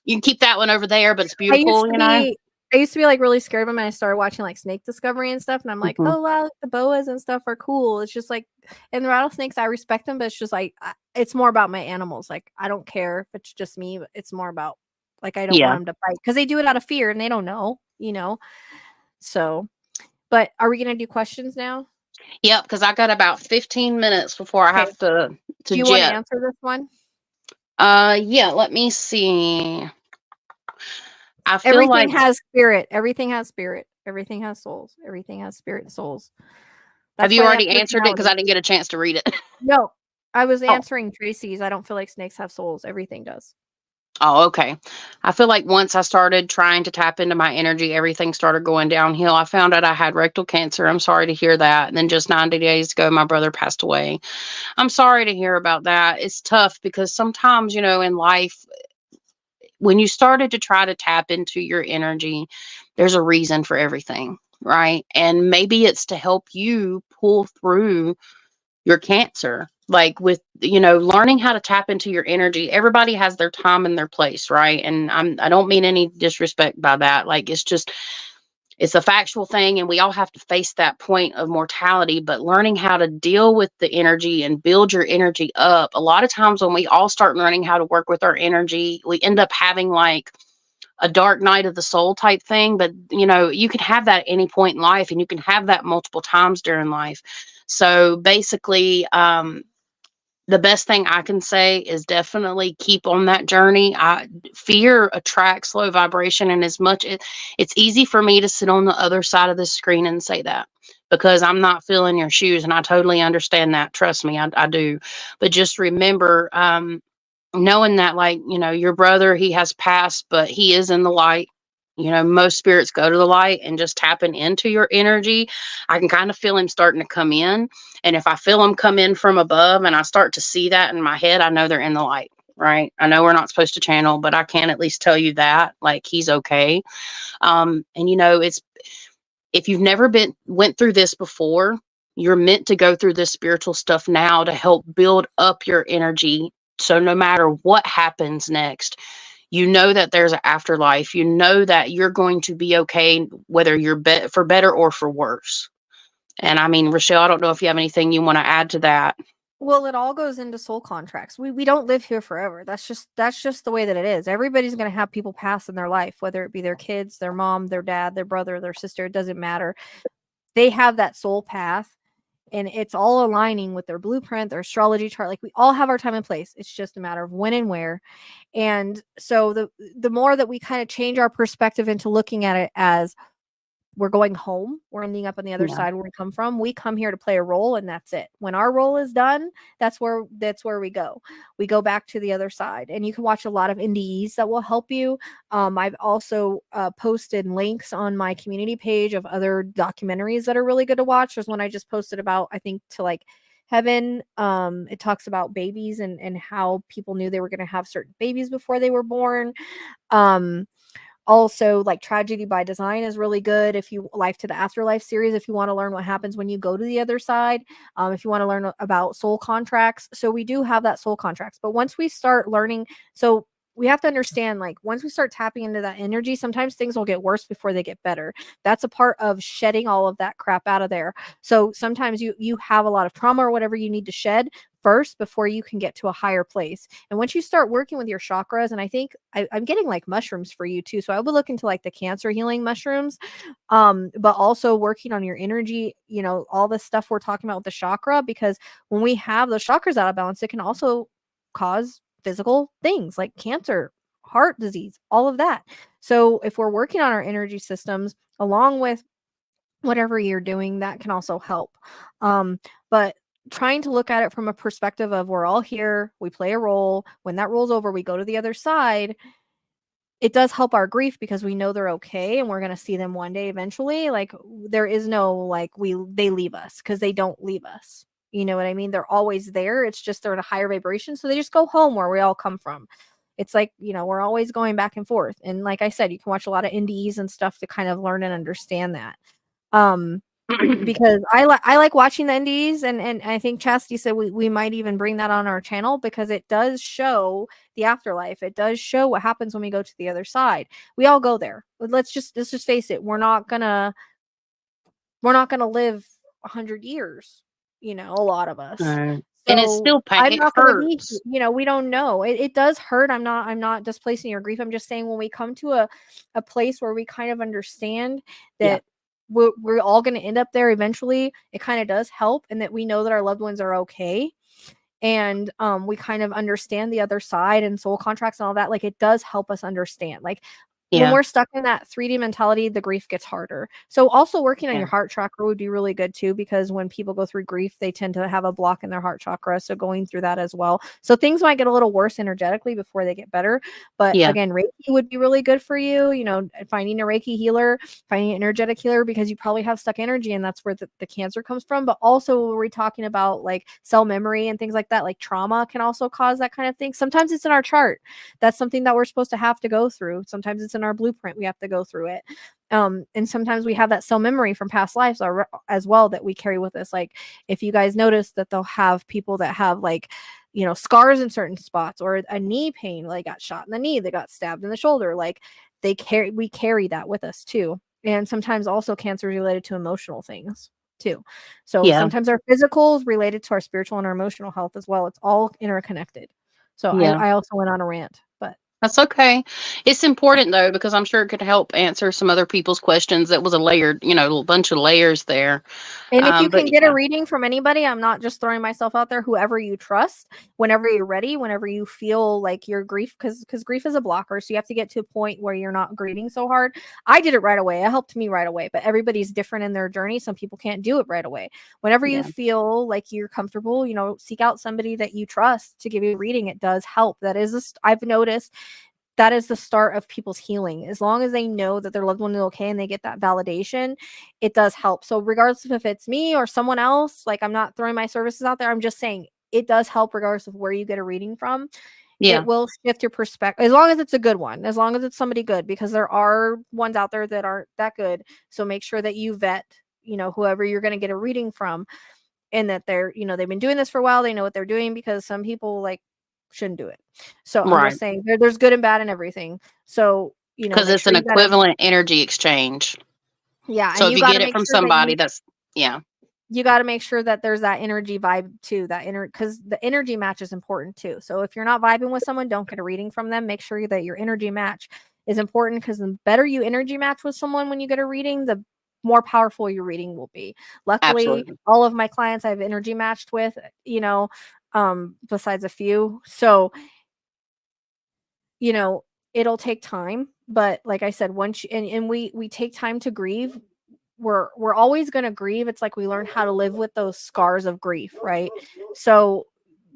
you can keep that one over there, but it's beautiful, you know. I used to be like really scared of them, and I started watching like Snake Discovery and stuff, and I'm like, Mhm. oh wow, the boas and stuff are cool. It's just like, and the rattlesnakes, I respect them, but it's just like it's more about my animals. Like I don't care if it's just me, but it's more about like I don't want them to fight, because they do it out of fear and they don't know, So, but are we gonna do questions now? Yep, because I got about 15 minutes before I have to Do you want to jet. answer this one? Yeah, let me see. I feel Everything like has spirit. Everything has spirit. Everything has souls. Everything has spirit and souls. have That's you why already that's answered it? Because I personality. didn't get a chance to read it. No, I was Oh. answering Tracy's. I don't feel like snakes have souls. Everything does. Oh, okay. I feel like once I started trying to tap into my energy, everything started going downhill. I found out I had rectal cancer. I'm sorry to hear that. And then just 90 days ago, my brother passed away. I'm sorry to hear about that. It's tough because sometimes, you know, in life, when you started to try to tap into your energy, there's a reason for everything, right? And maybe it's to help you pull through your cancer, like with, you know, learning how to tap into your energy. Everybody has their time and their place, right? And I don't mean any disrespect by that. Like it's a factual thing, and we all have to face that point of mortality. But learning how to deal with the energy and build your energy up, a lot of times when we all start learning how to work with our energy, we end up having like a dark night of the soul type thing. But you know, you can have that at any point in life, and you can have that multiple times during life. So basically, the best thing I can say is definitely keep on that journey. Fear attracts low vibration, and it's easy for me to sit on the other side of the screen and say that because I'm not feeling your shoes, and I totally understand that. Trust me, I do. But just remember, knowing that, like, you know, your brother, he has passed, but he is in the light. You know, most spirits go to the light, and just tapping into your energy, I can kind of feel him starting to come in. And if I feel them come in from above and I start to see that in my head, I know they're in the light, right? I know we're not supposed to channel, but I can at least tell you that, like, he's okay. And you know, if you've never went through this before, you're meant to go through this spiritual stuff now to help build up your energy. So no matter what happens next, you know that there's an afterlife. You know that you're going to be okay, whether you're for better or for worse. And I mean, Rochelle, I don't know if you have anything you want to add to that. Well, it all goes into soul contracts. We don't live here forever. That's just the way that it is. Everybody's going to have people pass in their life, whether it be their kids, their mom, their dad, their brother, their sister. It doesn't matter. They have that soul path, and it's all aligning with their blueprint, their astrology chart. Like we all have our time and place. It's just a matter of when and where. And so the more that we kind of change our perspective into looking at it as we're going home, we're ending up on the other Yeah. side where we come from. We come here to play a role, and that's it. When our role is done, that's where we go. We go back to the other side, and you can watch a lot of NDEs that will help you. I've also posted links on my community page of other documentaries that are really good to watch. There's one I just posted about, I think, to like heaven. It talks about babies and how people knew they were going to have certain babies before they were born. Also, like Tragedy by Design is really good. If you Life to the Afterlife series, if you want to learn what happens when you go to the other side, if you want to learn about soul contracts. So we do have that soul contracts. But once we start learning, so we have to understand, like, once we start tapping into that energy, sometimes things will get worse before they get better. That's a part of shedding all of that crap out of there. So sometimes you have a lot of trauma or whatever you need to shed first before you can get to a higher place. And once you start working with your chakras, and I think I'm getting like mushrooms for you too. So I will look into like the cancer healing mushrooms, but also working on your energy, you know, all the stuff we're talking about with the chakra, because when we have those chakras out of balance, it can also cause physical things like cancer, heart disease, all of that. So if we're working on our energy systems along with whatever you're doing, that can also help. But trying to look at it from a perspective of we're all here, we play a role. When that role's over, we go to the other side. It does help our grief because we know they're okay and we're going to see them one day eventually. Like, there is no like they leave us, because they don't leave us. You know what I mean? They're always there. It's just they're in a higher vibration. So they just go home where we all come from. It's like, you know, we're always going back and forth. And like I said, you can watch a lot of indies and stuff to kind of learn and understand that. Because I like watching the indies, and I think Chastity said we might even bring that on our channel, because it does show the afterlife. It does show what happens when we go to the other side. We all go there. Let's just face it. We're not gonna live 100 years, you know, a lot of us. And it's So still pain. I'm It not going to be, hurts. you know, we don't know. It does hurt. I'm not displacing your grief. I'm just saying, when we come to a place where we kind of understand Yeah. that we're all going to end up there eventually, it kind of does help, and that we know that our loved ones are okay. And we kind of understand the other side and soul contracts and all that. Like, it does help us understand. Like, when Yeah. we're stuck in that 3D mentality, the grief gets harder. So also working on Yeah. your heart chakra would be really good too, because when people go through grief, they tend to have a block in their heart chakra. So going through that as well. So things might get a little worse energetically before they get better. But Yeah. again, Reiki would be really good for you, you know, finding a Reiki healer, finding an energetic healer, because you probably have stuck energy, and that's where the cancer comes from. But also, when we're talking about like cell memory and things like that, like trauma can also cause that kind of thing. Sometimes it's in our chart. That's something that we're supposed to have to go through. Sometimes it's in our blueprint. We have to go through it. And sometimes we have that cell memory from past lives as well that we carry with us. Like, if you guys notice that they'll have people that have like, you know, scars in certain spots, or a knee pain, like got shot in the knee, they got stabbed in the shoulder. Like, we carry that with us too. And sometimes also cancer is related to emotional things too. So Yeah. sometimes our physical is related to our spiritual and our emotional health as well. It's all interconnected. So Yeah. I also went on a rant, but That's okay. It's important though, because I'm sure it could help answer some other people's questions. That was a layered, you know, a bunch of layers there. and if you But can get yeah. a reading from anybody, I'm not just throwing myself out there, whoever you trust, whenever you're ready, whenever you feel like your grief, because grief is a blocker. So you have to get to a point where you're not grieving so hard. I did it right away. It helped me right away, but everybody's different in their journey. Some people can't do it right away. Whenever you Yeah. feel like you're comfortable, you know, seek out somebody that you trust to give you a reading. It does help. That is, I've noticed that is the start of people's healing. As long as they know that their loved one is okay and they get that validation, it does help. So regardless of if it's me or someone else, like, I'm not throwing my services out there. I'm just saying it does help regardless of where you get a reading from. Yeah. It will shift your perspective, as long as it's a good one, as long as it's somebody good, because there are ones out there that aren't that good. So make sure that you vet, you know, whoever you're going to get a reading from, and that they're, you know, they've been doing this for a while. They know what they're doing, because some people like shouldn't do it. So I'm Right. just saying there's good and bad in everything. So, you know, Because make it's sure an you gotta, equivalent energy exchange. yeah, So and if you you gotta get it make from sure that somebody, that's yeah. you got to make sure that there's that energy vibe too, because the energy match is important too. So if you're not vibing with someone, don't get a reading from them. Make sure that your energy match is important, because the better you energy match with someone when you get a reading, the more powerful your reading will be. Luckily, Absolutely. all of my clients I've energy matched with, you know, besides a few. So, you know, it'll take time, but like I said, once you, and we take time to grieve. We're always going to grieve. It's like we learn how to live with those scars of grief, right? So,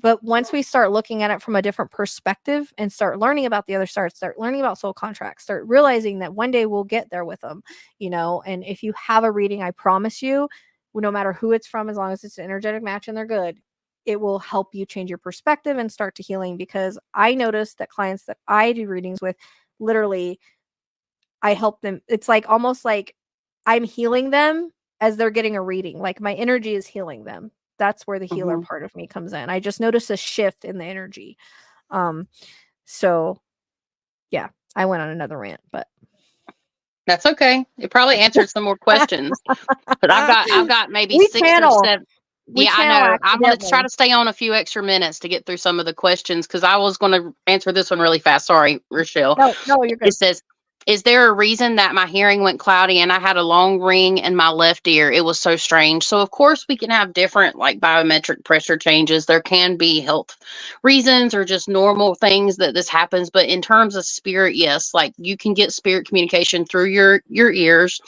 but once we start looking at it from a different perspective and start learning about the other side, start learning about soul contracts, start realizing that one day we'll get there with them, you know. And if you have a reading, I promise you, no matter who it's from, as long as it's an energetic match and they're good, it will help you change your perspective and start to healing. Because I noticed that clients that I do readings with, literally I help them. It's like almost like I'm healing them as they're getting a reading. Like my energy is healing them. That's where the healer part of me comes in. I just noticed a shift in the energy. So yeah, I went on another rant, but that's okay. It probably answered some more questions, but I've got maybe we 6 channel. or 7. We Yeah, I channel know. I'm going to try accidentally. to stay on a few extra minutes to get through some of the questions because I was going to answer this one really fast. Sorry, Rochelle. No, you're good. It says, is there a reason that my hearing went cloudy and I had a long ring in my left ear? It was so strange. So, of course, we can have different like biometric pressure changes. There can be health reasons or just normal things that this happens. But in terms of spirit, yes, like you can get spirit communication through your ears.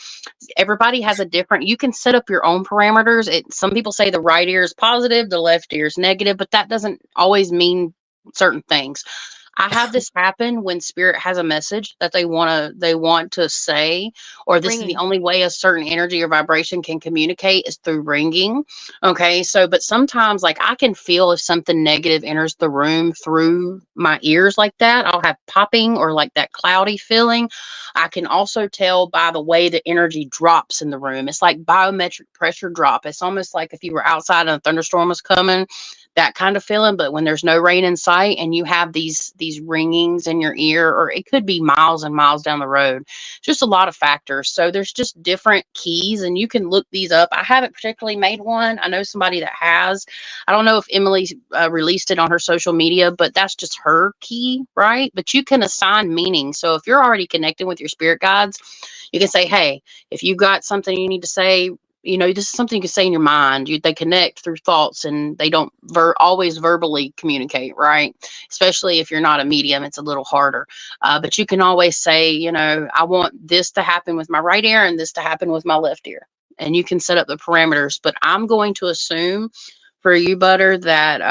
Everybody has a different, you can set up your own parameters. Some people say the right ear is positive, the left ear is negative, but that doesn't always mean certain things. I have this happen when spirit has a message that they want to say, or this is the only way a certain energy or vibration can communicate is through ringing. Okay. So, but sometimes like I can feel if something negative enters the room through my ears like that, I'll have popping or like that cloudy feeling. I can also tell by the way the energy drops in the room. It's like biometric pressure drop. It's almost like if you were outside and a thunderstorm was coming, that kind of feeling. But when there's no rain in sight and you have these ringings in your ear, or it could be miles and miles down the road, just a lot of factors. So there's just different keys and you can look these up. I haven't particularly made one. I know somebody that has. I don't know if Emily released it on her social media, but that's just her key, right? But you can assign meaning. So if you're already connecting with your spirit guides, you can say, hey, if you've got something you need to say, this is something you can say in your mind. They connect through thoughts and they don't always verbally communicate, right? Especially if you're not a medium, it's a little harder. But you can always say, I want this to happen with my right ear and this to happen with my left ear. And you can set up the parameters. But I'm going to assume for you, Butter, that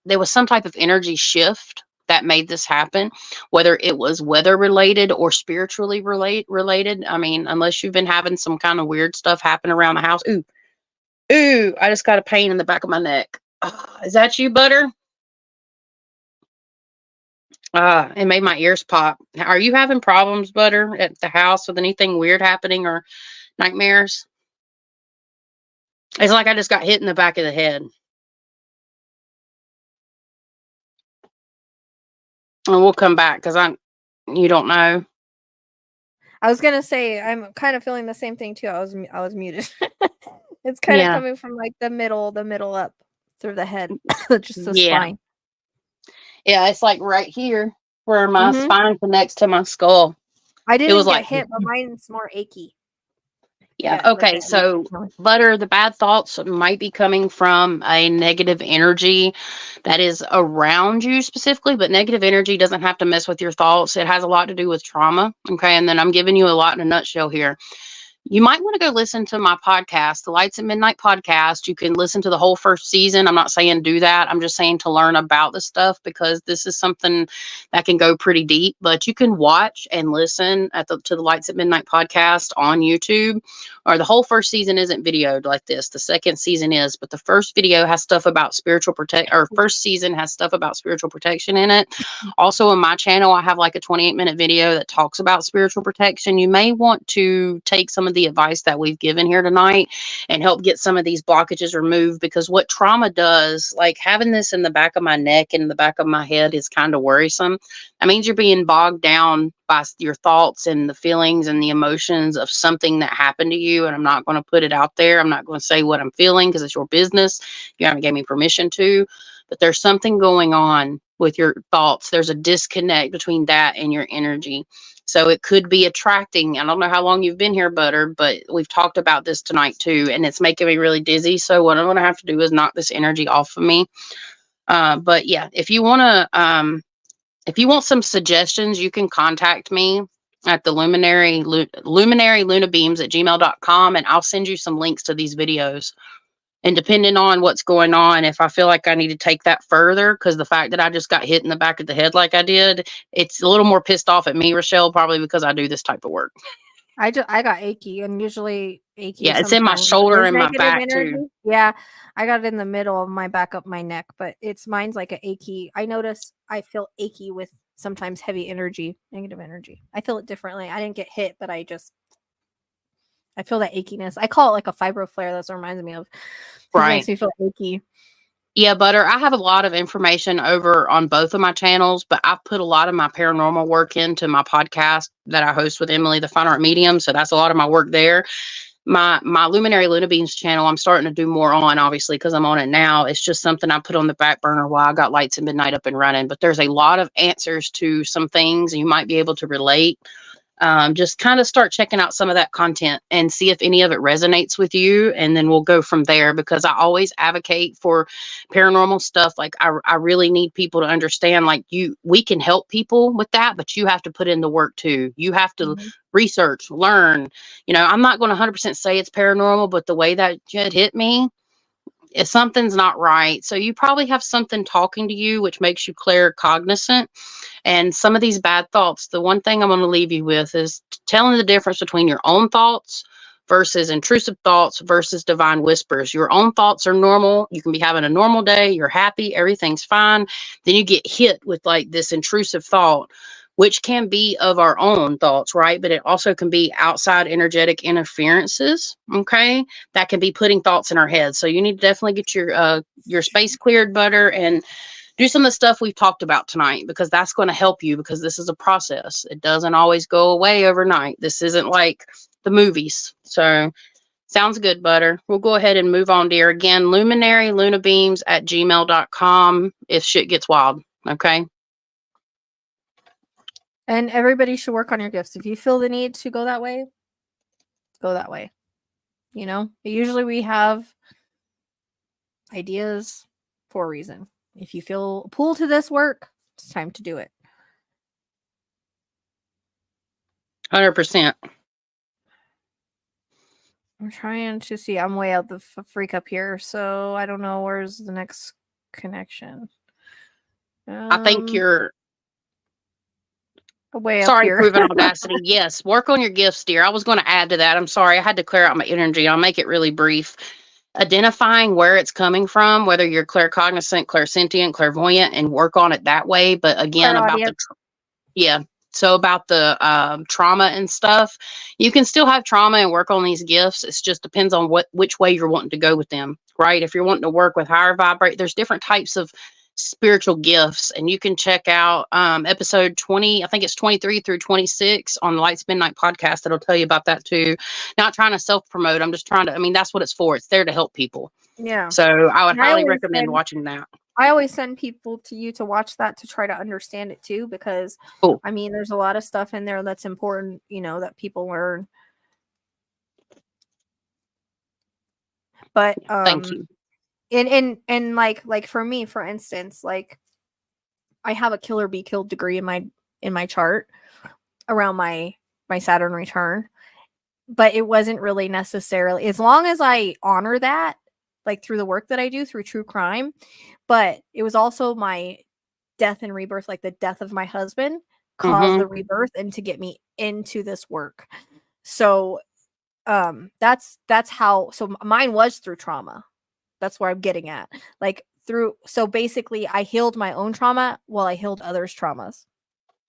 there was some type of energy shift that made this happen, whether it was weather related or spiritually related. I mean, unless you've been having some kind of weird stuff happen around the house. Ooh, I just got a pain in the back of my neck. Is that you, Butter? It made my ears pop. Are you having problems, Butter, at the house with anything weird happening or nightmares? It's like I just got hit in the back of the head. And we'll come back because you don't know. I was gonna say I'm kind of feeling the same thing too. I was muted. It's kind of coming from like the middle up through the head, just the spine. Yeah, it's like right here where my spine connects to my skull. I didn't get hit, but mine's more achy. Yeah. Okay. So, Butter, the bad thoughts might be coming from a negative energy that is around you specifically, but negative energy doesn't have to mess with your thoughts. It has a lot to do with trauma. Okay. And then I'm giving you a lot in a nutshell here. You might want to go listen to my podcast, the Lights at Midnight podcast. You can listen to the whole first season. I'm not saying do that. I'm just saying to learn about the stuff because this is something that can go pretty deep. But you can watch and listen to the Lights at Midnight podcast on YouTube. Or the whole first season isn't videoed like this. The second season is, but the first video has stuff about first season has stuff about spiritual protection in it. Also, on my channel, I have like a 28-minute video that talks about spiritual protection. You may want to take some of the advice that we've given here tonight and help get some of these blockages removed, because what trauma does, like having this in the back of my neck and in the back of my head, is kind of worrisome. That means you're being bogged down by your thoughts and the feelings and the emotions of something that happened to you. And I'm not going to put it out there. I'm not going to say what I'm feeling because it's your business. You haven't gave me permission to, but there's something going on with your thoughts. There's a disconnect between that and your energy. So it could be attracting. I don't know how long you've been here, Butter, but we've talked about this tonight too, and it's making me really dizzy. So what I'm going to have to do is knock this energy off of me. But yeah, if you want some suggestions, you can contact me at the Luminary Luna Beams at gmail.com, and I'll send you some links to these videos. And depending on what's going on, if I feel like I need to take that further, because the fact that I just got hit in the back of the head like I did, it's a little more pissed off at me, Rochelle, probably because I do this type of work. I got achy, and usually achy. Yeah, it's in my shoulder and my back too. Yeah, I got it in the middle of my back up my neck, but mine's like an achy. I notice I feel achy with sometimes heavy energy, negative energy. I feel it differently. I didn't get hit, but I feel that achiness. I call it like a fibro flare. That's what it reminds me of. It makes me feel achy. Yeah, Butter, I have a lot of information over on both of my channels, but I've put a lot of my paranormal work into my podcast that I host with Emily, the Fine Art Medium. So that's a lot of my work there. My Luminary Luna Beams channel, I'm starting to do more on, obviously, because I'm on it now. It's just something I put on the back burner while I got Lights at Midnight up and running. But there's a lot of answers to some things you might be able to relate. Just kind of start checking out some of that content and see if any of it resonates with you. And then we'll go from there, because I always advocate for paranormal stuff. Like I really need people to understand, like we can help people with that, but you have to put in the work too. You have to research, learn, I'm not going to 100% say it's paranormal, but the way that it hit me, if something's not right. So you probably have something talking to you, which makes you claircognizant. And some of these bad thoughts, the one thing I'm going to leave you with is telling the difference between your own thoughts versus intrusive thoughts versus divine whispers. Your own thoughts are normal. You can be having a normal day. You're happy. Everything's fine. Then you get hit with like this intrusive thought, which can be of our own thoughts, right? But it also can be outside energetic interferences, okay? That can be putting thoughts in our heads. So you need to definitely get your space cleared, Butter, and do some of the stuff we've talked about tonight, because that's going to help you, because this is a process. It doesn't always go away overnight. This isn't like the movies. So sounds good, Butter. We'll go ahead and move on, dear. Again, Luminary Luna Beams at gmail.com if shit gets wild, okay? And everybody should work on your gifts. If you feel the need to go that way, go that way. Usually we have ideas for a reason. If you feel pulled to this work, it's time to do it. 100%. I'm trying to see. I'm way out the freak up here, so I don't know where's the next connection. I think you're way sorry, up here. Proven Audacity. Yes, work on your gifts, dear. I was going to add to that. I'm sorry. I had to clear out my energy. I'll make it really brief. Identifying where it's coming from, whether you're claircognizant, clairsentient, clairvoyant, and work on it that way. But again, about the trauma and stuff, you can still have trauma and work on these gifts. It just depends on which way you're wanting to go with them, right? If you're wanting to work with higher vibrate, there's different types of spiritual gifts, and you can check out episode 20, I think it's 23 through 26 on the Lights Midnight podcast. That'll tell you about that too. Not trying to self-promote, I'm just trying to, that's what it's for. It's there to help people. Yeah. So I would highly recommend watching that. I always send people to you to watch that to try to understand it too, because there's a lot of stuff in there that's important, that people learn. But thank you. And like for me, for instance, like I have a kill or be killed degree in my chart around my Saturn return, but it wasn't really necessarily, as long as I honor that, like through the work that I do through true crime, but it was also my death and rebirth, like the death of my husband caused the rebirth and to get me into this work. So that's how, so mine was through trauma. That's where I'm getting at. So basically I healed my own trauma while I healed others' traumas.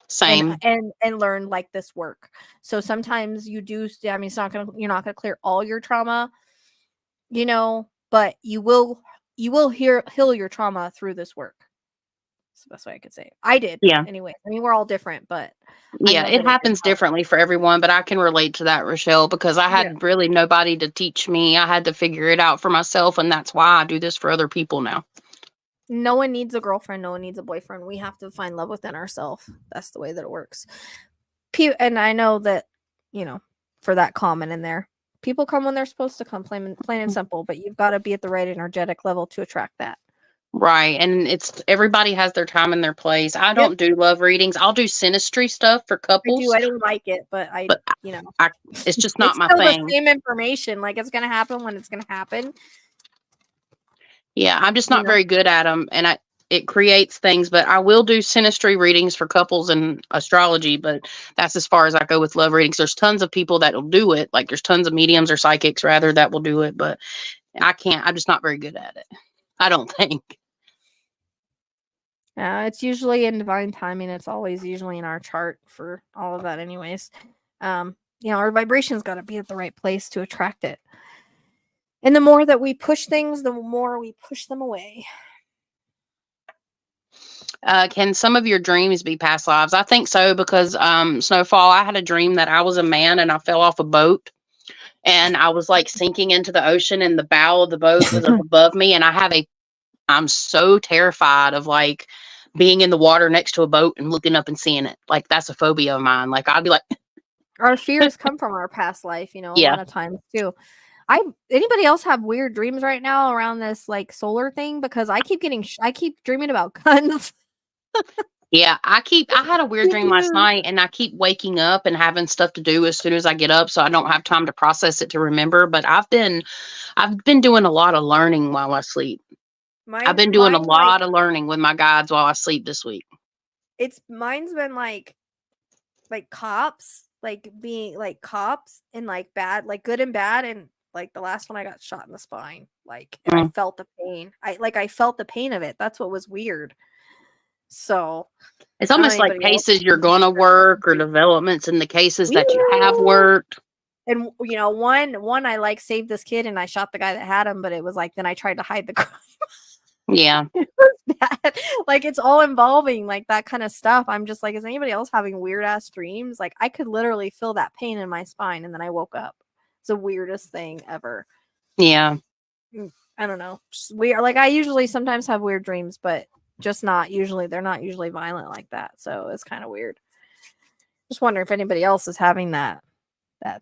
Same. And learn like this work. So sometimes you do, you're not going to clear all your trauma, but you will heal your trauma through this work. That's the best way I could say it. I did. Yeah. Anyway, we're all different, but yeah, it happens differently for everyone, but I can relate to that, Rochelle, because I had really nobody to teach me. I had to figure it out for myself, and that's why I do this for other people now. No one needs a girlfriend. No one needs a boyfriend. We have to find love within ourselves. That's the way that it works. And I know that, for that comment in there, people come when they're supposed to come, plain and simple, but you've got to be at the right energetic level to attract that. Right. And everybody has their time and their place. I don't do love readings. I'll do synastry stuff for couples. I don't like it, but it's just not my thing. The same information. Like, it's going to happen when it's going to happen. Yeah. I'm just not very good at them. And it creates things, but I will do synastry readings for couples and astrology, but that's as far as I go with love readings. There's tons of people that will do it. Like, there's tons of mediums or psychics rather that will do it, but I can't. I'm just not very good at it, I don't think. It's usually in divine timing. It's always usually in our chart for all of that anyways. Our vibration's got to be at the right place to attract it. And the more that we push things, the more we push them away. Can some of your dreams be past lives? I think so, because Snowfall, I had a dream that I was a man and I fell off a boat. And I was like sinking into the ocean, and the bow of the boat was up above me. And I'm so terrified of like being in the water next to a boat and looking up and seeing it. Like, that's a phobia of mine. Like, I'd be like, our fears come from our past life, a Yeah. lot of times too. Anybody else have weird dreams right now around this like solar thing? Because I keep dreaming about guns. Yeah, I had a weird dream last night, and I keep waking up and having stuff to do as soon as I get up, so I don't have time to process it to remember. But I've been doing a lot of learning while I sleep. I've been doing a lot of learning with my guides while I sleep this week. Mine's been like cops, like being like cops and like bad, like good and bad, and like the last one I got shot in the spine, like, and I felt the pain. I felt the pain of it. That's what was weird. So it's almost like cases you're going to work, or developments in the cases that you have worked. And one I like saved this kid and I shot the guy that had him, but it was like then I tried to hide the crime. Yeah, it was bad. Like, it's all involving like that kind of stuff. I'm just like, is anybody else having weird ass dreams? Like, I could literally feel that pain in my spine, and then I woke up. It's the weirdest thing ever. Yeah, I don't know. We are like, I usually sometimes have weird dreams, but just not usually. They're not usually violent like that, so it's kind of weird. Just wonder if anybody else is having that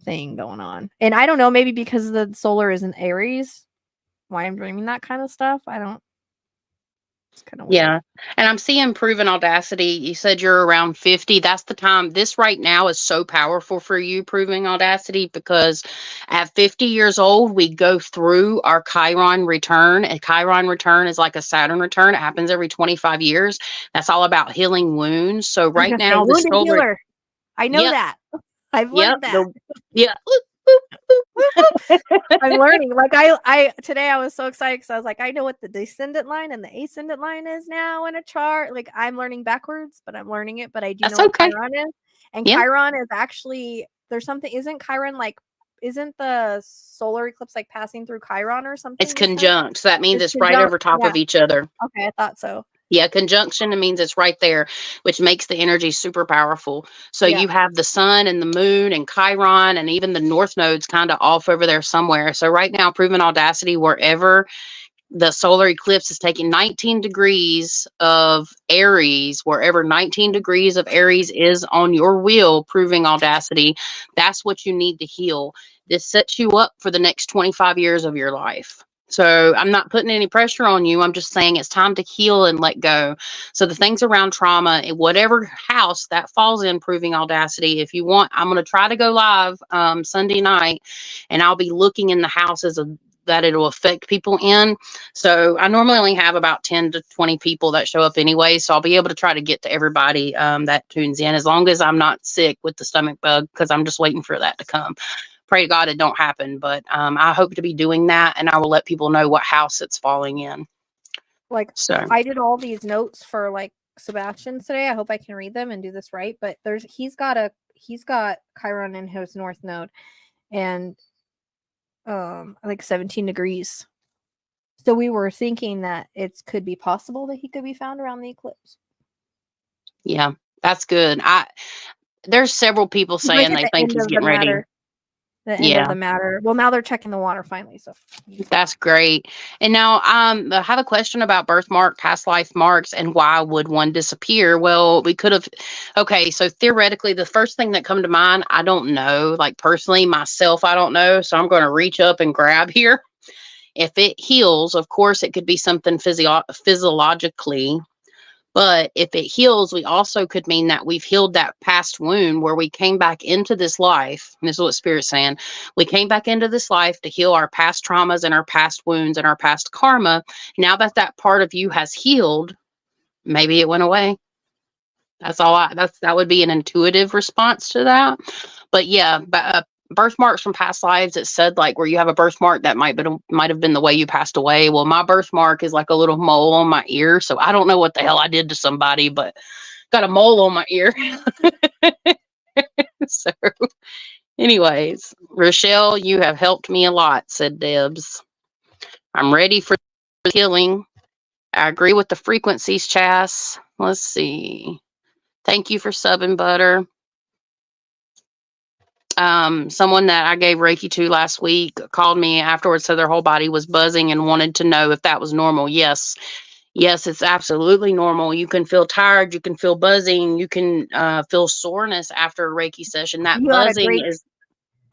thing going on. And I don't know, maybe because the solar is in Aries, why I'm dreaming that kind of stuff. I don't. It's kind of weird. Yeah. And I'm seeing proven audacity. You said you're around 50. That's the time. This right now is so powerful for you, proving audacity, because at 50 years old, we go through our Chiron return. A Chiron return is like a Saturn return. It happens every 25 years. That's all about healing wounds. So right now, the solar. Healer. I know that. I've learned that. Yeah. I'm learning. Like I today I was so excited because I was like, I know what the descendant line and the ascendant line is now in a chart. Like, I'm learning backwards, but I'm learning it. But I do know what Chiron is. And Chiron is actually, there's something, isn't the solar eclipse like passing through Chiron or something? It's conjunct. So that means it's right over top of each other. Okay, I thought so. Yeah, conjunction, it means it's right there, which makes the energy super powerful. So you have the sun and the moon and Chiron, and even the north nodes kind of off over there somewhere. So right now, proven audacity, wherever the solar eclipse is taking 19 degrees of Aries, wherever 19 degrees of Aries is on your wheel, proving audacity, that's what you need to heal. This sets you up for the next 25 years of your life. So I'm not putting any pressure on you. I'm just saying it's time to heal and let go. So the things around trauma, in whatever house that falls in, proving audacity, if you want, I'm going to try to go live Sunday night, and I'll be looking in the houses that it'll affect people in. So I normally only have about 10 to 20 people that show up anyway. So I'll be able to try to get to everybody that tunes in, as long as I'm not sick with the stomach bug, because I'm just waiting for that to come. Pray to God it don't happen, but I hope to be doing that, and I will let people know what house it's falling in. Like, so I did all these notes for like Sebastian today. I hope I can read them and do this right. But he's got Chiron in his north node, and like 17 degrees. So we were thinking that it could be possible that he could be found around the eclipse. Yeah, that's good. There's several people saying they think he's getting ready. The end of the matter. Well, now they're checking the water finally, so that's great. And now I have a question about birthmark, past life marks, and why would one disappear? Well, we could have. Okay, so theoretically, the first thing that come to mind, I don't know. Like, personally, myself, I don't know. So I'm going to reach up and grab here. If it heals, of course, it could be something physiologically. But if it heals, we also could mean that we've healed that past wound where we came back into this life. And this is what Spirit's saying. We came back into this life to heal our past traumas and our past wounds and our past karma. Now that part of you has healed, maybe it went away. That's all. That would be an intuitive response to that. But yeah, birthmarks from past lives. It said like where you have a birthmark that might have been the way you passed away. Well, my birthmark is like a little mole on my ear. So I don't know what the hell I did to somebody, but got a mole on my ear. So anyways, Rochelle, you have helped me a lot, said Debs. I'm ready for healing. I agree with the frequencies, Chas. Let's see. Thank you for subbing, Butter. Someone that I gave Reiki to last week called me afterwards, said their whole body was buzzing and wanted to know if that was normal. Yes, it's absolutely normal. You can feel tired, you can feel buzzing, you can feel soreness after a Reiki session. That buzzing is.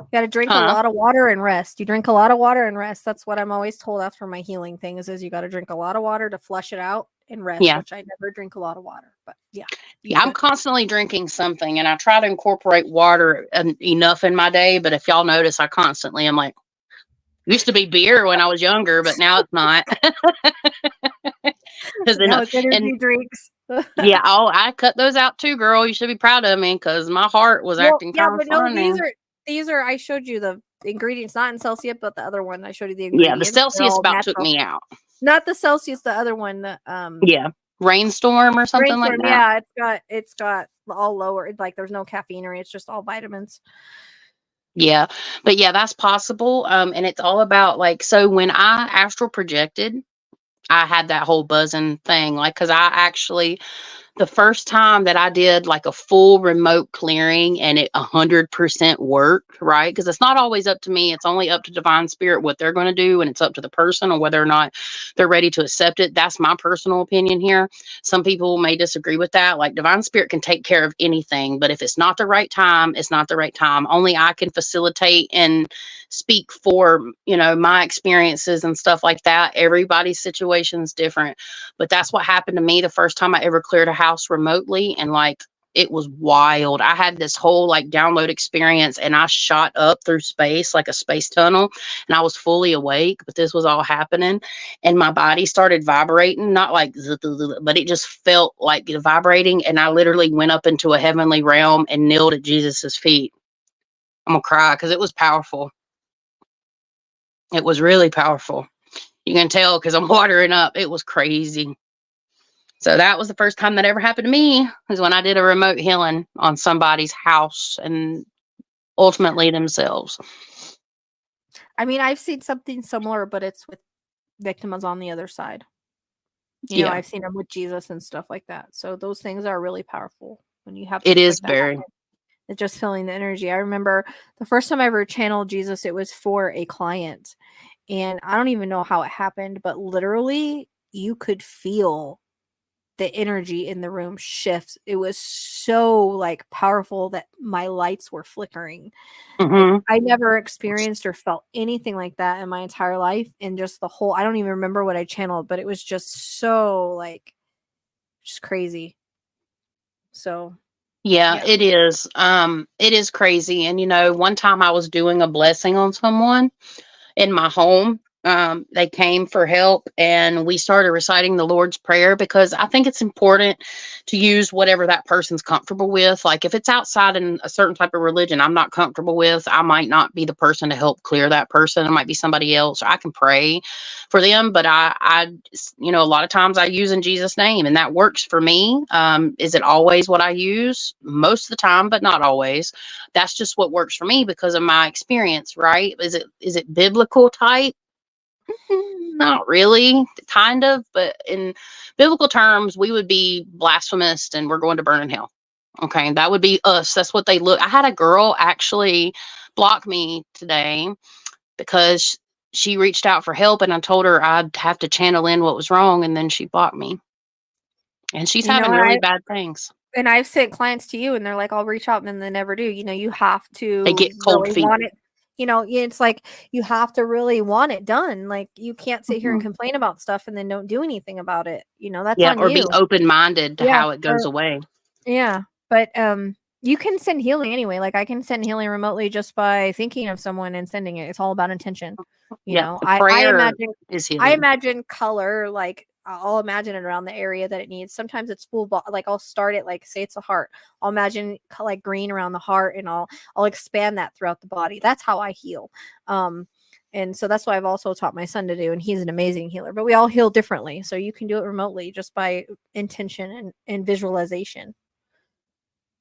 You got to drink a lot of water and rest. You drink a lot of water and rest. That's what I'm always told after my healing things is you got to drink a lot of water to flush it out and rest, which I never drink a lot of water. But yeah. I'm constantly drinking something, and I try to incorporate water enough in my day. But if y'all notice, I constantly am like, used to be beer when I was younger, but now it's not. Now it's energy drinks. Yeah, I cut those out too, girl. You should be proud of me because my heart was acting kind of funny. These are, I showed you the ingredients, not in Celsius, but the other one. I showed you the ingredients. Yeah, the Celsius about took me out. Not the Celsius, the other one. Rainstorm or something like that. Yeah, it's got all lower. Like there's no caffeine or it's just all vitamins. Yeah, but yeah, that's possible. And it's all about like, so when I astral projected, I had that whole buzzing thing, like, because I actually, the first time that I did like a full remote clearing and it 100% worked, right? Because it's not always up to me. It's only up to divine spirit what they're going to do. And it's up to the person or whether or not they're ready to accept it. That's my personal opinion here. Some people may disagree with that. Like divine spirit can take care of anything, but if it's not the right time, it's not the right time. Only I can facilitate and speak for, my experiences and stuff like that. Everybody's situation is different, but that's what happened to me the first time I ever cleared a house remotely. And like, it was wild. I had this whole like download experience and I shot up through space, like a space tunnel, and I was fully awake, but this was all happening and my body started vibrating, not like, but it just felt like vibrating. And I literally went up into a heavenly realm and kneeled at Jesus's feet. I'm gonna cry because it was powerful. It was really powerful. You can tell because I'm watering up. It was crazy. So that was the first time that ever happened to me, is when I did a remote healing on somebody's house and ultimately themselves. I mean, I've seen something similar, but it's with victims on the other side. You know, I've seen them with Jesus and stuff like that. So those things are really powerful when you have. It is like very. It's just feeling the energy. I remember the first time I ever channeled Jesus, it was for a client. And I don't even know how it happened, but literally you could feel the energy in the room shift. It was so like powerful that my lights were flickering. Mm-hmm. Like, I never experienced or felt anything like that in my entire life. And just the whole, I don't even remember what I channeled, but it was just so like, just crazy. So. Yeah, it is. It is crazy. And, one time I was doing a blessing on someone in my home. They came for help and we started reciting the Lord's Prayer because I think it's important to use whatever that person's comfortable with. Like if it's outside in a certain type of religion I'm not comfortable with, I might not be the person to help clear that person. It might be somebody else. I can pray for them, but I a lot of times I use in Jesus' name and that works for me. Is it always what I use? Most of the time, but not always. That's just what works for me because of my experience, right? Is it biblical type? Not really, kind of, but in biblical terms, we would be blasphemous and we're going to burn in hell. Okay, that would be us. That's what they look. I had a girl actually block me today because she reached out for help and I told her I'd have to channel in what was wrong, and then she blocked me. And she's having really bad things. And I've sent clients to you and they're like, I'll reach out, and then they never do. You have to. They get cold really feet. Want it. It's like you have to really want it done. Like you can't sit here and complain about stuff and then don't do anything about it. That's on or you. Be open-minded to how it goes away. Yeah, but you can send healing anyway. Like I can send healing remotely just by thinking of someone and sending it. It's all about intention. I imagine color. Like I'll imagine it around the area that it needs. Sometimes it's full, like I'll start it, like say it's a heart. I'll imagine like green around the heart, and I'll expand that throughout the body. That's how I heal. And so that's why I've also taught my son to do, and he's an amazing healer. But we all heal differently, so you can do it remotely just by intention and visualization.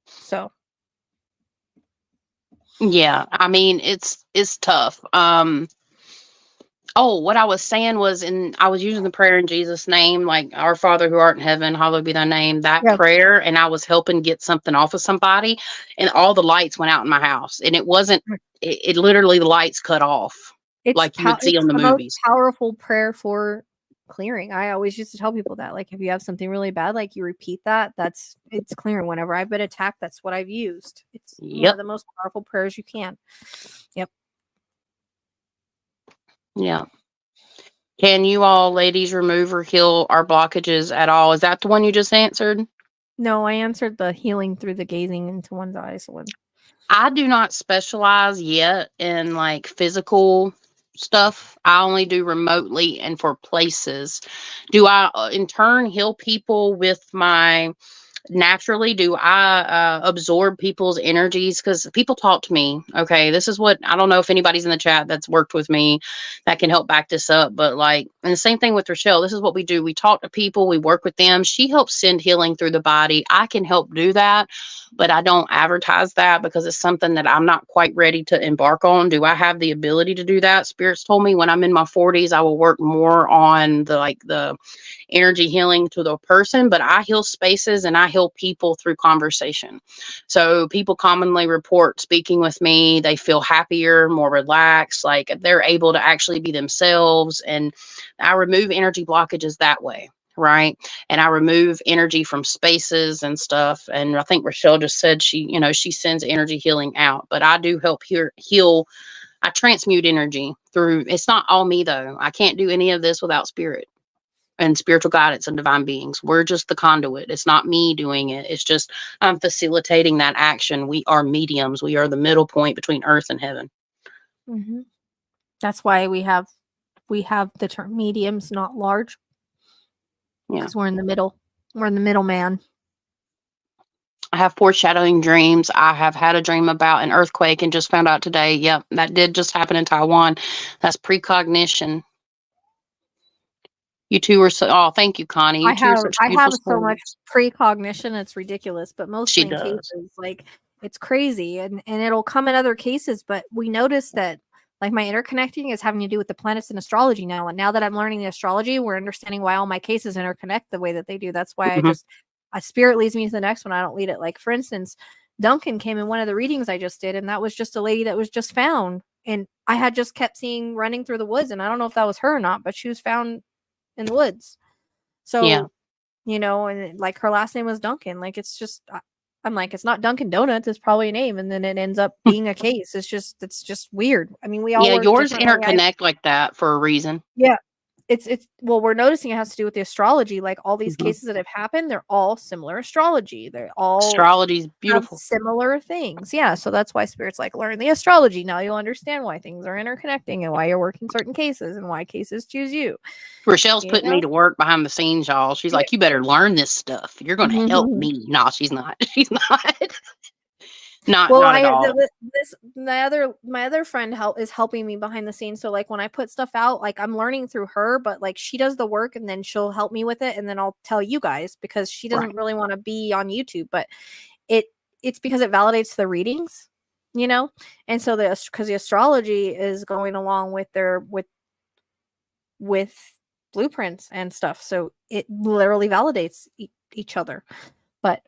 So. Yeah, I mean, it's tough. Oh, what I was saying was, I was using the prayer in Jesus' name, like, Our Father who art in heaven, hallowed be thy name, that prayer, and I was helping get something off of somebody, and all the lights went out in my house, and it wasn't, it literally, the lights cut off, like you would see on the movies. Most powerful prayer for clearing. I always used to tell people that, like, if you have something really bad, like, you repeat that, it's clearing. Whenever I've been attacked, that's what I've used. It's one of the most powerful prayers you can. Yep. Yeah. Can you all ladies remove or heal our blockages at all? Is that the one you just answered? No, I answered the healing through the gazing into one's eyes one. I do not specialize yet in like physical stuff. I only do remotely and for places. Do I in turn heal people with my naturally? Do I absorb people's energies? Because people talk to me. Okay, this is what, I don't know if anybody's in the chat that's worked with me that can help back this up, but like, and the same thing with Rochelle. This is what we do. We talk to people, we work with them. She helps send healing through the body. I can help do that, but I don't advertise that because it's something that I'm not quite ready to embark on. Do I have the ability to do that? Spirits told me when I'm in my 40s, I will work more on the energy healing to the person, but I heal spaces and I heal people through conversation. So people commonly report speaking with me, they feel happier, more relaxed, like they're able to actually be themselves. And I remove energy blockages that way. Right. And I remove energy from spaces and stuff. And I think Rochelle just said she sends energy healing out, but I do help heal. I transmute energy through. It's not all me though. I can't do any of this without spirit and spiritual guidance and divine beings. We're just the conduit. It's not me doing it. It's just I'm facilitating that action. We are mediums. We are the middle point between earth and heaven. Mm-hmm. That's why we have the term mediums, not large. Yeah, because we're in the middle. We're in the middle, man. I have foreshadowing dreams. I have had a dream about an earthquake and just found out today. Yep, that did just happen in Taiwan. That's precognition. You two are so. Oh, thank you, Connie. I have so much precognition. It's ridiculous, but mostly in cases, like it's crazy, and it'll come in other cases. But we notice that, like, my interconnecting is having to do with the planets and astrology now. And now that I'm learning the astrology, we're understanding why all my cases interconnect the way that they do. That's why a spirit leads me to the next one. I don't lead it. Like, for instance, Duncan came in one of the readings I just did, and that was just a lady that was just found, and I had just kept seeing running through the woods, and I don't know if that was her or not, but she was found in the woods. So, and like her last name was Duncan. Like, it's just, I'm like, it's not Dunkin' Donuts. It's probably a name. And then it ends up being a case. It's just weird. I mean, we all, yours interconnect like that for a reason. Yeah. Well, we're noticing it has to do with the astrology. Like all these cases that have happened, they're all similar astrology. They're all astrology is beautiful, similar things. Yeah, so that's why spirits like learn the astrology. Now you'll understand why things are interconnecting and why you're working certain cases and why cases choose you. Rochelle's putting me to work behind the scenes, y'all. She's like, you better learn this stuff. You're going to help me. No, she's not. She's not. Not at all. My other friend is helping me behind the scenes. So like when I put stuff out, like I'm learning through her, but like she does the work and then she'll help me with it, and then I'll tell you guys because she doesn't really want to be on YouTube, but it's because it validates the readings, and so because the astrology is going along with their with blueprints and stuff, so it literally validates each other. But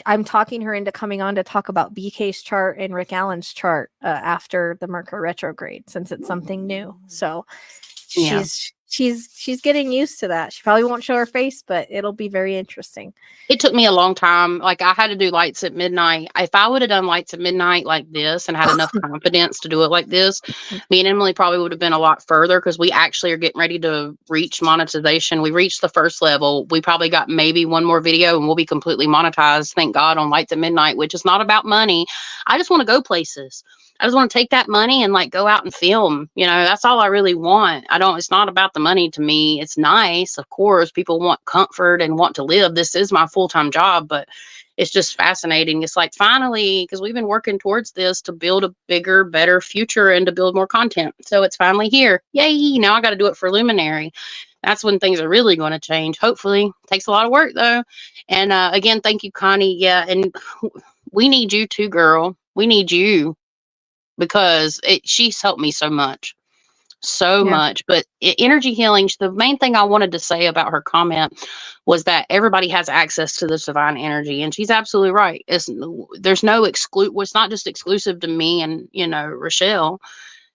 I'm talking her into coming on to talk about BK's chart and Rick Allen's chart after the Mercury retrograde, since it's something new. So she's getting used to that. She probably won't show her face, but it'll be very interesting. It took me a long time. Like I had to do lights at midnight. If I would have done lights at midnight like this and had enough confidence to do it like this, me and Emily probably would have been a lot further, because we actually are getting ready to reach monetization. We reached the first level. We probably got maybe one more video and we'll be completely monetized, thank God, on lights at midnight, which is not about money. I just want to go places. I just want to take that money and like go out and film. That's all I really want. It's not about the money to me. It's nice. Of course, people want comfort and want to live. This is my full-time job, but it's just fascinating. It's like finally, because we've been working towards this to build a bigger, better future and to build more content. So it's finally here. Yay. Now I got to do it for Luminary. That's when things are really going to change. Hopefully. Takes a lot of work though. And again, thank you, Connie. Yeah. And we need you too, girl. We need you because she's helped me so much. So much. But energy healing, the main thing I wanted to say about her comment was that everybody has access to this divine energy, and she's absolutely right. There's no it's not just exclusive to me and Rochelle.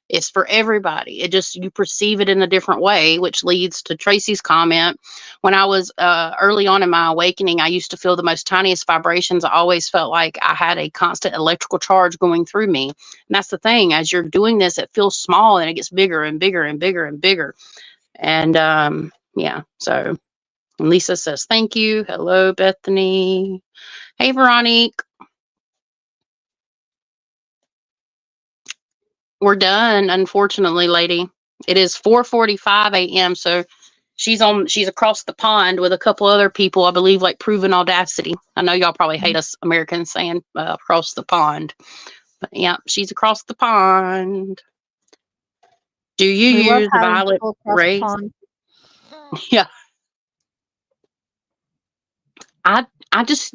It's for everybody. It just, you perceive it in a different way, which leads to Tracy's comment. When I was early on in my awakening, I used to feel the most tiniest vibrations. I always felt like I had a constant electrical charge going through me. And that's the thing. As you're doing this, it feels small and it gets bigger and bigger and bigger and bigger. And yeah, so Lisa says, thank you. Hello, Bethany. Hey, Veronique. We're done, unfortunately, lady. It is 4:45 a.m. So she's across the pond with a couple other people, I believe, like Proven Audacity. I know y'all probably hate us Americans saying across the pond, but yeah, she's across the pond. Do you use violet rays? Yeah. I just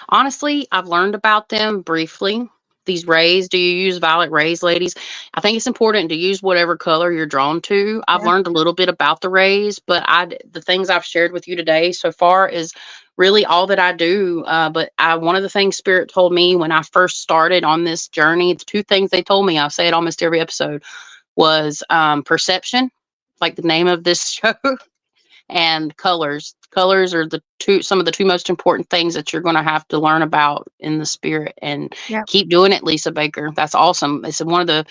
honestly, I've learned about them briefly. These rays, do you use violet rays, ladies? I think it's important to use whatever color you're drawn to. I've learned a little bit about the rays, but the things I've shared with you today so far is really all that I do. But one of the things Spirit told me when I first started on this journey, it's two things they told me. I say it almost every episode, was perception, like the name of this show, and colors. Colors are some of the two most important things that you're going to have to learn about in the spirit, and keep doing it, Lisa Baker. That's awesome. It's one of the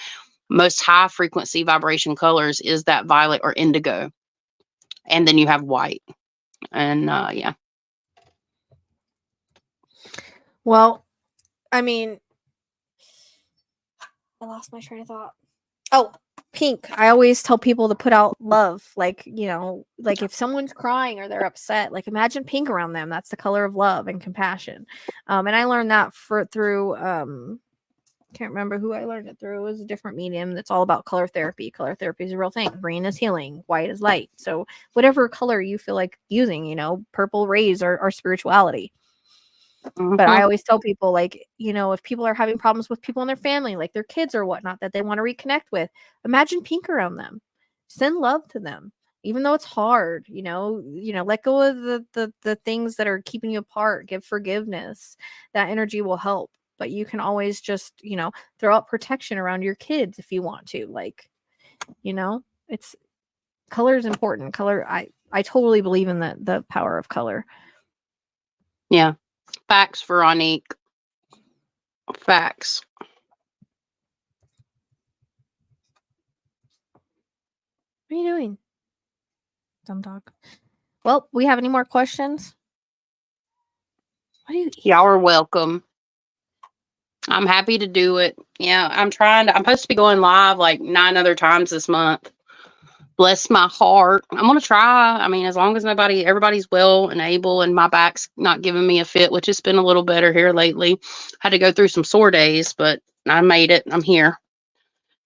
most high frequency vibration colors is that violet or indigo. And then you have white. And yeah. Well, I mean, I lost my train of thought. Oh, pink. I always tell people to put out love. Like, like if someone's crying or they're upset, like imagine pink around them. That's the color of love and compassion. And I learned that through can't remember who I learned it through. It was a different medium that's all about color therapy. Color therapy is a real thing. Green is healing, white is light. So whatever color you feel like using, purple rays are spirituality. But I always tell people, like, if people are having problems with people in their family, like their kids or whatnot, that they want to reconnect with, imagine pink around them. Send love to them, even though it's hard. Let go of the things that are keeping you apart. Give forgiveness. That energy will help. But you can always just, throw out protection around your kids if you want to. Like, it's color is important. Color, I totally believe in the power of color. Yeah. Facts, Veronique. Facts. What are you doing, dumb dog? Well, we have any more questions? What do you eat? Y'all are welcome. I'm happy to do it. Yeah, I'm supposed to be going live like 9 other times this month. Bless my heart. I'm going to try. I mean, as long as everybody's well and able and my back's not giving me a fit, which has been a little better here lately. Had to go through some sore days, but I made it. I'm here.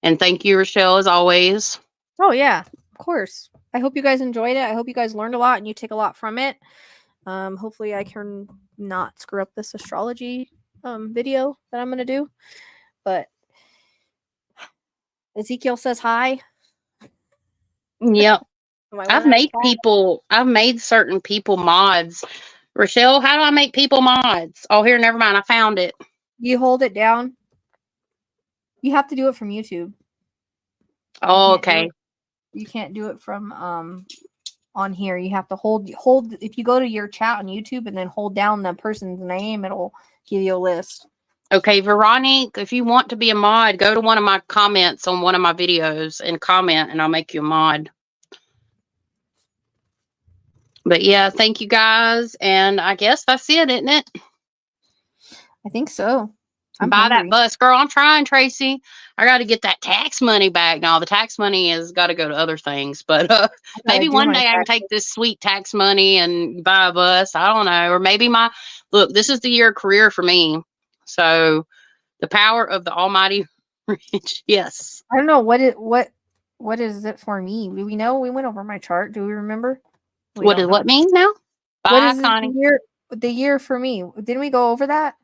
And thank you, Rochelle, as always. Oh, yeah, of course. I hope you guys enjoyed it. I hope you guys learned a lot and you take a lot from it. Hopefully I can not screw up this astrology video that I'm going to do. But Ezekiel says hi. Yep. I've made certain people mods. Rochelle, how do I make people mods? Oh, here, never mind. I found it. You hold it down. You have to do it from YouTube. Oh, okay. You can't do it from on here. You have to hold if you go to your chat on YouTube and then hold down the person's name, it'll give you a list. Okay, Veronique, if you want to be a mod, go to one of my comments on one of my videos and comment, and I'll make you a mod. But yeah, thank you guys. And I guess that's it, isn't it? I think so. I'm buy hungry. that bus, girl. I'm trying, Tracy. I got to get that tax money back. Now the tax money has got to go to other things, but I gotta maybe do one my day I can taxes. take this sweet tax money and buy a bus. I don't know, or maybe look. This is the year of career for me. So the power of the Almighty Rich. Yes. I don't know what is it for me? Do we know? We went over my chart. Do we remember? We What don't does know. what mean now? What Bye, is it Connie. the year for me? Didn't we go over that?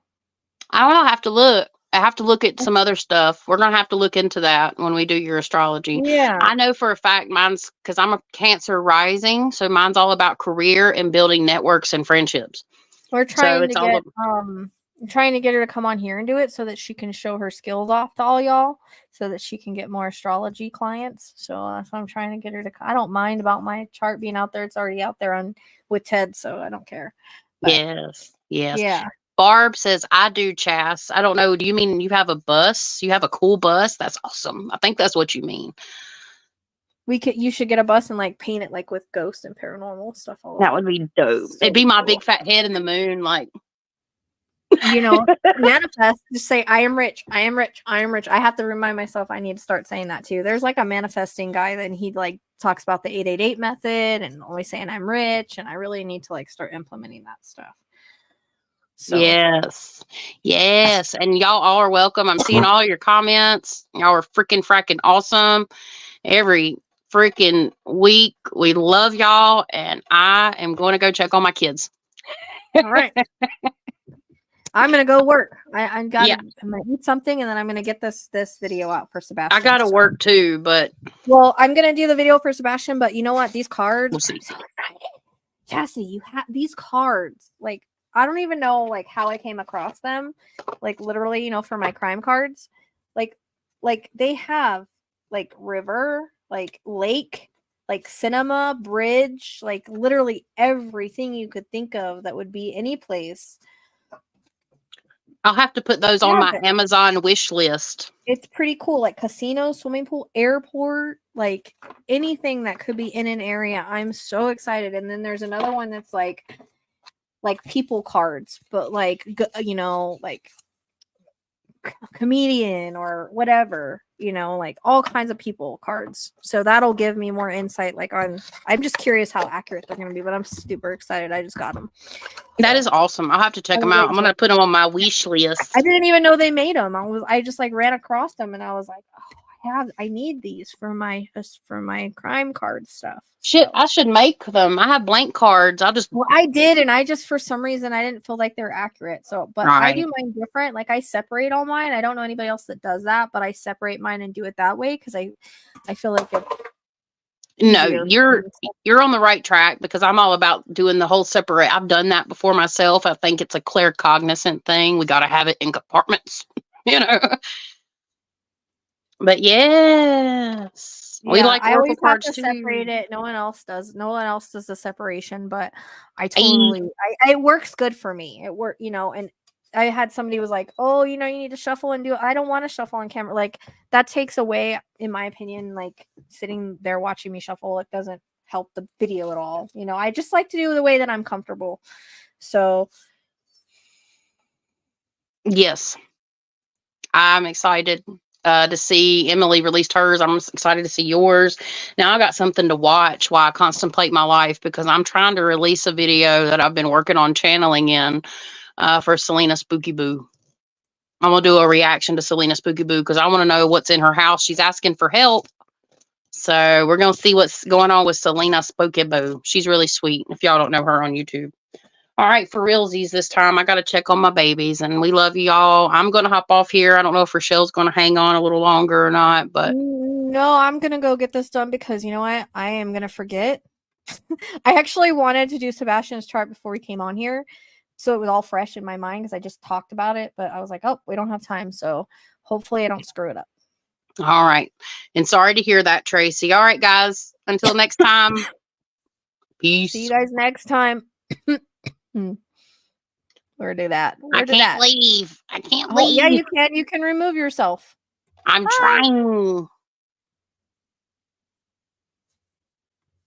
I don't know. I have to look. I have to look at some other stuff. We're gonna have to look into that when we do your astrology. Yeah. I know for a fact mine's because I'm a Cancer rising, so mine's all about career and building networks and friendships. We're So trying it's to all get trying to get her to come on here and do it so that she can show her skills off to all y'all so that she can get more astrology clients. So that's what I'm trying to get her to. I don't mind about my chart being out there. It's already out there with Ted, so I don't care. But, yes. yeah. Barb says, I do, Chas. I don't know. Do you mean you have a bus? You have a cool bus? That's awesome. I think that's what you mean. You should get a bus and like paint it like with ghosts and paranormal stuff all over. That would be dope. So It'd be my cool. big fat head in the moon, like manifest. Just say, I am rich. I am rich. I am rich. I have to remind myself I need to start saying that too. There's like a manifesting guy that he like talks about the 888 method and always saying I'm rich, and I really need to like start implementing that stuff. So. Yes. And y'all all are welcome. I'm seeing all your comments. Y'all are freaking fracking awesome. Every freaking week. We love y'all. And I am going to go check on my kids. All right. I'm gonna go work. I'm gonna eat something, and then I'm gonna get this video out for Sebastian. I gotta work too, but I'm gonna do the video for Sebastian. But you know what? These cards. We'll see. I'm so excited. Jesse, you have these cards. Like I don't even know like how I came across them. Like literally, for my crime cards. Like they have like river, like lake, like cinema, bridge, like literally everything you could think of that would be any place. I'll have to put those on my Amazon wish list. It's pretty cool. Like casino, swimming pool, airport, like anything that could be in an area. I'm so excited. And then there's another one that's like people cards, but like, like comedian or whatever, like all kinds of people cards. So that'll give me more insight. I'm just curious how accurate they're going to be, but I'm super excited. I just got them. That is awesome. I'll have to check them out. I'm going to put them on my wish list. I didn't even know they made them. I just like ran across them and I was like, oh, I need these for my crime card stuff. Shit, I should make them. I have blank cards. I did, and I just for some reason I didn't feel like they were accurate. So, but right. I do mine different. Like I separate all mine. I don't know anybody else that does that, but I separate mine and do it that way because I feel like it's no, you're on the right track because I'm all about doing the whole separate. I've done that before myself. I think it's a claircognizant thing. We got to have it in compartments, But yes, we like I always have to too. separate it. No one else does. No one else does the separation, but I totally, it works good for me. It worked, and I had somebody was like, oh, you need to shuffle and do it. I don't want to shuffle on camera. Like that takes away, in my opinion, like sitting there watching me shuffle. It doesn't help the video at all. I just like to do the way that I'm comfortable. So. Yes, I'm excited. To see Emily released hers. I'm excited to see yours. Now I got something to watch while I contemplate my life because I'm trying to release a video that I've been working on channeling in for Selena Spooky Boo. I'm going to do a reaction to Selena Spooky Boo because I want to know what's in her house. She's asking for help. So we're going to see what's going on with Selena Spooky Boo. She's really sweet if y'all don't know her on YouTube. All right, for realsies this time, I got to check on my babies, and we love y'all. I'm going to hop off here. I don't know if Rochelle's going to hang on a little longer or not, but... No, I'm going to go get this done because, you know what? I am going to forget. I actually wanted to do Sebastian's chart before we came on here, so it was all fresh in my mind because I just talked about it, but I was like, oh, we don't have time, so hopefully I don't screw it up. All right, and sorry to hear that, Tracy. All right, guys, until next time, peace. See you guys next time. Where do that? I can't leave. I can't leave. Yeah, you can. You can remove yourself. I'm trying.